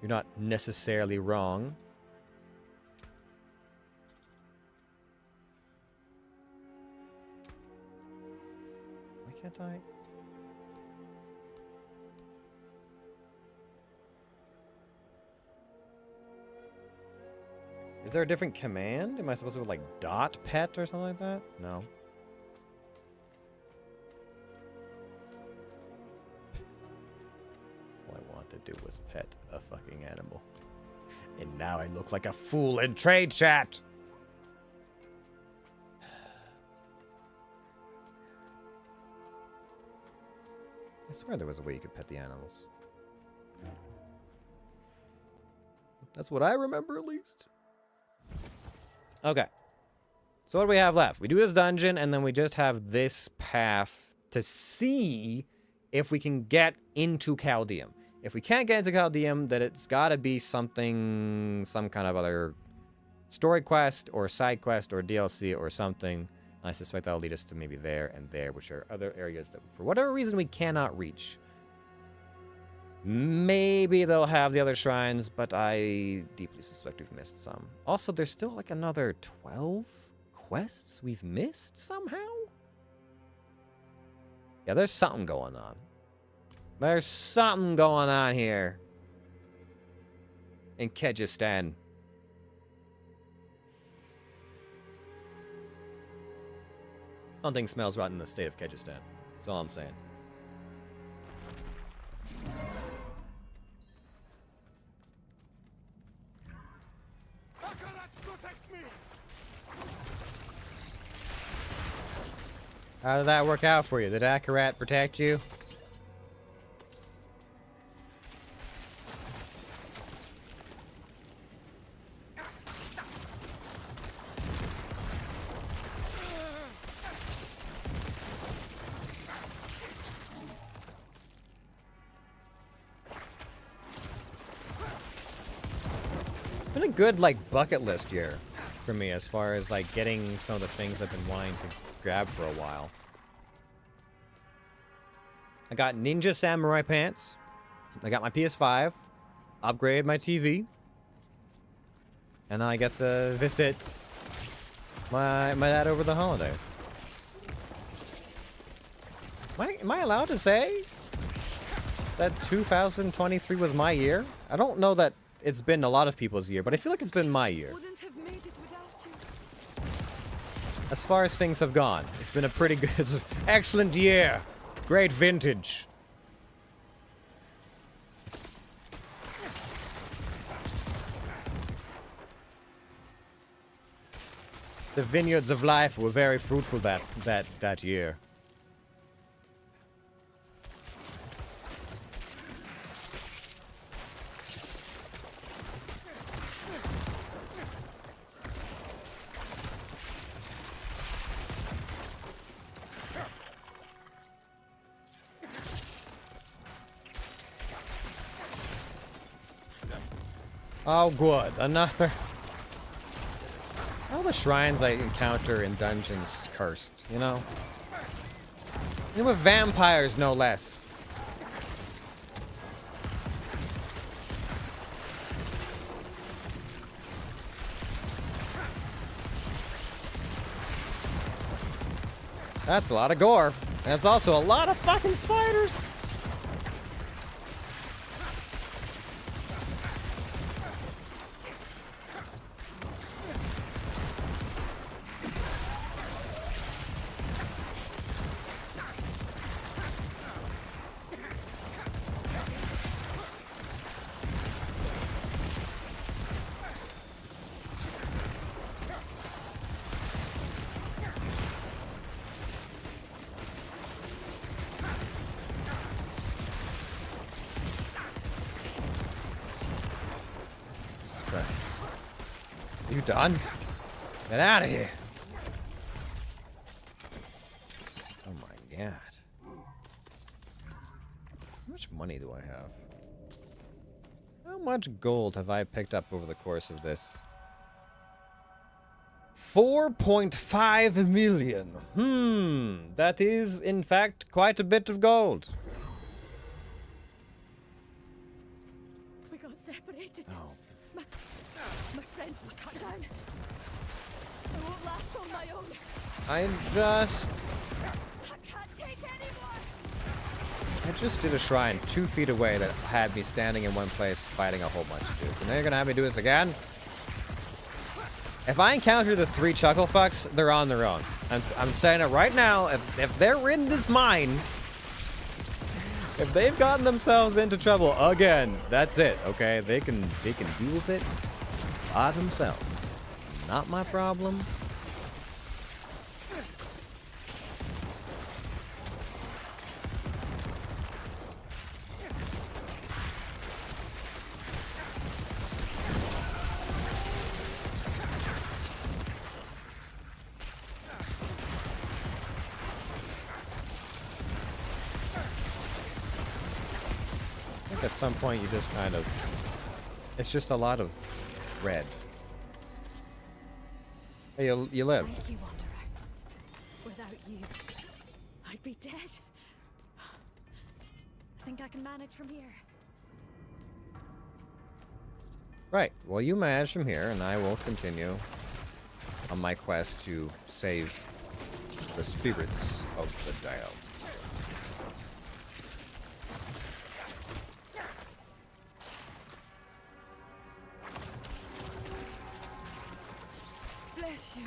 Speaker 1: You're not necessarily wrong. Why can't I? Is there a different command? Am I supposed to go like dot pet or something like that? No. All I want to do was pet a fucking animal. And now I look like a fool in trade chat! I swear there was a way you could pet the animals. That's what I remember, at least. Okay. So what do we have left? We do this dungeon, and then we just have this path to see if we can get into Chaldeum. If we can't get into Chaldeum, then it's gotta be something, some kind of other story quest, or side quest, or DLC, or something. I suspect that'll lead us to maybe there and there, which are other areas that, for whatever reason, we cannot reach. Maybe they'll have the other shrines, but I deeply suspect we've missed some. Also, there's still like another 12 quests we've missed somehow? Yeah, there's something going on. There's something going on here in Kyrgyzstan. Something smells rotten in the state of Kyrgyzstan. That's all I'm saying. How did that work out for you? Did Akarat protect you? It's been a good, like, bucket list year for me as far as, like, getting some of the things I've been wanting to grab for a while. I got Ninja Samurai pants. I got my PS5. Upgraded my TV. And now I get to visit my dad over the holidays. Am I allowed to say that 2023 was my year? I don't know that it's been a lot of people's year, but I feel like it's been my year. As far as things have gone, it's been a pretty good, excellent year. Great vintage. The vineyards of life were very fruitful that year. Oh, good. Another. All the shrines I encounter in dungeons cursed, you know? And with vampires, no less. That's a lot of gore. And it's also a lot of fucking spiders. You done? Get out of here. Oh my god. How much money do I have? How much gold have I picked up over the course of this? 4.5 million. That is, in fact, quite a bit of gold.
Speaker 4: We got separated.
Speaker 1: Oh.
Speaker 4: My friends were cut down. I won't last on my own.
Speaker 1: I
Speaker 4: can't take anymore.
Speaker 1: I just did a shrine 2 feet away that had me standing in one place fighting a whole bunch of dudes. And now you're gonna have me do this again? If I encounter the 3 chuckle fucks, they're on their own. I'm saying it right now. If they're in this mine, if they've gotten themselves into trouble again, that's it. Okay, they can deal with it by themselves. Not my problem. At some point you just kind of, it's just a lot of red. Hey, you live.
Speaker 4: Thank you, Wanderer. Without you, I'd be dead. I think I can manage from here.
Speaker 1: Right, well you manage from here and I will continue on my quest to save the spirits of the Diablo.
Speaker 4: Bless you.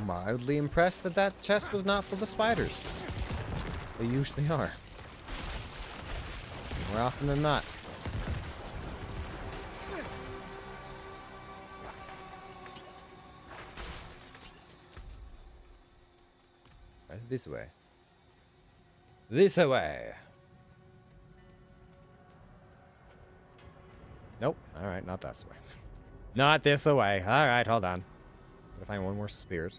Speaker 1: Mildly impressed that that chest was not full of spiders. They usually are. More often than not. Right, this way. This way. Nope. Alright, not this way. Not this way. Alright, hold on. Gotta find one more spirit.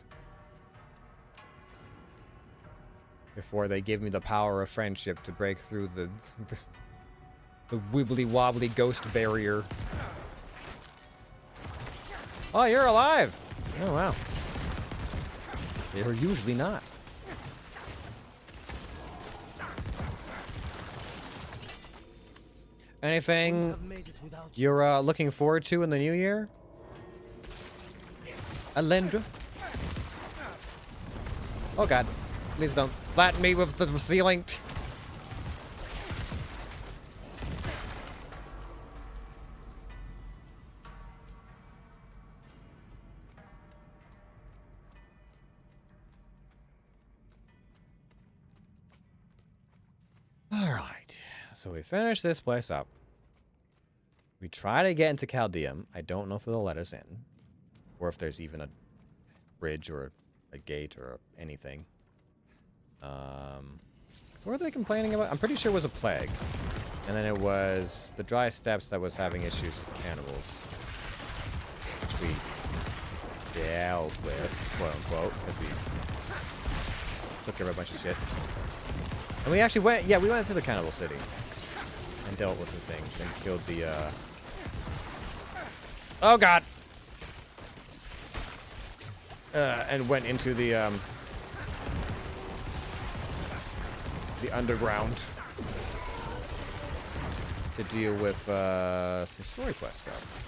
Speaker 1: Before they give me the power of friendship to break through the wibbly wobbly ghost barrier. Oh, you're alive! Oh, wow. They're usually not. Anything you're looking forward to in the new year? Alendra? Oh god. Please don't flatten me with the ceiling. Alright. So we finish this place up. We try to get into Chaldeum. I don't know if they'll let us in. Or if there's even a bridge or a gate or anything. So what are they complaining about? I'm pretty sure it was a plague. And then it was the dry steppes that was having issues with cannibals. Which we dealt with, quote unquote, because we took care of a bunch of shit. And we actually went, yeah, we went to the cannibal city. And dealt with some things and killed the, oh god! And went into the underground to deal with some story quest stuff.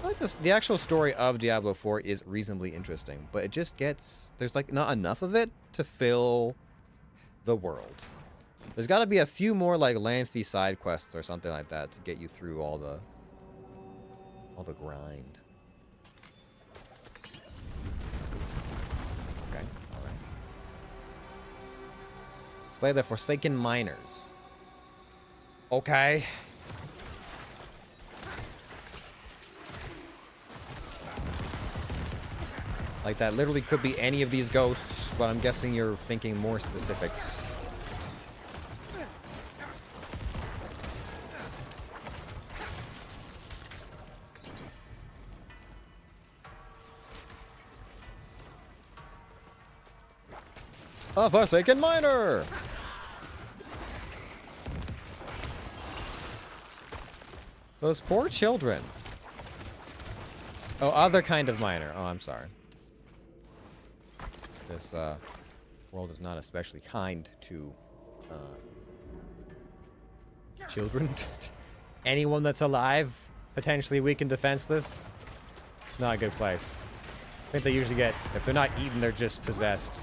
Speaker 1: I feel like the actual story of Diablo 4 is reasonably interesting, but it just gets, there's like not enough of it to fill the world. There's got to be a few more like lengthy side quests or something like that to get you through all the grind. Okay, all right. Slay the Forsaken Miners. Okay. Like, that literally could be any of these ghosts, but I'm guessing you're thinking more specifics. A Forsaken Miner! Those poor children. Oh, other kind of miner. Oh, I'm sorry. This world is not especially kind to children. Anyone that's alive, potentially weak and defenseless. It's not a good place. I think they usually get, if they're not eaten, they're just possessed.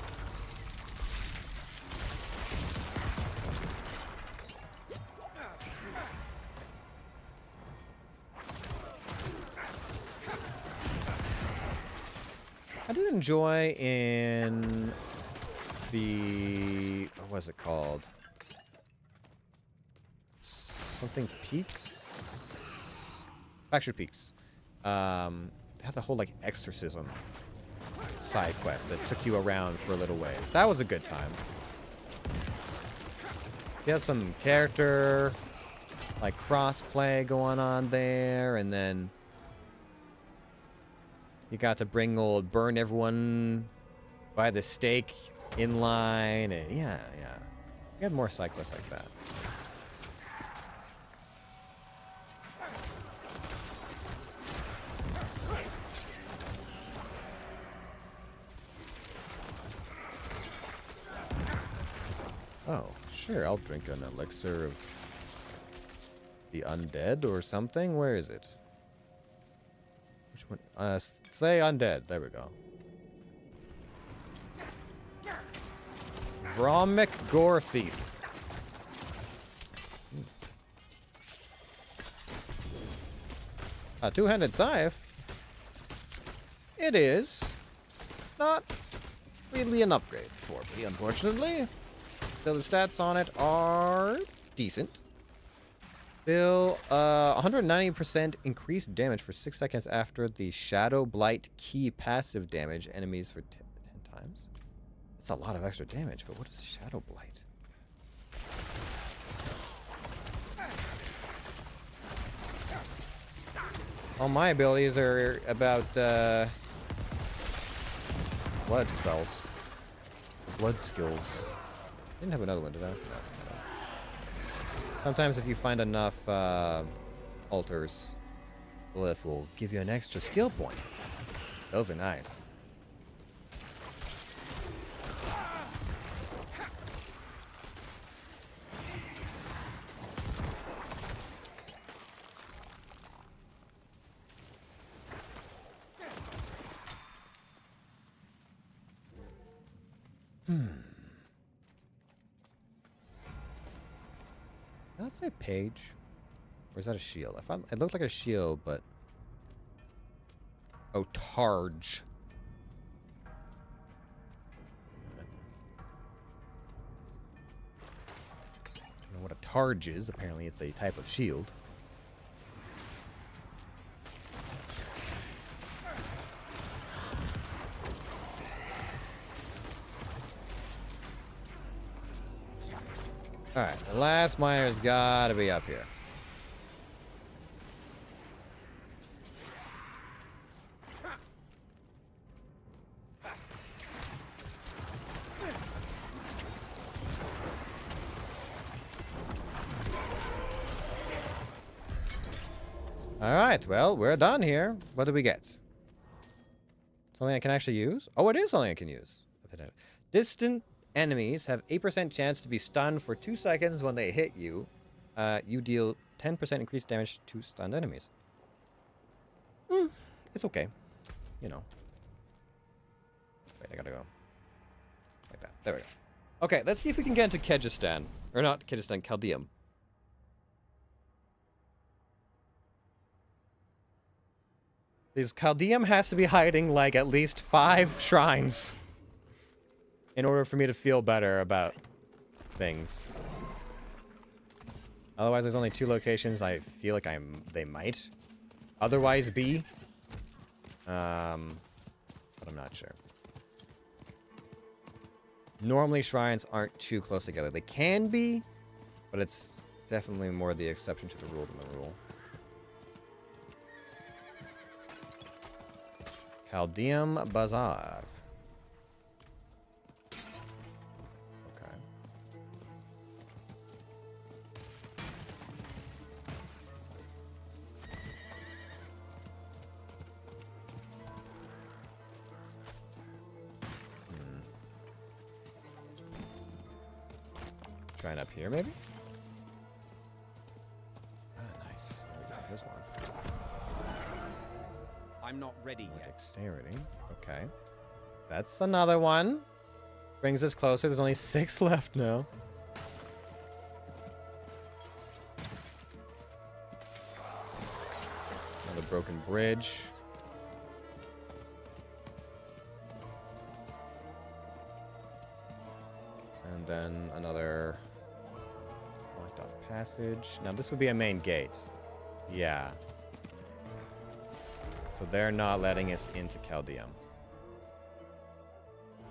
Speaker 1: I did enjoy in the, what was it called? Something Peaks? Fractured Peaks. They had the whole, like, exorcism side quest that took you around for a little ways. That was a good time. You had some character, like, cross-play going on there, and then you got to burn everyone by the stake in line, and yeah. We had more side quests like that. Oh, sure, I'll drink an elixir of the undead or something. Where is it? Which one? Say undead. There we go. Vromic Gore Thief. A two-handed scythe. It is not really an upgrade for me, unfortunately. So the stats on it are decent. Still, 190% increased damage for 6 seconds after the Shadow Blight key passive damage enemies for 10 times. That's a lot of extra damage, but what is Shadow Blight? All my abilities are about, blood spells. Blood skills. Didn't have another one, did I? No. Sometimes if you find enough altars, Glyph will give you an extra skill point. Those are nice. That's a page. Or is that a shield? I found it looked like a shield, but oh, Targe. I don't know what a Targe is. Apparently, it's a type of shield. Alright, the last miner's gotta be up here. Alright, well, we're done here. What do we get? Something I can actually use? Oh, it is something I can use. Distant enemies have 8% chance to be stunned for 2 seconds when they hit you. You deal 10% increased damage to stunned enemies. It's okay. You know. Wait, I gotta go. Like that. There we go. Okay, let's see if we can get into Kyrgyzstan. Or not Kyrgyzstan, Chaldeum. Because Chaldeum has to be hiding, like, at least 5 shrines in order for me to feel better about things. Otherwise, there's only 2 locations I feel like they might otherwise be. But but I'm not sure. Normally, shrines aren't too close together. They can be, but it's definitely more the exception to the rule than the rule. Chaldeum Bazaar. Okay. Trying up here, maybe? Ah, nice. There we go. Here's one.
Speaker 11: I'm not ready
Speaker 1: More
Speaker 11: yet.
Speaker 1: dexterity. Okay. That's another one. Brings us closer. There's only 6 left now. Another broken bridge. And then another locked off passage. Now this would be a main gate. Yeah. So they're not letting us into Chaldeum.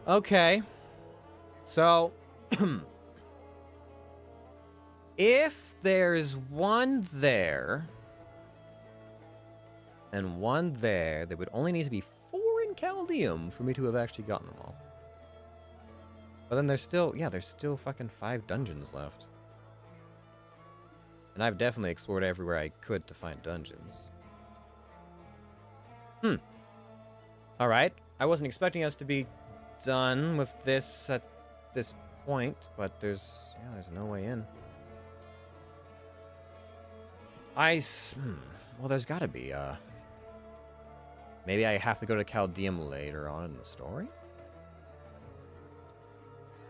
Speaker 1: Okay. So if there's one there and one there, there would only need to be 4 in Chaldeum for me to have actually gotten them all. But then there's still, yeah, there's still fucking 5 dungeons left. And I've definitely explored everywhere I could to find dungeons. Alright. I wasn't expecting us to be done with this at this point, but there's no way in. Well, there's gotta be, maybe I have to go to Chaldeum later on in the story?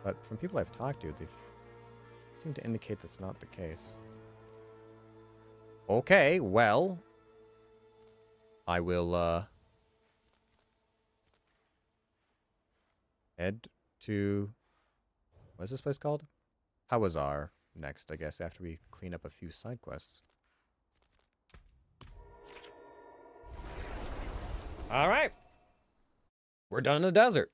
Speaker 1: But from people I've talked to, they seem to indicate that's not the case. Okay, well, I will, head to, what's this place called? Hawazar next, I guess, after we clean up a few side quests. All right. We're done in the desert.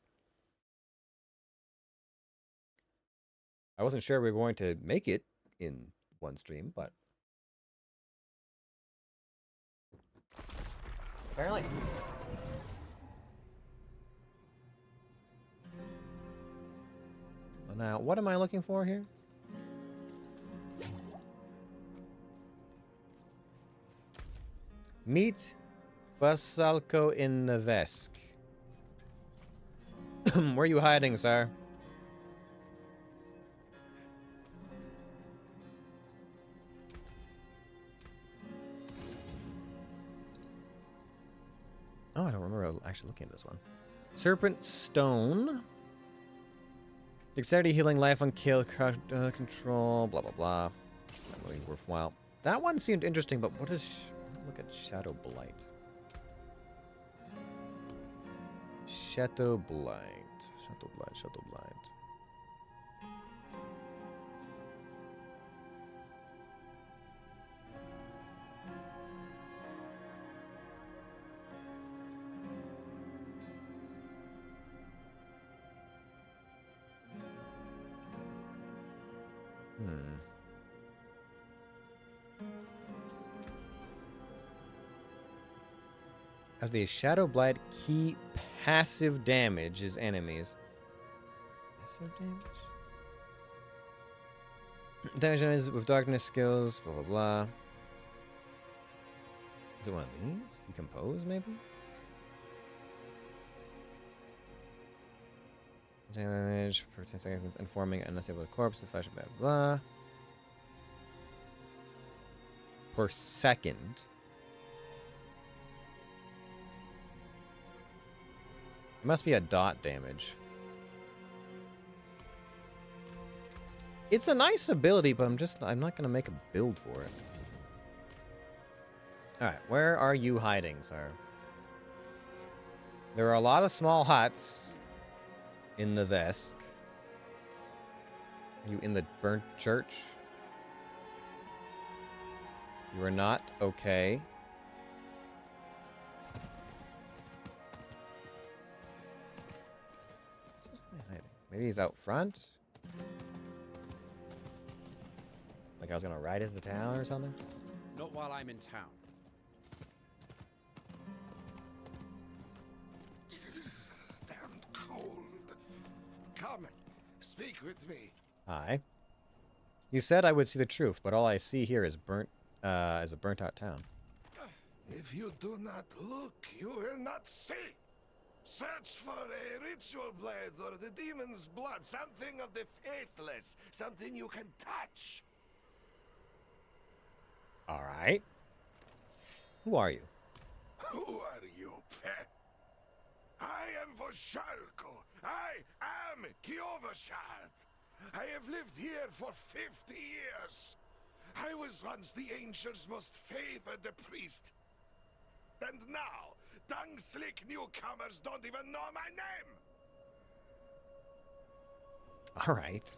Speaker 1: I wasn't sure we were going to make it in one stream, but apparently. Well, now, what am I looking for here? Meet Basalco in Nevesk. Where are you hiding, sir? Oh, I don't remember actually looking at this one. Serpent Stone. Dexterity, healing, life on kill, control, blah, blah, blah. Not really worthwhile. That one seemed interesting, but what is... Look at Shadow Blight. Shadow Blight. Shadow Blight, Shadow Blight. As the Shadow Blight key passive damage is enemies. Passive damage? Damage enemies with darkness skills, blah blah blah. Is it one of these? Decompose, maybe? Damage for 10 seconds, informing an unstable corpse, blah blah blah. Per second. It must be a dot damage. It's a nice ability, but I'm not gonna make a build for it. Alright, where are you hiding, sir? There are a lot of small huts in the Vesk. Are you in the burnt church? You are not? Okay. Maybe he's out front? Like I was gonna ride into town or something?
Speaker 11: Not while I'm in town.
Speaker 6: Damn cold. Come, speak with me.
Speaker 1: Hi. You said I would see the truth, but all I see here is a burnt out town.
Speaker 6: If you do not look, you will not see. Search for a ritual blade or the demon's blood, something of the faithless, something you can touch.
Speaker 1: All right. Who are you?
Speaker 6: Who are you, pet? I am Voshalko. I am Kiovashad. I have lived here for 50 years. I was once the Ancients' most favored priest. And now, dung-slick newcomers don't even know my name.
Speaker 1: All right.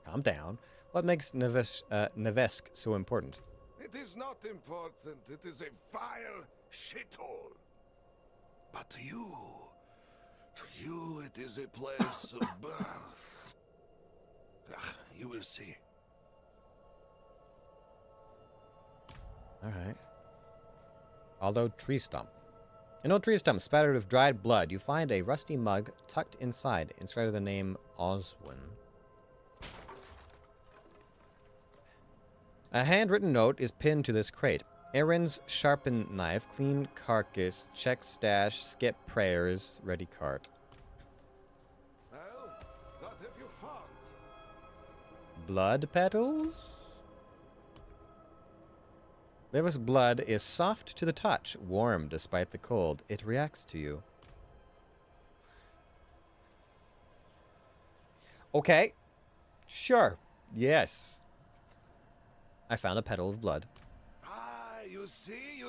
Speaker 1: Calm down. What makes Nevesk so important?
Speaker 6: It is not important. It is a vile shithole. But to you it is a place of birth. You will see.
Speaker 1: All right. Although tree stump. An old tree stump spattered with dried blood. You find a rusty mug tucked inside, inscribed with the name Oswin. A handwritten note is pinned to this crate. Aaron's sharpened knife, clean carcass, check stash, skip prayers, ready cart.
Speaker 6: Well, what have you found?
Speaker 1: Blood petals? Liver's blood is soft to the touch, warm despite the cold. It reacts to you. Okay. Sure. Yes. I found a petal of blood.
Speaker 6: Ah, you see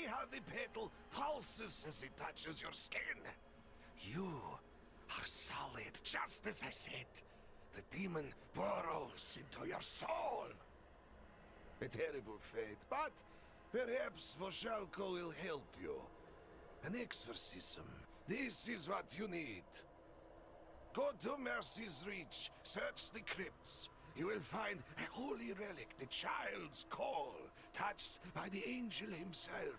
Speaker 6: how the petal pulses as it touches your skin. You are solid, just as I said. The demon burrows into your soul. A terrible fate, but perhaps Voshalko will help you. An exorcism. This is what you need. Go to Mercy's Reach, search the crypts. You will find a holy relic, the child's call, touched by the angel himself.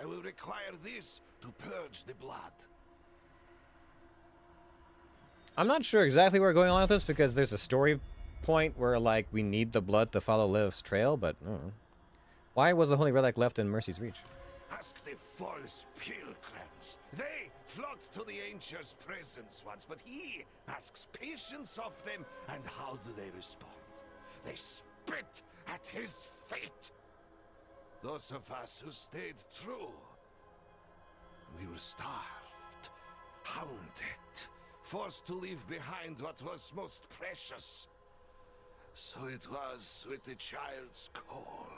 Speaker 6: I will require this to purge the blood.
Speaker 1: I'm not sure exactly where we're going on with this because there's a story point where, like, we need the blood to follow Liv's trail, but I don't know. Why was the holy relic left in Mercy's Reach?
Speaker 6: Ask the false pilgrims. They flocked to the Angel's presence once, but he asks patience of them, and how do they respond? They spit at his feet. Those of us who stayed true, we were starved, hounded, forced to leave behind what was most precious. So it was with the child's call.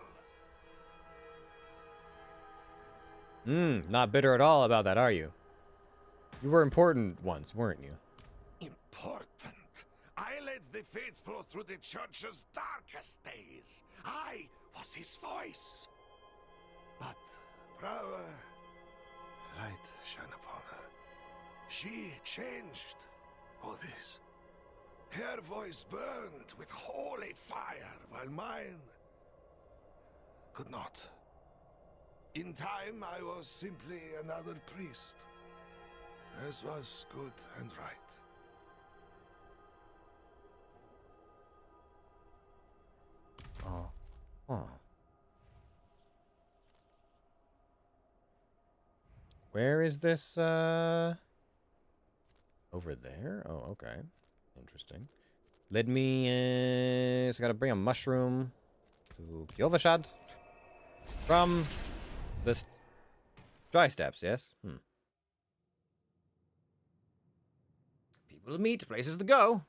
Speaker 1: Not bitter at all about that, are you? You were important once, weren't you?
Speaker 6: Important? I led the faithful through the church's darkest days. I was his voice. But power, light shone upon her. She changed all this. Her voice burned with holy fire, while mine could not. In time, I was simply another priest, as was good and right.
Speaker 1: Oh. Where is this, over there? Oh, okay. Interesting. Led me, so I gotta bring a mushroom to Kiovashad from this dry steps, yes? People to meet, places to go.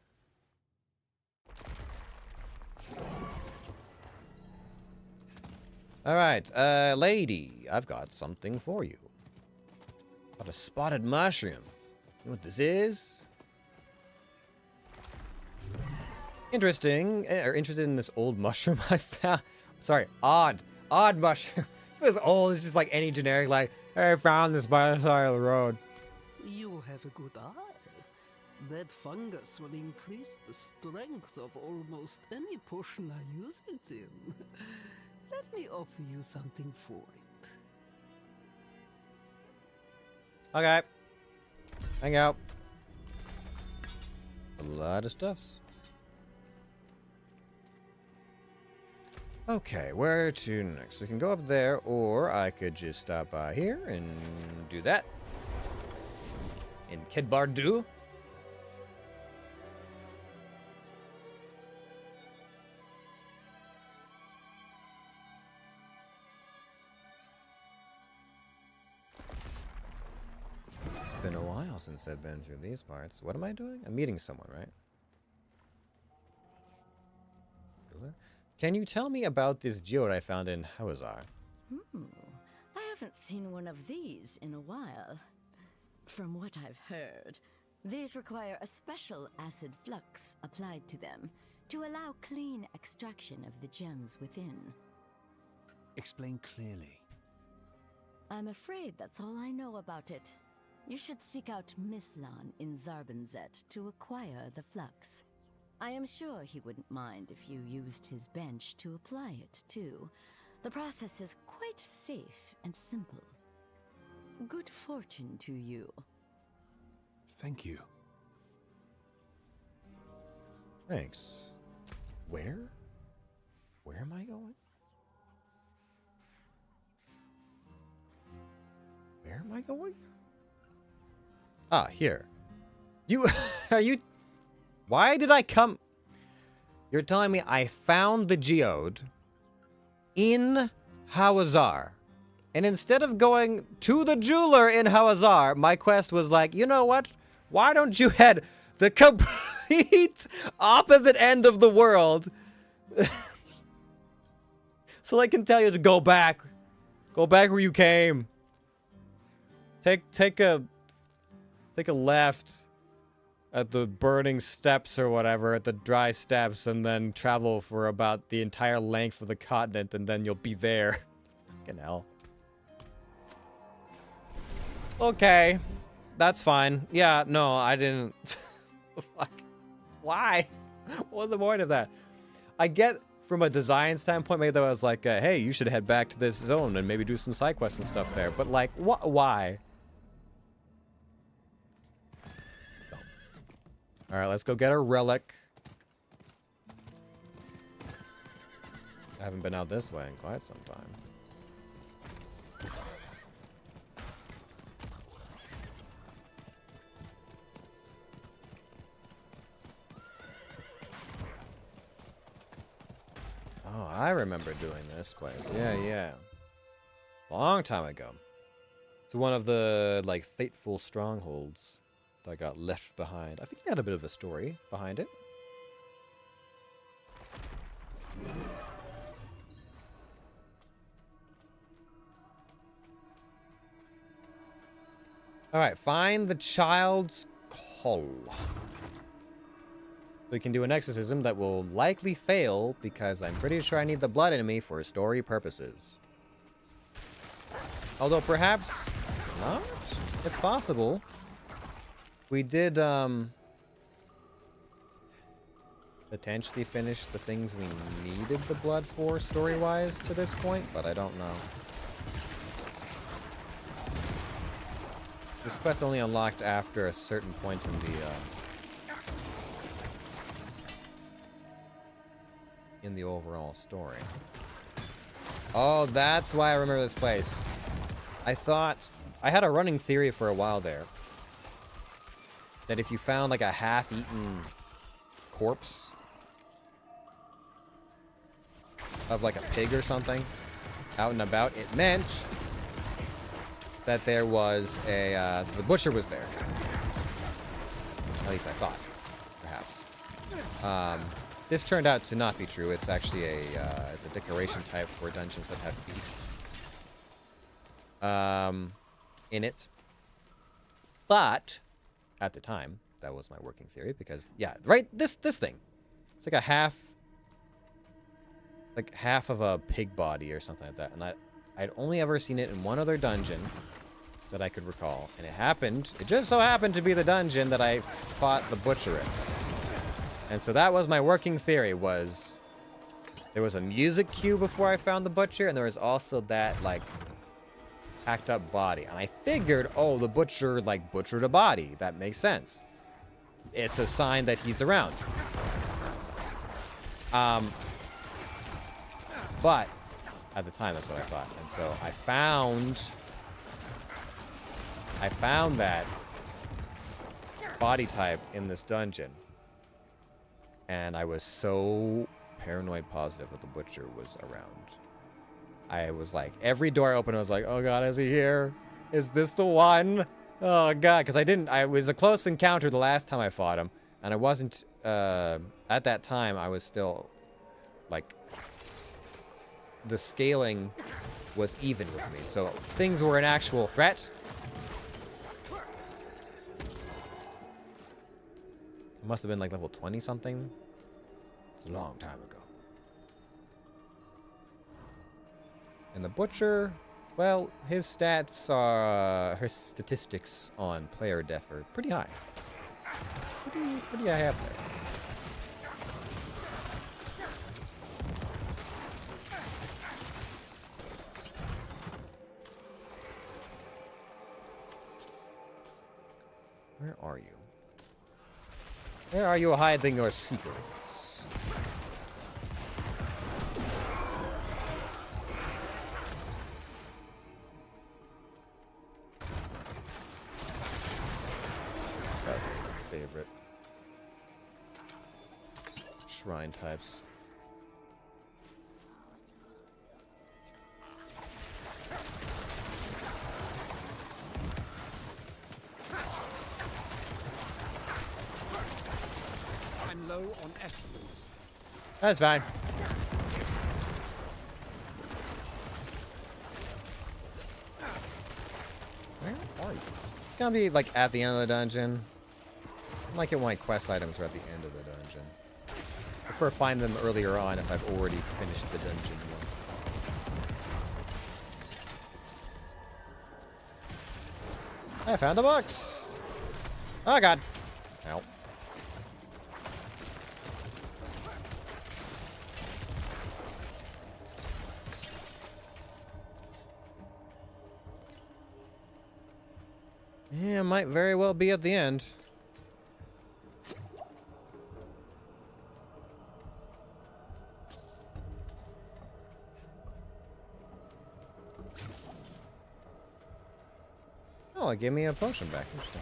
Speaker 1: Alright, lady, I've got something for you. Got a spotted mushroom. You know what this is? Interesting, or interested in this old mushroom I found. Sorry, odd mushroom. If it was old, it's just like any generic, like, hey, I found this by the side of the road.
Speaker 8: You have a good eye.
Speaker 13: That fungus will increase the strength of almost any potion I use it in. Let me offer you something for it.
Speaker 1: Okay. Hang out. A lot of stuffs. Okay, where to next? We can go up there, or I could just stop by here and do that. In Kid Bardu. It's been a while since I've been through these parts. What am I doing? I'm meeting someone, right? Can you tell me about this geode I found in Hawazar?
Speaker 10: I haven't seen one of these in a while. From what I've heard, these require a special acid flux applied to them to allow clean extraction of the gems within.
Speaker 2: Explain clearly.
Speaker 10: I'm afraid that's all I know about it. You should seek out Mislan in Zarbenzet to acquire the flux. I am sure he wouldn't mind if you used his bench to apply it, too. The process is quite safe and simple. Good fortune to you.
Speaker 2: Thank you.
Speaker 1: Thanks. Where? Where am I going? Where am I going? Ah, here. You... Are you... Why did I come... You're telling me I found the geode in Hawazar. And instead of going to the jeweler in Hawazar, my quest was like, you know what? Why don't you head the complete opposite end of the world so I can tell you to go back. Go back where you came. Take a left at the burning steppes or whatever, at the dry steppes, and then travel for about the entire length of the continent, and then you'll be there. Fucking hell. Okay. That's fine. Yeah, no, I didn't... Fuck. Why? What was the point of that? I get from a design standpoint, maybe that was like, hey, you should head back to this zone and maybe do some side quests and stuff there. But like, why? All right, let's go get a relic. I haven't been out this way in quite some time. Oh, I remember doing this place. Yeah. Long time ago. It's one of the, like, fateful strongholds that got left behind. I think it had a bit of a story behind it. Alright, find the child's call. We can do an exorcism that will likely fail because I'm pretty sure I need the blood in me for story purposes. Although perhaps not? It's possible. We did potentially finish the things we needed the blood for story-wise to this point, but I don't know. This quest only unlocked after a certain point in the overall story. Oh, that's why I remember this place. I thought I had a running theory for a while there that if you found like a half-eaten corpse of like a pig or something out and about, it meant that there was a the butcher was there. At least I thought, perhaps. This turned out to not be true. It's actually it's a decoration type for dungeons that have beasts in it. But at the time, that was my working theory because yeah, right, this thing. It's like a half of a pig body or something like that. And I'd only ever seen it in one other dungeon that I could recall. And it just so happened to be the dungeon that I fought the butcher in. And so that was my working theory, was there was a music cue before I found the butcher, and there was also that, like, hacked up body. And I figured, oh, the butcher, like, butchered a body. That makes sense. It's a sign that he's around. But at the time, that's what I thought. And so I found that body type in this dungeon. And I was so paranoid positive that the butcher was around. I was like, every door I opened, I was like, oh god, is he here? Is this the one? Oh god, because it was a close encounter the last time I fought him. And I wasn't, at that time, I was still, like, the scaling was even with me. So things were an actual threat. It must have been like level 20 something. It's a long time ago. And the butcher, well, his stats are, his statistics on player def are pretty high. What do I have there? Where are you? Where are you hiding your secrets? That's my favorite. Shrine types.
Speaker 11: Low on essence.
Speaker 1: That's fine. Where are you? It's gonna be like at the end of the dungeon. I like it when my quest items are at the end of the dungeon. I prefer to find them earlier on if I've already finished the dungeon once. I found the box. Oh god. Help. Yeah, it might very well be at the end. Oh, it gave me a potion back. Interesting.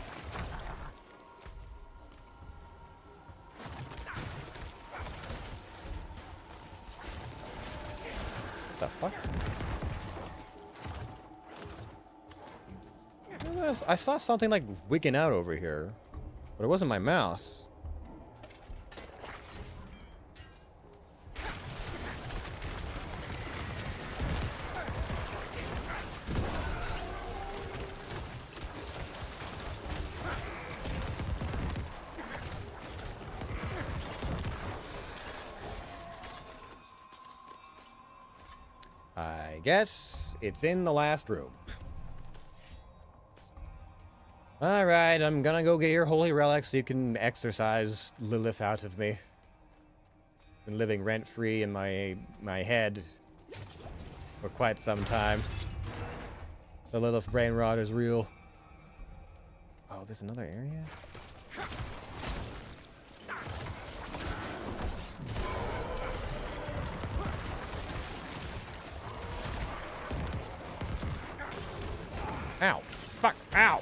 Speaker 1: What the fuck? I saw something like wigging out over here, but it wasn't my mouse. I guess it's in the last room. Alright, I'm gonna go get your holy relic so you can exorcise Lilith out of me. Been living rent-free in my head for quite some time. The Lilith brain rot is real. Oh, there's another area? Ow! Fuck! Ow!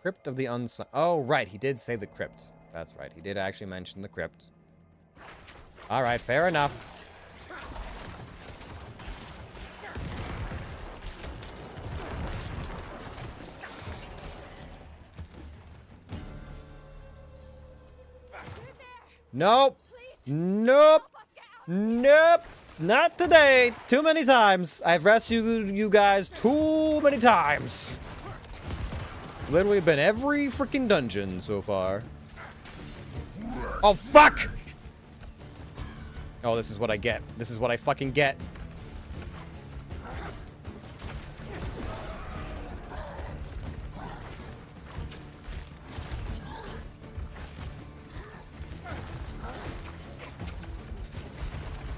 Speaker 1: Crypt of the Unsung. Oh, right. He did say the crypt. That's right. He did actually mention the crypt. All right. Fair enough. Nope. Nope. Nope. Not today. Too many times. I've rescued you guys too many times. Literally been every freaking dungeon so far. Oh, fuck! Oh, this is what I get. This is what I fucking get.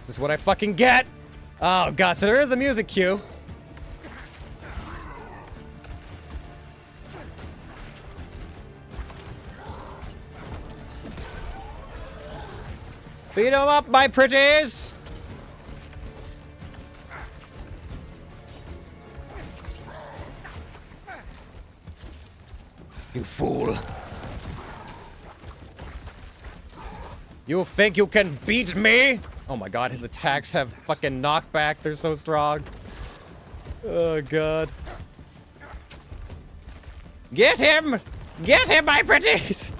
Speaker 1: This is what I fucking get! Oh, God, so there is a music cue. Beat 'em up, my pretties! You fool. You think you can beat me? Oh my God, his attacks have fucking knockback. They're so strong. Oh God. Get him! Get him, my pretties!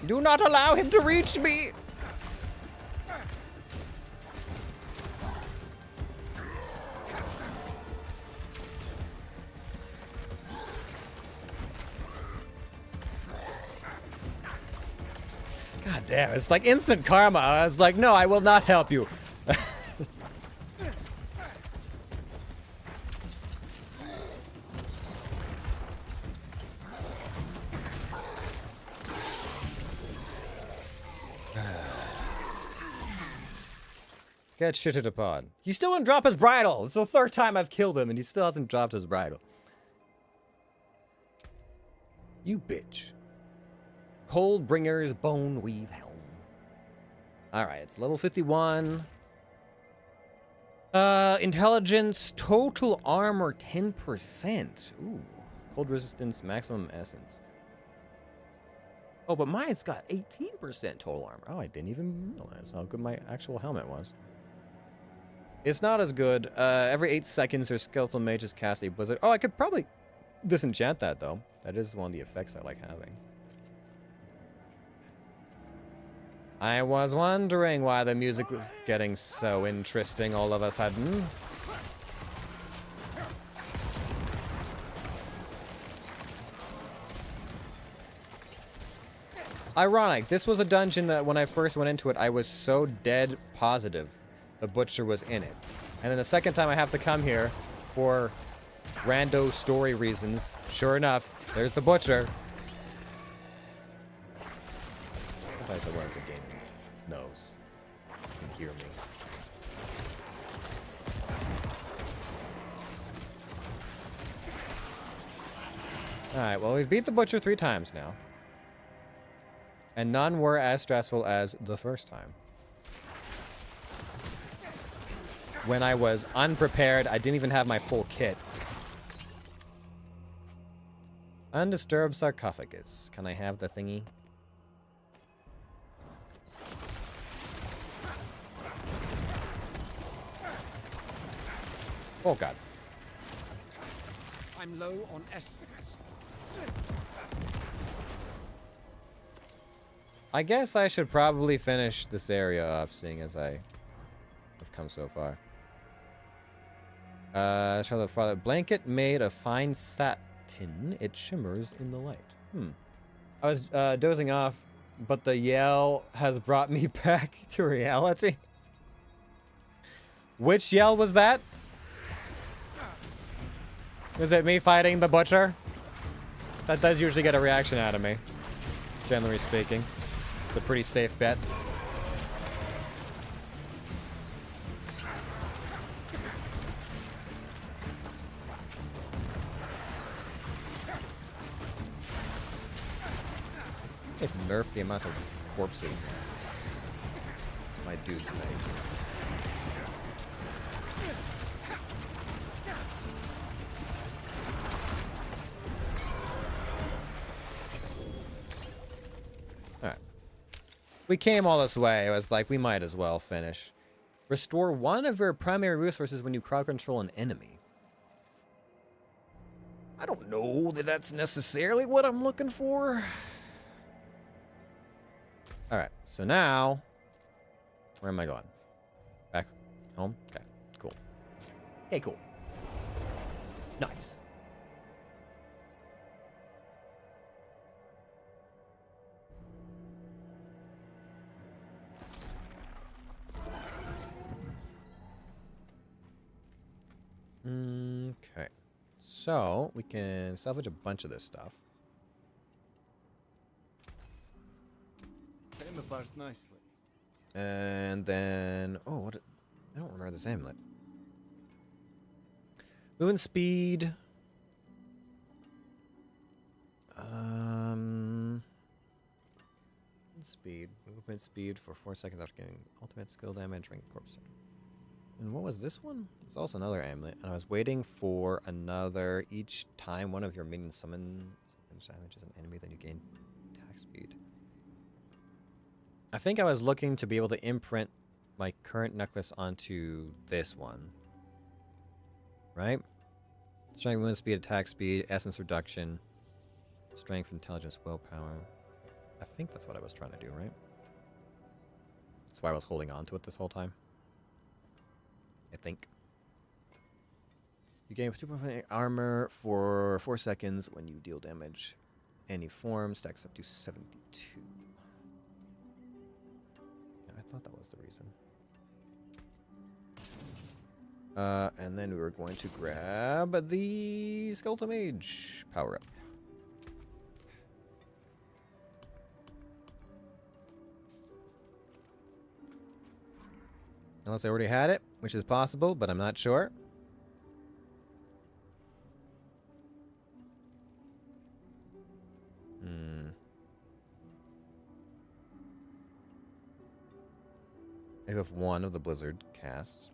Speaker 1: Do not allow him to reach me! God damn, it's like instant karma. I was like, no, I will not help you. Get shitted upon. He still didn't drop his bridle. It's the third time I've killed him and he still hasn't dropped his bridle. You bitch. Coldbringer's Bone Weave Helm. Alright, it's level 51. Intelligence, total armor 10%. Ooh. Cold resistance, maximum essence. Oh, but mine's got 18% total armor. Oh, I didn't even realize how good my actual helmet was. It's not as good. Every 8 seconds, their skeletal mages cast a blizzard. Oh, I could probably disenchant that, though. That is one of the effects I like having. I was wondering why the music was getting so interesting all of a sudden. Ironic, this was a dungeon that when I first went into it, I was so dead positive the butcher was in it. And then the second time I have to come here for rando story reasons, sure enough, there's the butcher. Sometimes I want the game knows. Can hear me. Alright, well, we've beat the butcher 3 times now. And none were as stressful as the first time. When I was unprepared, I didn't even have my full kit. Undisturbed sarcophagus. Can I have the thingy? Oh God.
Speaker 11: I'm low on essence.
Speaker 1: I guess I should probably finish this area off, seeing as I have come so far. Charlotte Father. Blanket made of fine satin. It shimmers in the light. I was dozing off, but the yell has brought me back to reality. Which yell was that? Was it me fighting the butcher? That does usually get a reaction out of me, generally speaking. It's a pretty safe bet. They've nerfed the amount of corpses my dudes make. Alright. We came all this way. I was like, we might as well finish. Restore one of your primary resources when you crowd control an enemy. I don't know that that's necessarily what I'm looking for. Alright, so now... Where am I going? Back home? Okay, cool. Okay, cool. Nice. Okay. So, we can salvage a bunch of this stuff.
Speaker 12: Came apart nicely.
Speaker 1: And then... Oh, what... I don't remember this amulet. Movement speed. Speed. Movement speed for 4 seconds after getting ultimate skill damage, rank corpse. And what was this one? It's also another amulet. And I was waiting for another... Each time one of your minions summons damages an enemy, then you gain attack speed. I think I was looking to be able to imprint my current necklace onto this one. Right? Strength, movement speed, attack speed, essence reduction, strength, intelligence, willpower. I think that's what I was trying to do, right? That's why I was holding on to it this whole time. I think. You gain 2.8 armor for 4 seconds when you deal damage. Any form stacks up to 72. Yeah, I thought that was the reason. And then we were going to grab the Skeletal Mage power-up. Unless I already had it, which is possible, but I'm not sure. I have one of the Blizzard casts.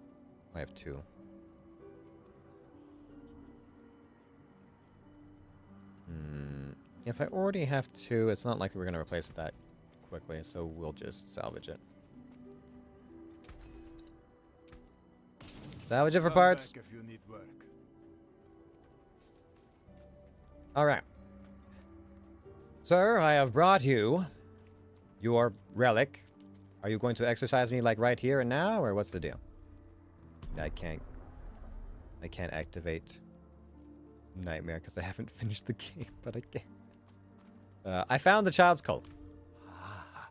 Speaker 1: I have two. If I already have two, it's not likely we're going to replace it that quickly, so we'll just salvage it. Salvage it for parts.
Speaker 12: If you need work.
Speaker 1: All right. Sir, I have brought you your relic. Are you going to exercise me like right here and now, or what's the deal? I can't activate Nightmare because I haven't finished the game, but I can. I found the child's cult.
Speaker 6: Ah,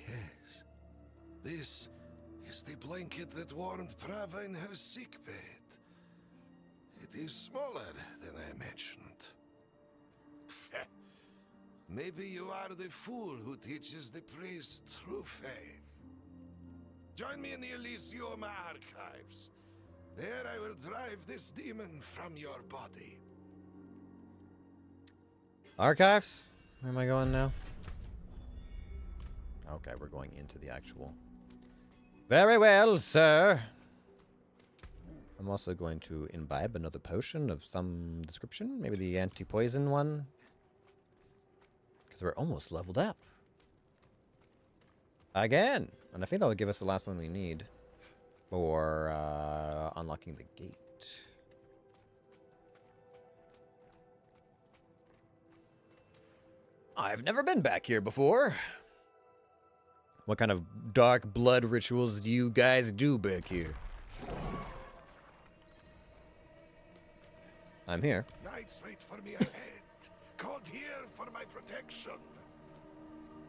Speaker 6: yes. This is the blanket that warmed Prava in her sickbed. It is smaller than I imagined. Maybe you are the fool who teaches the priest true faith. Join me in the Elysium archives. There I will drive this demon from your body.
Speaker 1: Archives? Where am I going now? Okay, we're going into the actual... Very well, sir. I'm also going to imbibe another potion of some description. Maybe the anti-poison one. Because we're almost leveled up. Again. And I think that'll give us the last one we need for unlocking the gate. I've never been back here before. What kind of dark blood rituals do you guys do back here? I'm here.
Speaker 6: Knights wait for me ahead, called here for my protection.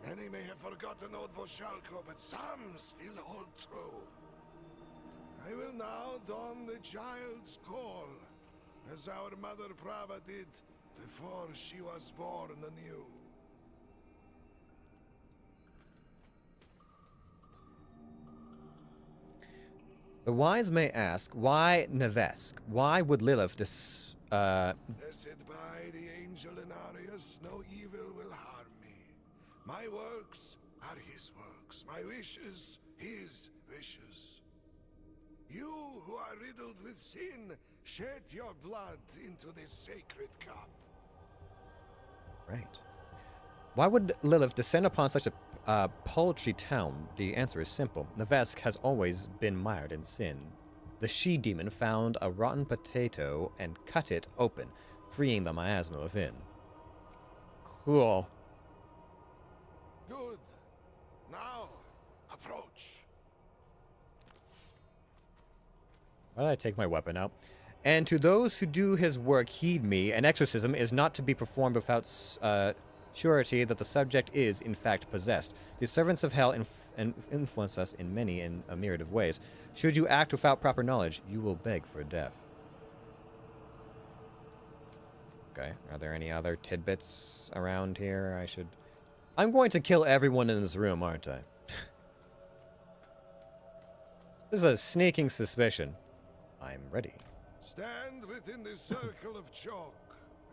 Speaker 6: Many may have forgotten old Voshalko, but some still hold true. I will now don the child's call, as our mother Prava did before she was born anew.
Speaker 1: The wise may ask, why Nevesk? Why would Lilith
Speaker 6: Blessed by the angel Inarius, no evil will harm me. My works are his works, my wishes his wishes. You who are riddled with sin, shed your blood into this sacred cup.
Speaker 1: Right. Why would Lilith descend upon such a paltry town? The answer is simple. Nevesk has always been mired in sin. The she-demon found a rotten potato and cut it open, freeing the miasma within. Cool.
Speaker 6: Good.
Speaker 1: Why did I take my weapon out? And to those who do his work, heed me. An exorcism is not to be performed without surety that the subject is, in fact, possessed. The servants of hell influence us in a myriad of ways. Should you act without proper knowledge, you will beg for death. Okay, are there any other tidbits around here I should... I'm going to kill everyone in this room, aren't I? This is a sneaking suspicion. I'm ready.
Speaker 6: Stand within the circle of chalk,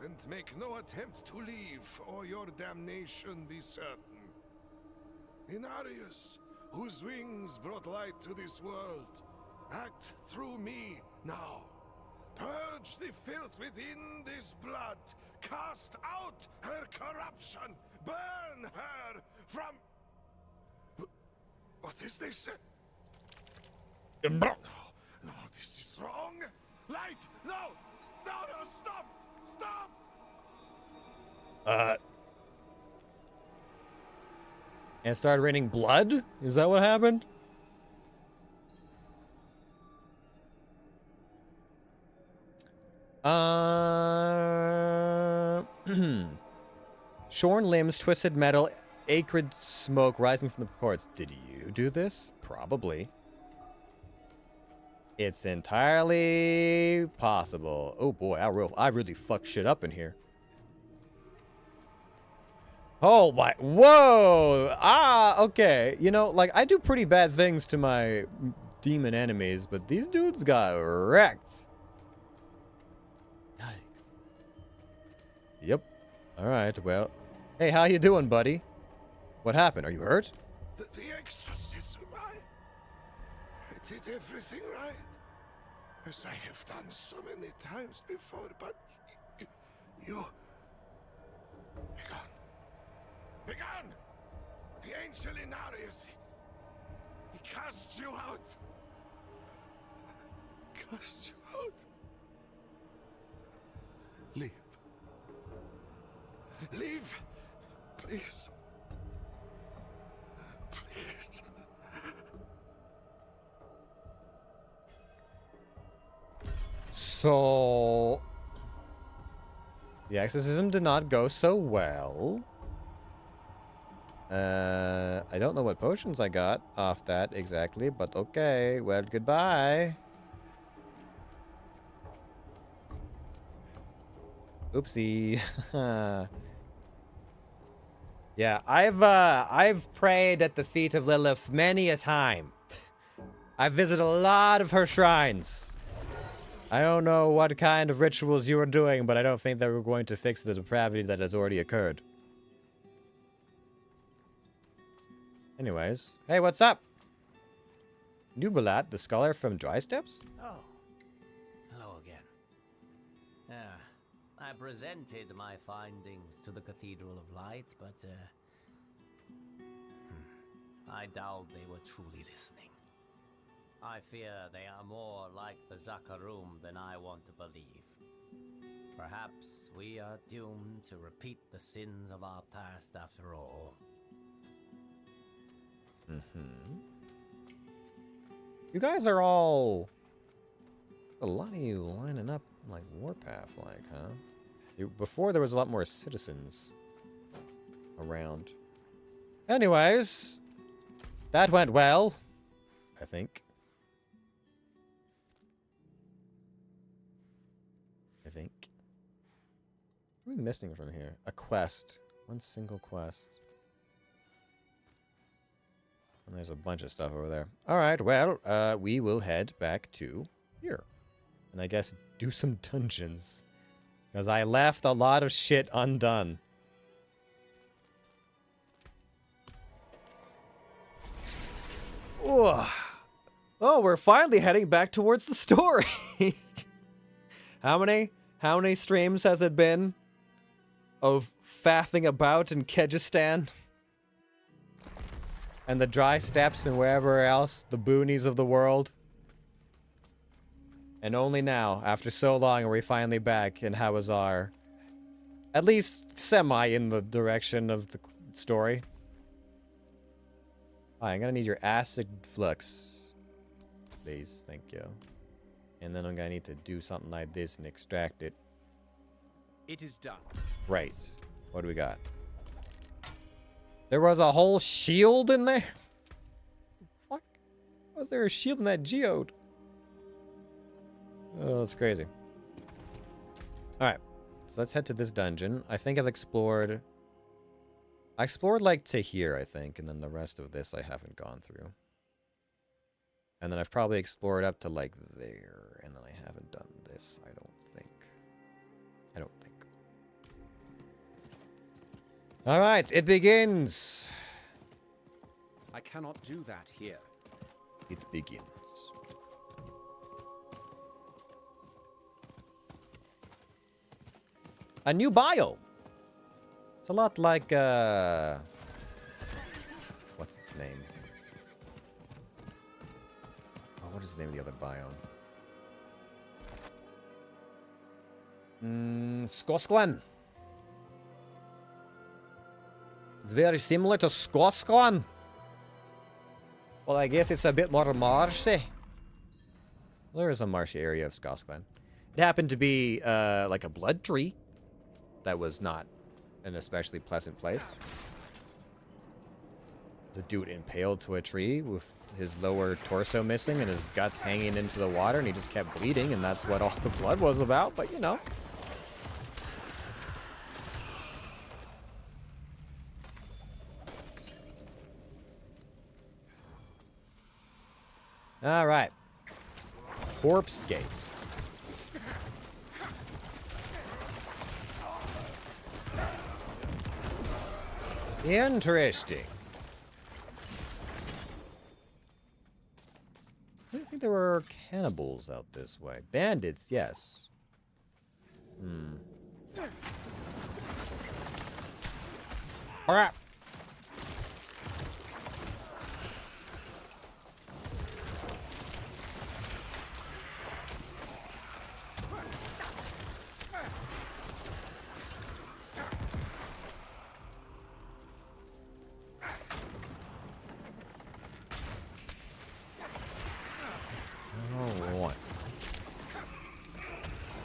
Speaker 6: and make no attempt to leave, or your damnation be certain. Inarius, whose wings brought light to this world, act through me now. Purge the filth within this blood. Cast out her corruption. Burn her from... What is this? No, this is wrong. Light! No! No, no, stop! Stop!
Speaker 1: And it started raining blood? Is that what happened? Shorn limbs, twisted metal, acrid smoke rising from the cords. Did you do this? Probably. It's entirely possible. Oh boy, I really fucked shit up in here. Oh my, whoa! Ah, okay. You know, like, I do pretty bad things to my demon enemies, but these dudes got wrecked. Yikes. Yep. Alright, well. Hey, how you doing, buddy? What happened? Are you hurt?
Speaker 6: The exorcism, I did everything right. As I have done so many times before, but you... Begone. Begone! The angel Inarius, he casts you out. Cast you out. Leave. Leave, please. Please.
Speaker 1: So... the exorcism did not go so well. I don't know what potions I got off that exactly, but okay. Well, goodbye. Oopsie. Yeah, I've prayed at the feet of Lilith many a time. I've visited a lot of her shrines. I don't know what kind of rituals you are doing, but I don't think that we're going to fix the depravity that has already occurred. Anyways, hey, what's up? Nubalat, the scholar from Dry Steps?
Speaker 14: Oh, hello again. I presented my findings to the Cathedral of Light, but I doubt they were truly listening. I fear they are more like the Zakarum than I want to believe. Perhaps we are doomed to repeat the sins of our past after all.
Speaker 1: You guys are all... a lot of you lining up like Warpath-like, huh? Before there was a lot more citizens around. Anyways, that went well, I think. What are we missing from here? A quest. One single quest. And there's a bunch of stuff over there. Alright, well, we will head back to here. And I guess do some dungeons. Because I left a lot of shit undone. Ugh. Oh, we're finally heading back towards the story. How many streams has it been of faffing about in Kyrgyzstan? And the dry steppes and wherever else, the boonies of the world. And only now, after so long, are we finally back in Hawazar. At least semi in the direction of the story. Hi, I'm gonna need your acid flux. Please, thank you. And then I'm gonna need to do something like this and extract it.
Speaker 11: It is done.
Speaker 1: Right. What do we got? There was a whole shield in there? Fuck. Was there a shield in that geode? Oh, that's crazy. Alright. So let's head to this dungeon. I think I've explored... I explored, like, to here, I think. And then the rest of this I haven't gone through. And then I've probably explored up to, like, there. And then I haven't done this, I don't think. I don't think. Alright, it begins!
Speaker 11: I cannot do that here.
Speaker 1: It begins. A new biome! It's a lot like, what's its name? Oh, what is the name of the other biome? Skosklan. It's very similar to Skosklan. Well, I guess it's a bit more marshy. There is a marshy area of Skosklan. It happened to be, like a blood tree. That was not an especially pleasant place. The dude impaled to a tree with his lower torso missing and his guts hanging into the water, and he just kept bleeding, and that's what all the blood was about, but you know. All right. Corpse gates. Interesting. I didn't think there were cannibals out this way. Bandits, yes. All right.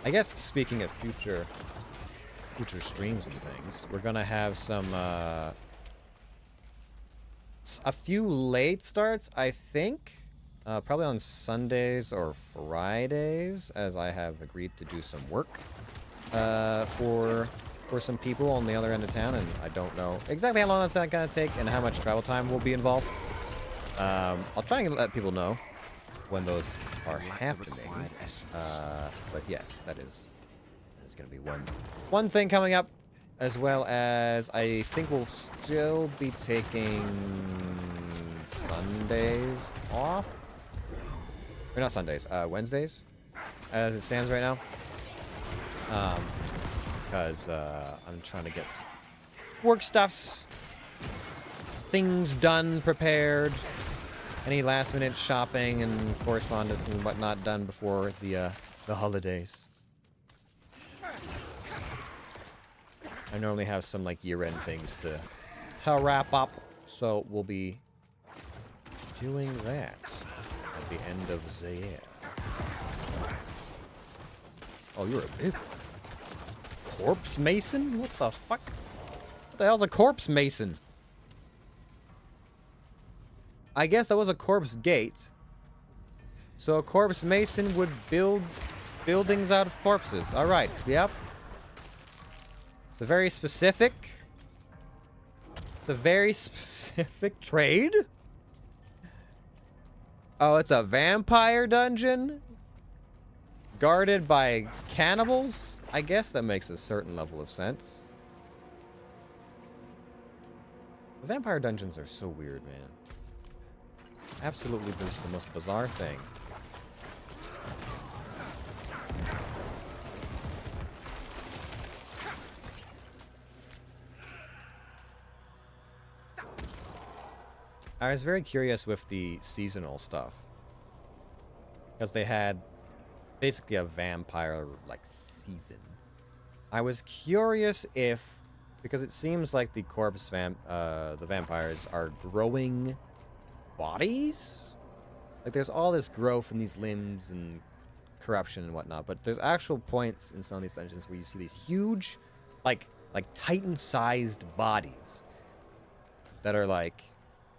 Speaker 1: I guess speaking of future streams and things, we're gonna have some a few late starts, I think, probably on Sundays or Fridays, as I have agreed to do some work for some people on the other end of town, and I don't know exactly how long that's gonna take and how much travel time will be involved. I'll try and let people know when those are happening. But yes, that is going to be one thing coming up, as well as I think we'll still be taking Sundays off. Or not Sundays, Wednesdays, as it stands right now. Because I'm trying to get work stuffs, things done, prepared. Any last-minute shopping and correspondence and whatnot done before the holidays. I normally have some like year-end things to wrap up, so we'll be doing that at the end of the year. Oh, you're a big one. Corpse mason? What the fuck? What the hell's a corpse mason? I guess that was a corpse gate. So a corpse mason would build buildings out of corpses. All right, yep. It's a very specific trade. Oh, it's a vampire dungeon guarded by cannibals? I guess that makes a certain level of sense. The vampire dungeons are so weird, man. Absolutely just the most bizarre thing. I was very curious with the seasonal stuff. Because they had basically a vampire, like, season. I was curious if, because it seems like the the vampires are growing bodies? Like, there's all this growth in these limbs and corruption and whatnot, but there's actual points in some of these dungeons where you see these huge, like Titan-sized bodies that are like,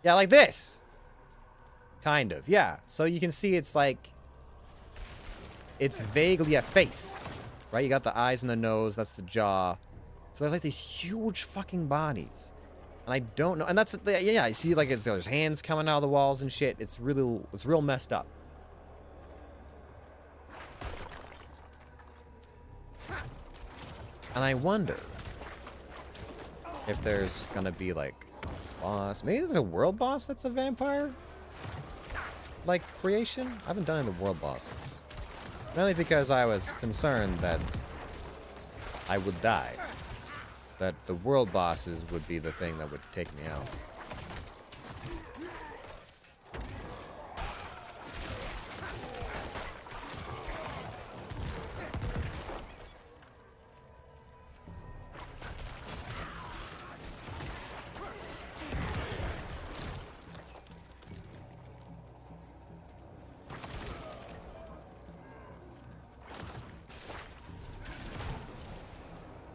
Speaker 1: yeah, like this. Kind of, yeah. So you can see it's like, it's vaguely a face, right? You got the eyes and the nose, that's the jaw. So there's like these huge fucking bodies. And I don't know, and that's, yeah, you see like there's hands coming out of the walls and shit. It's real messed up. And I wonder if there's gonna be like a boss. Maybe there's a world boss that's a vampire? Like creation? I haven't done any of the world bosses. Mainly because I was concerned that I would die. That the world bosses would be the thing that would take me out.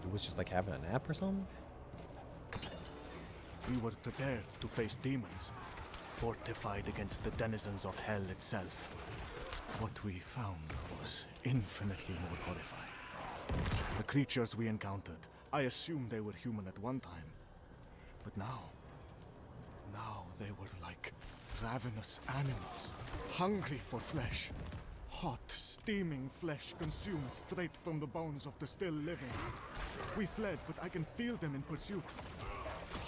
Speaker 1: It was just like having a nap or something?
Speaker 12: We were there to face demons, fortified against the denizens of hell itself. What we found was infinitely more horrifying. The creatures we encountered, I assumed they were human at one time. But now they were like ravenous animals, hungry for flesh. Hot, steaming flesh consumed straight from the bones of the still living. We fled, but I can feel them in pursuit.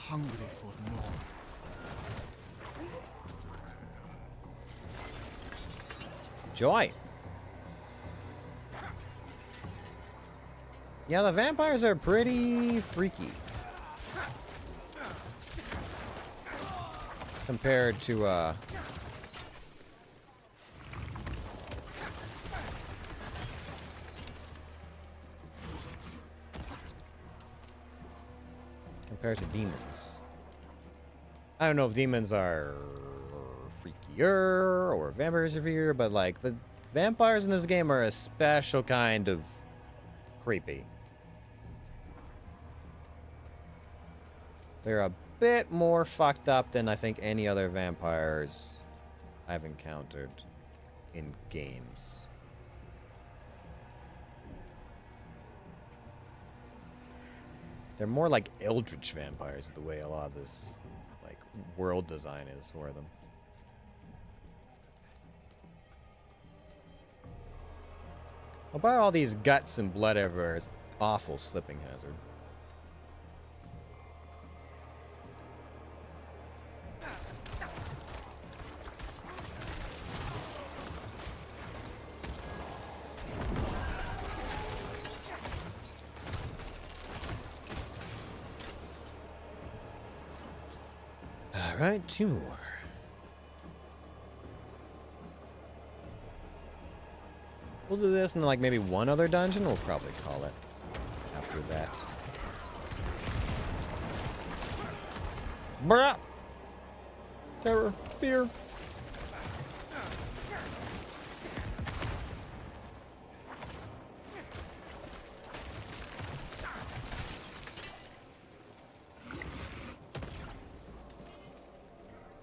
Speaker 12: Hungry for more.
Speaker 1: Joy. Yeah, the vampires are pretty freaky. Compared to, compared to demons. I don't know if demons are freakier or vampires are freakier, but like the vampires in this game are a special kind of creepy. They're a bit more fucked up than I think any other vampires I've encountered in games. They're more like eldritch vampires, the way a lot of this like world design is for them. About all these guts and blood everywhere is awful slipping hazard. Alright, 2 more. We'll do this and like maybe one other dungeon. We'll probably call it after that. Bruh! Terror, fear.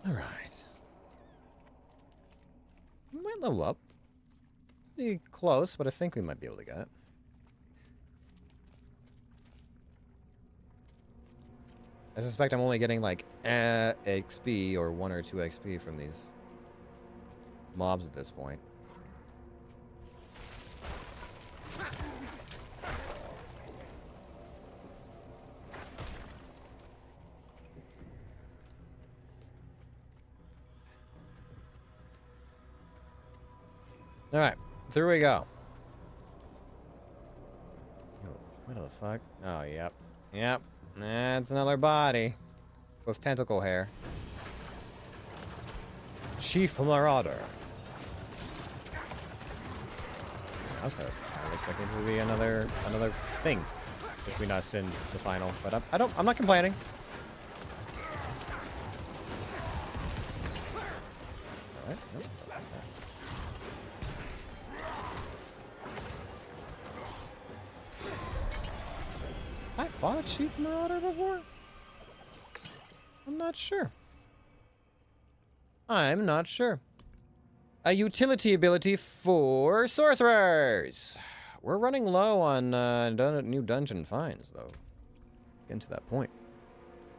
Speaker 1: Alright. We might level up. Be close, but I think we might be able to get it. I suspect I'm only getting like XP or 1 or 2 XP from these mobs at this point. All right, through we go. What the fuck? Oh, yep. Yep. That's another body with tentacle hair. Chief Marauder. I was expecting it to be another thing between us and the final, but I'm not complaining. Alright, nope. fought a Chief Marauder before? I'm not sure. I'm not sure. A utility ability for sorcerers. We're running low on new dungeon finds, though. Getting to that point.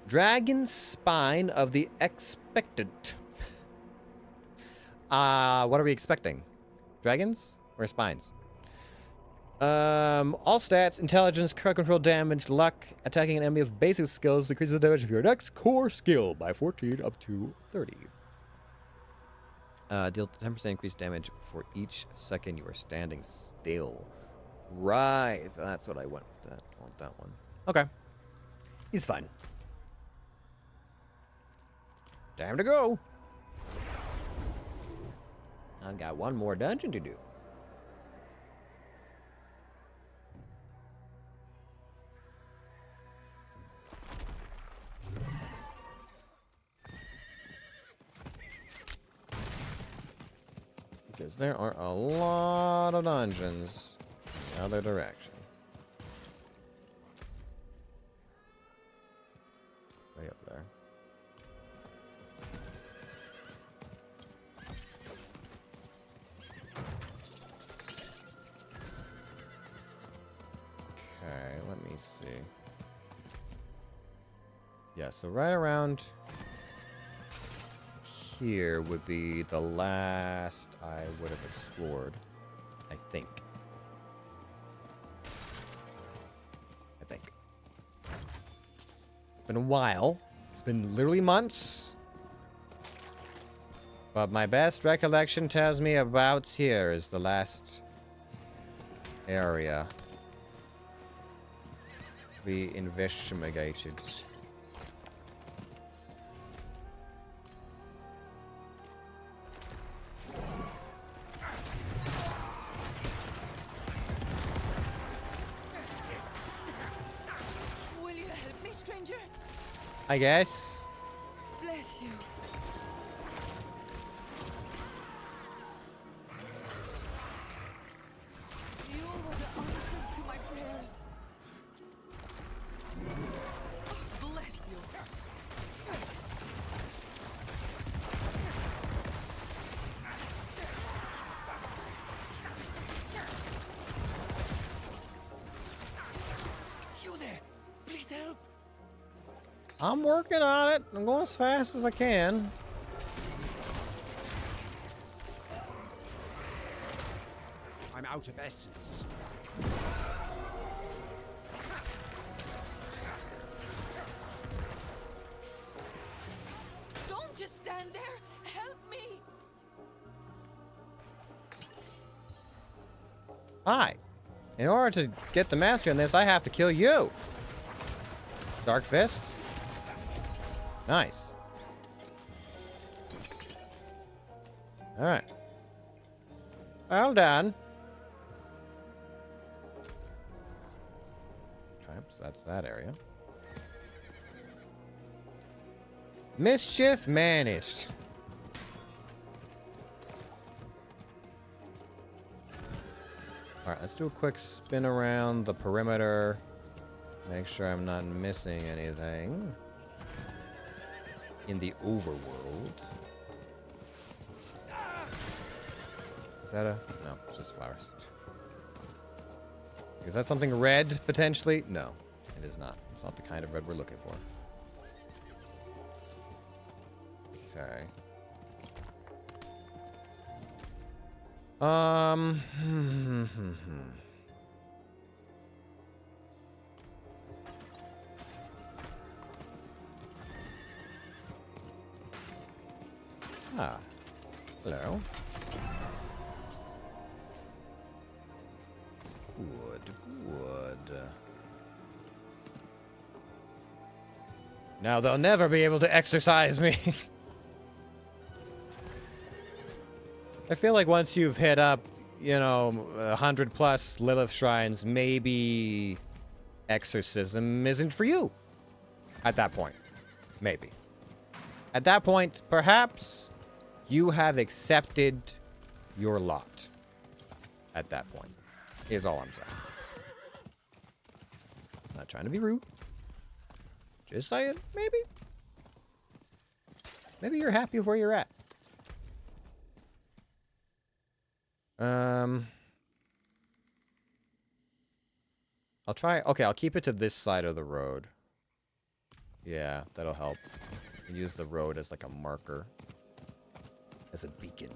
Speaker 1: Dragon Spine of the Expectant. What are we expecting? Dragons or spines? All stats, intelligence, crowd control, damage, luck. Attacking an enemy of basic skills decreases the damage of your next core skill by 14 up to 30. Deal 10% increased damage for each second you are standing still. Right, so that's what I went with that. I want that one. Okay. He's fine. Time to go. I've got one more dungeon to do. Because there are a lot of dungeons in the other direction. Way up there. Okay, let me see. Yeah, so right around here would be the last I would have explored, I think. It's been a while. It's been literally months. But my best recollection tells me about here is the last area we investigated.
Speaker 4: Will you help me, stranger?
Speaker 1: I guess.
Speaker 4: Bless you. You were the answer to my prayers. Bless you.
Speaker 6: You there? Please help.
Speaker 1: I'm working on it. I'm going as fast as I can.
Speaker 11: I'm out of essence.
Speaker 4: Don't just stand there. Help me.
Speaker 1: Hi. In order to get the mastery on this, I have to kill you. Dark Fist. Nice. Alright. Well done. Okay, so that's that area. Mischief managed. Alright, let's do a quick spin around the perimeter. Make sure I'm not missing anything in the overworld. Is that a... No, it's just flowers. Is that something red, potentially? No, it is not. It's not the kind of red we're looking for. Okay. Ah. Hello. Good. Now they'll never be able to exercise me. I feel like once you've hit up, you know, 100 plus Lilith shrines, maybe exorcism isn't for you. At that point. Maybe. At that point, perhaps you have accepted your lot. At that point. Is all I'm saying. Not trying to be rude. Just saying, maybe. Maybe you're happy with where you're at. I'll try. Okay, I'll keep it to this side of the road. Yeah, that'll help. And use the road as like a marker. As a beacon.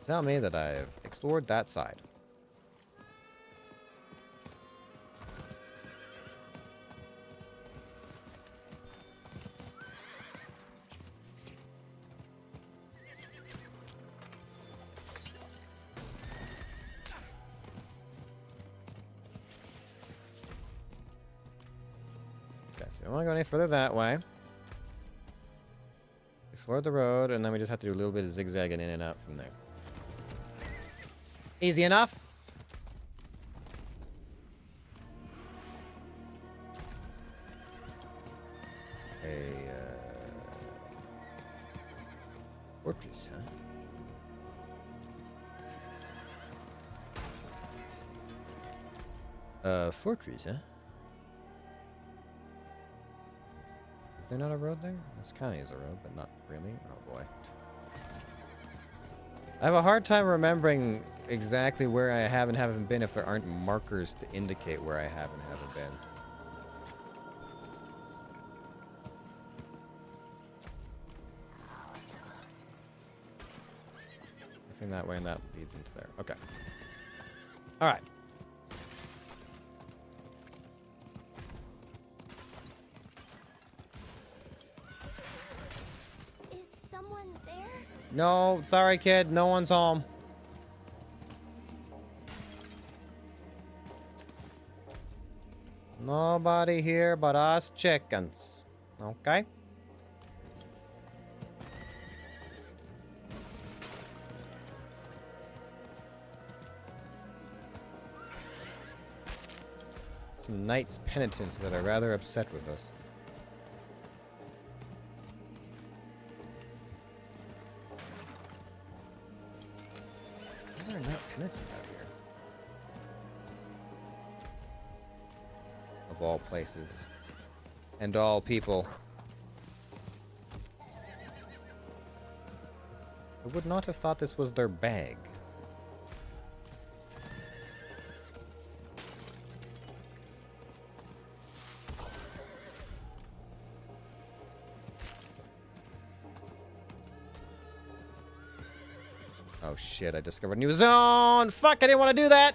Speaker 1: Tell me that I've explored that side. Okay, so I don't want to go any further that way. Explore the road, and then we just have to do a little bit of zigzagging in and out from there. Easy enough. Fortress, huh? Fortress, huh? Is there not a road there? This kind of is a road, but not really. Oh boy. I have a hard time remembering exactly where I have and haven't been if there aren't markers to indicate where I have and haven't been. Nothing that way, and that leads into there. Okay. All right.
Speaker 15: Is someone there?
Speaker 1: No, sorry, kid. No one's home. Nobody here but us chickens. Okay? Some knights penitents that are rather upset with us. Why are knight penitents out here? Of all places. And all people. I would not have thought this was their bag. Oh shit, I discovered a new zone! Fuck, I didn't want to do that!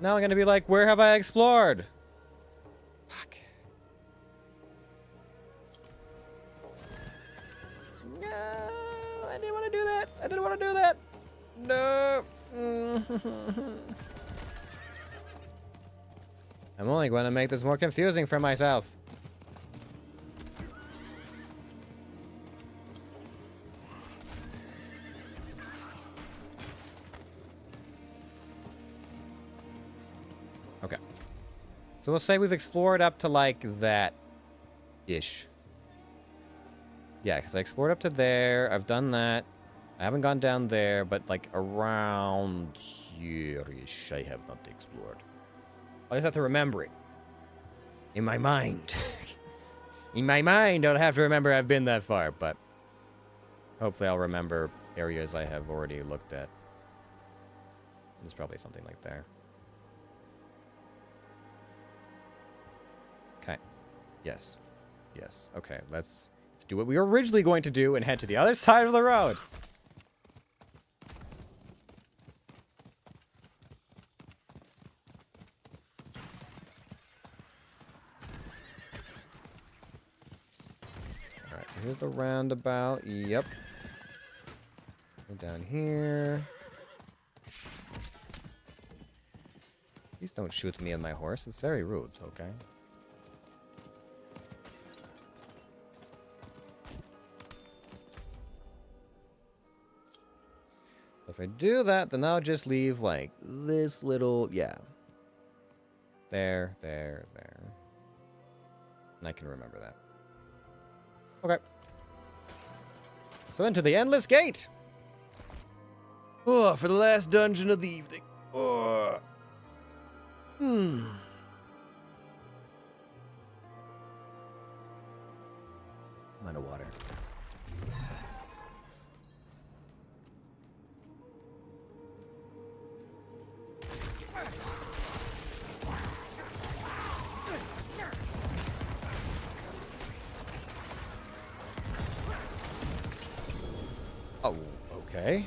Speaker 1: Now I'm gonna be like, where have I explored? Fuck. No, I didn't want to do that. I didn't want to do that. No. I'm only going to make this more confusing for myself. Okay. So we'll say we've explored up to like that-ish. Yeah, because I explored up to there. I've done that. I haven't gone down there, but like around here-ish I have not explored. I just have to remember it. In my mind. In my mind, I'll have to remember I've been that far, but hopefully I'll remember areas I have already looked at. There's probably something like there. Okay. Yes. Yes. Okay, let's do what we were originally going to do and head to the other side of the road. Alright, so here's the roundabout. Yep. Go down here. Please don't shoot me and my horse. It's very rude, okay? If I do that, then I'll just leave, like, this little... Yeah. There, there, there. And I can remember that. Okay. So into the Endless Gate! Oh, for the last dungeon of the evening. I'm out of water. Oh, okay.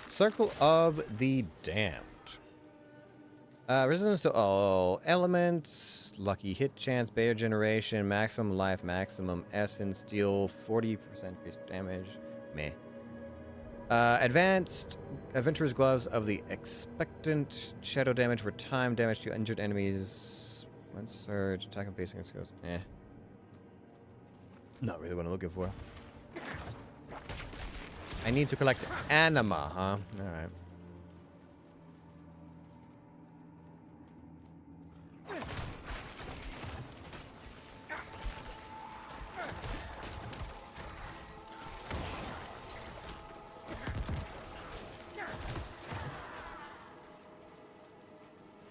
Speaker 1: Circle of the Damned. Resistance to all elements, lucky hit chance, beta generation, maximum life, maximum essence, deal 40% increased damage. Meh. Advanced Adventurer's Gloves of the Expectant, shadow damage for time, damage to injured enemies. One surge, attack and basic skills. Eh. Not really what I'm looking for. I need to collect anima, huh? Alright.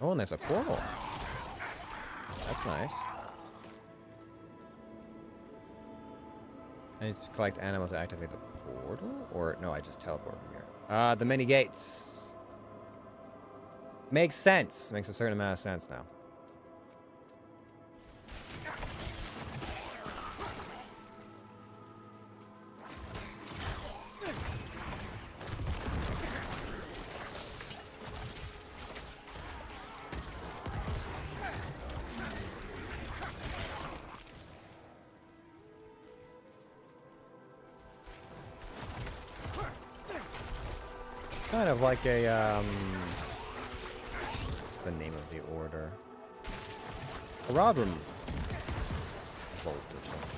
Speaker 1: Oh, and there's a portal. That's nice. I need to collect anima to activate the portal? Or, no, I just teleport from here. The mini gates. Makes sense. Makes a certain amount of sense now. Kind of like a, what's the name of the order? A robber vault or something.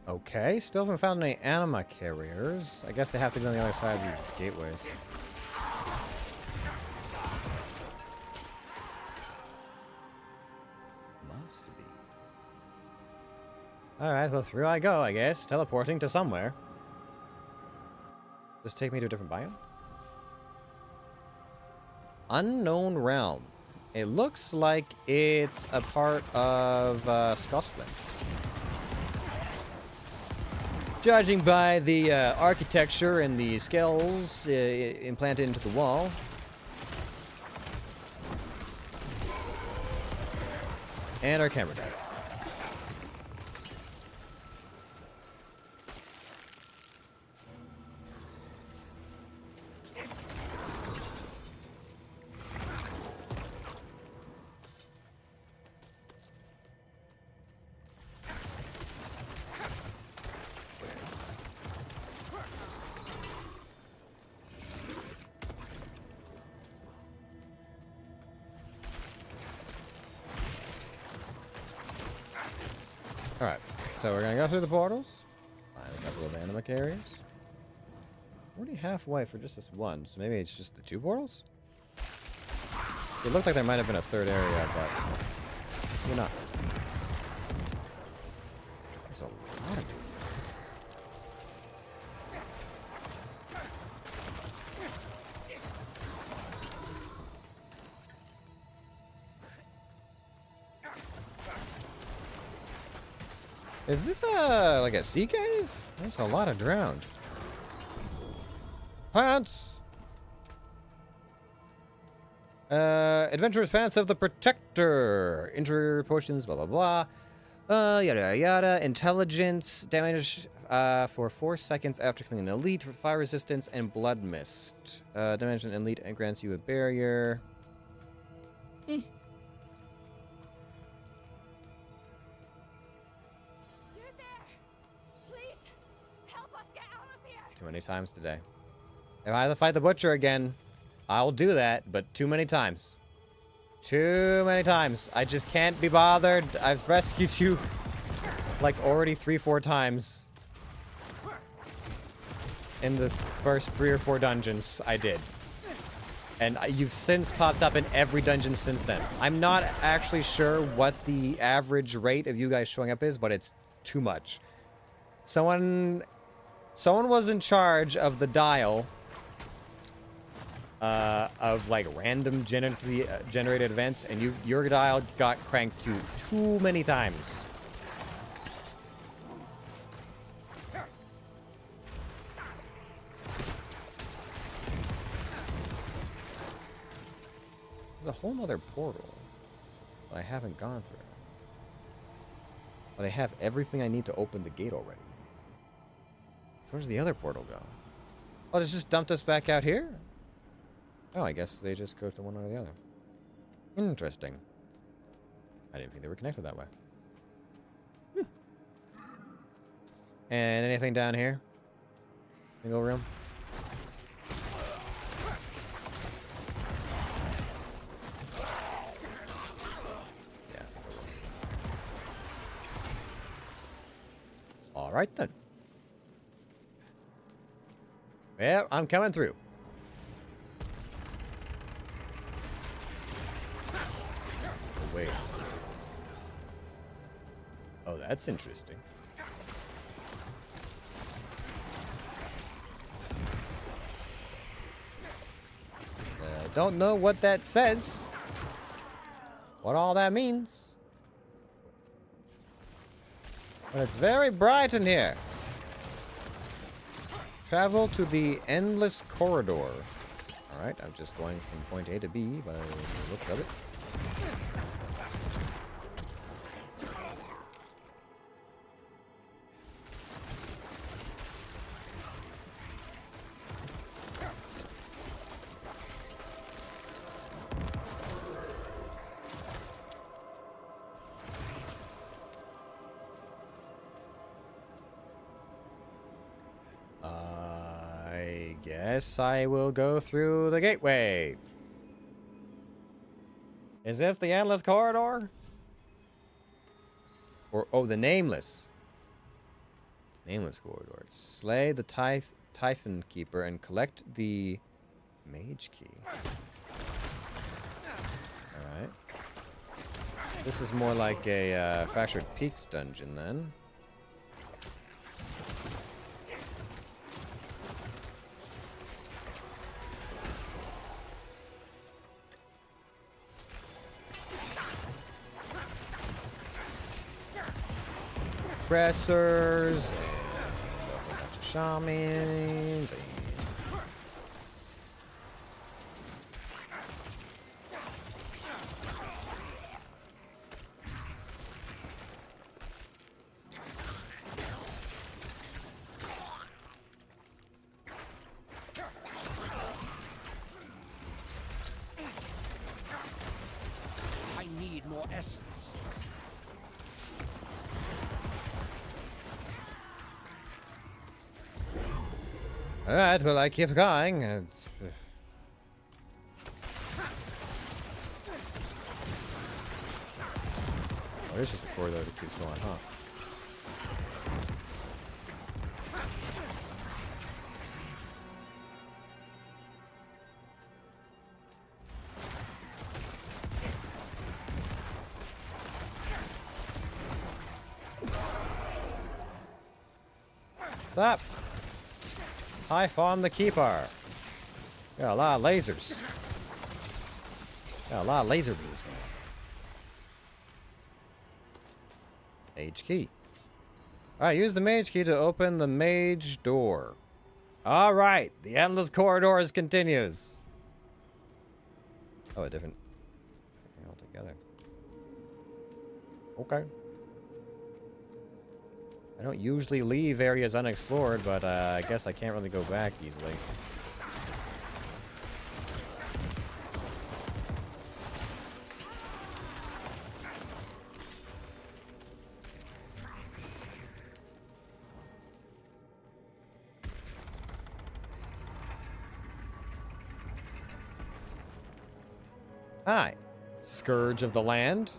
Speaker 1: Okay, still haven't found any anima carriers. I guess they have to be on the other side of these gateways. Alright, well, through I go, I guess. Teleporting to somewhere. Does this take me to a different biome? Unknown Realm. It looks like it's a part of Scotland. Judging by the architecture and the skulls implanted into the wall. And our camera died. Alright, so we're gonna go through the portals. Find a couple of anima carriers. Already halfway for just this one, so maybe it's just the two portals? It looked like there might have been a third area, but maybe not. There's a lot of dudes. Is this like a sea cave? There's a lot of drowned. Pants! Adventurous Pants of the Protector. Injury potions, blah, blah, blah. Yada, yada. Intelligence. Damage for 4 seconds after killing an elite. For fire resistance and blood mist. Damage an elite and grants you a barrier. Too many times today. If I have to fight the butcher again, I'll do that, but too many times. Too many times. I just can't be bothered. I've rescued you like already 3-4 times. In the first 3 or 4 dungeons I did. And you've since popped up in every dungeon since then. I'm not actually sure what the average rate of you guys showing up is, but it's too much. Someone was in charge of the dial of like random generated events, and your dial got cranked to too many times. There's a whole nother portal that I haven't gone through. But I have everything I need to open the gate already. So where's the other portal go? Oh, it's just dumped us back out here? Oh, I guess they just go to one or the other. Interesting. I didn't think they were connected that way. And anything down here? Single room? Yes. All right then. Yeah, I'm coming through. Oh, wait. Oh, that's interesting. Don't know what that says. What all that means. But it's very bright in here. Travel to the endless corridor. Alright, I'm just going from point A to B by the look of it. I guess I will go through the gateway. Is this the endless corridor? Or, oh, the nameless. Nameless corridor. Slay the Typhon Keeper and collect the mage key. Alright. This is more like a Fractured Peaks dungeon then. Pressers, and a whole bunch of shamans.
Speaker 11: I need more essence.
Speaker 1: Alright, well, I keep going. Oh, it's just a corridor that keeps going, huh? Stop! Typhon the Keeper. Got a lot of lasers. Got a lot of laser moves going. Mage key. Alright, use the mage key to open the mage door. Alright, the endless corridors continues. Oh, a different thing altogether. Okay. I don't usually leave areas unexplored, but I guess I can't really go back easily. Hi, Scourge of the Land.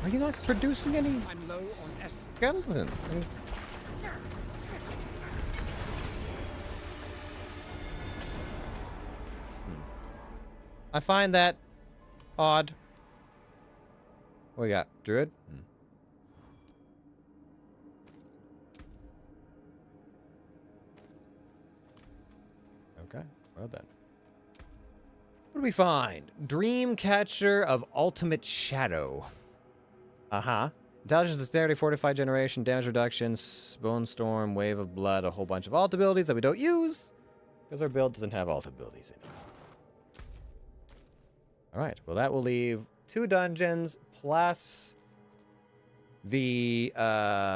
Speaker 1: Are you not producing any
Speaker 11: I'm low on essence.
Speaker 1: skeletons? I find that odd. What we got? Druid? Okay, well then. What do we find? Dreamcatcher of Ultimate Shadow. Uh-huh. Intelligence, dexterity, fortified generation, damage reduction, bone storm, wave of blood, a whole bunch of alt abilities that we don't use because our build doesn't have alt abilities in it. Alright, well that will leave 2 dungeons plus the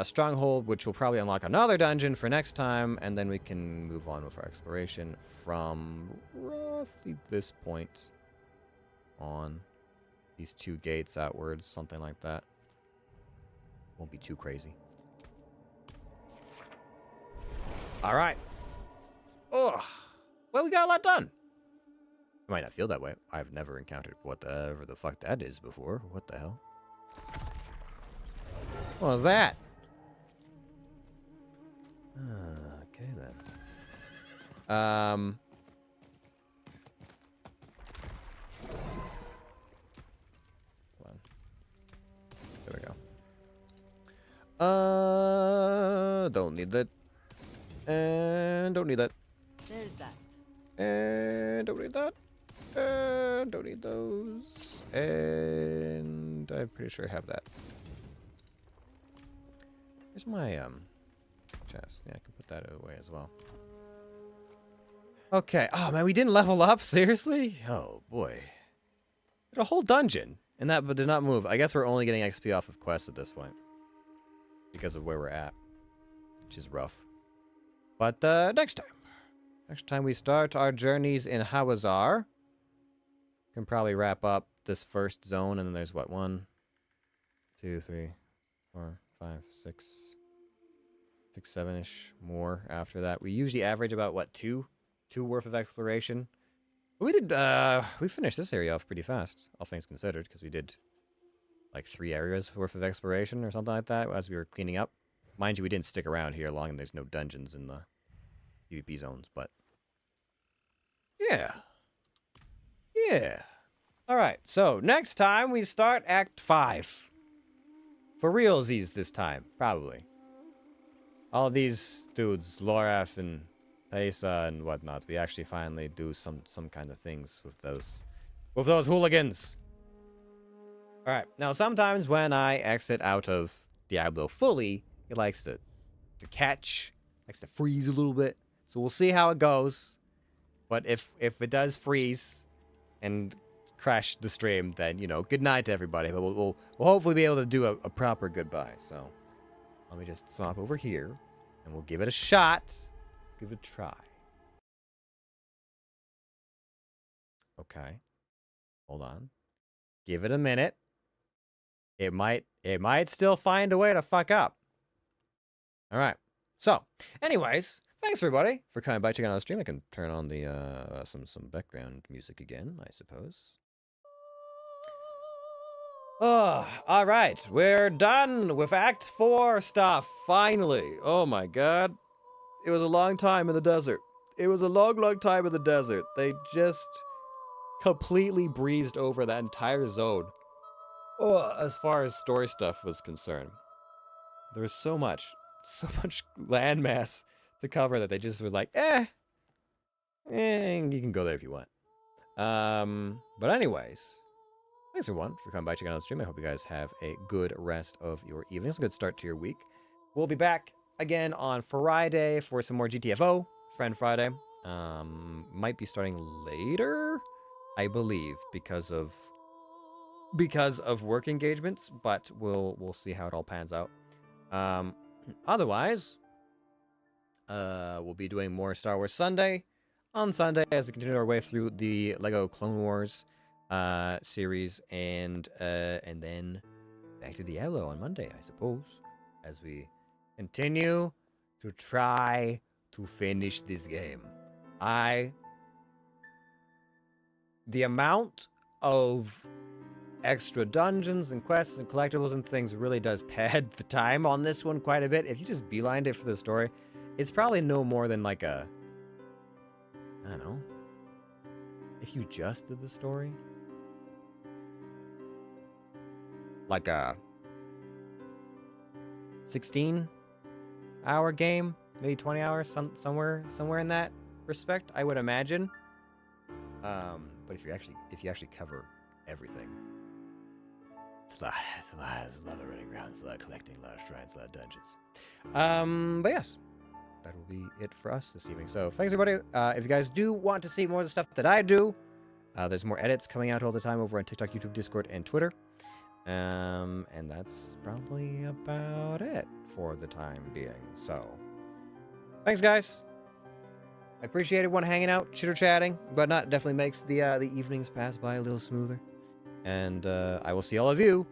Speaker 1: stronghold, which will probably unlock another dungeon for next time, and then we can move on with our exploration from roughly this point on. These 2 gates outwards, something like that. Won't be too crazy. Alright. Oh, well, we got a lot done. It might not feel that way. I've never encountered whatever the fuck that is before. What the hell? What was that? Okay then. Hold on. There we go. Don't need that. And don't need that.
Speaker 10: There's that.
Speaker 1: And don't need that. And don't need those. And I'm pretty sure I have that. Here's my chest. Yeah, I can put that away as well. Okay. Oh man, we didn't level up? Seriously? Oh boy. A whole dungeon. And that but did not move. I guess we're only getting XP off of quests at this point. Because of where we're at. Which is rough. But next time. Next time we start our journeys in Hawazar. Can probably wrap up this first zone, and then there's what, 1, 2, 3, 4, 5, 6, 7-ish more after that. We usually average about what, 2 worth of exploration. But we finished this area off pretty fast, all things considered, because we did like 3 areas worth of exploration or something like that as we were cleaning up. Mind you, we didn't stick around here long, and there's no dungeons in the PvP zones, but yeah. Yeah. All right, so next time we start Act 5. For realsies this time, probably. All these dudes, Loraf and Thaisa and whatnot, we actually finally do some kind of things with those hooligans. All right, now sometimes when I exit out of Diablo fully, it likes to catch, likes to freeze a little bit. So we'll see how it goes. But if it does freeze and crash the stream, then, you know, good night to everybody. But we'll hopefully be able to do a proper goodbye. So let me just swap over here, and we'll give it a shot. Give it a try. Okay. Hold on. Give it a minute. It might still find a way to fuck up. All right. So, anyways, thanks everybody for coming by, checking out the stream. I can turn on the some background music again, I suppose. Oh, all right. We're done with Act 4 stuff, finally. Oh my god. It was a long time in the desert. It was a long, long time in the desert. They just completely breezed over that entire zone. Oh, as far as story stuff was concerned. There was so much landmass to cover that they just were like, you can go there if you want. But anyways, thanks everyone for coming by, checking out the stream. I hope you guys have a good rest of your evening. It's a good start to your week. We'll be back again on Friday for some more GTFO, Friend Friday. Might be starting later, I believe, because of work engagements, but we'll see how it all pans out. Otherwise, we'll be doing more Star Wars Sunday on Sunday as we continue our way through the Lego Clone Wars series, and then back to Diablo on Monday, I suppose, as we continue to try to finish this game. The amount of extra dungeons and quests and collectibles and things really does pad the time on this one quite a bit. If you just beelined it for the story, it's probably no more than like a, I don't know, if you just did the story, like a 16-hour game, maybe 20 hours, somewhere in that respect, I would imagine. But if you actually cover everything, it's a lot of running around, it's a lot of collecting, a lot of shrines, a lot of dungeons. But yes, that will be it for us this evening. So thanks everybody. If you guys do want to see more of the stuff that I do, there's more edits coming out all the time over on TikTok, YouTube, Discord, and Twitter. And that's probably about it for the time being. So thanks guys. I appreciate everyone hanging out, chitter-chatting, but not definitely makes the evenings pass by a little smoother. And I will see all of you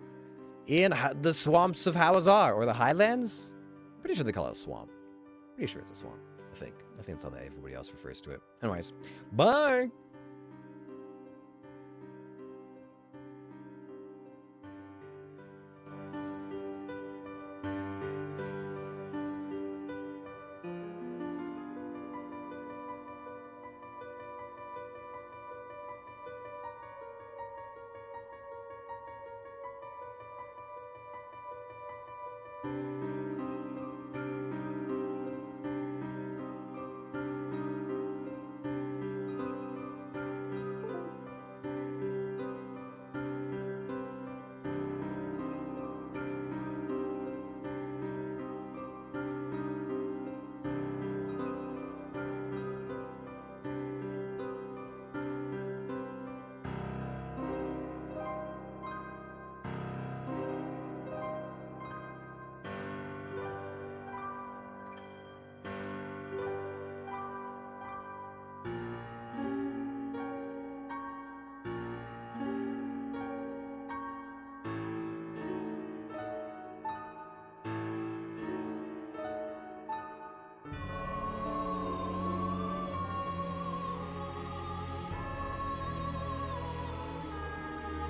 Speaker 1: in the swamps of Hawazar, or the Highlands. Pretty sure they call it a swamp. Pretty sure it's a swamp. I think that's how everybody else refers to it. Anyways, bye.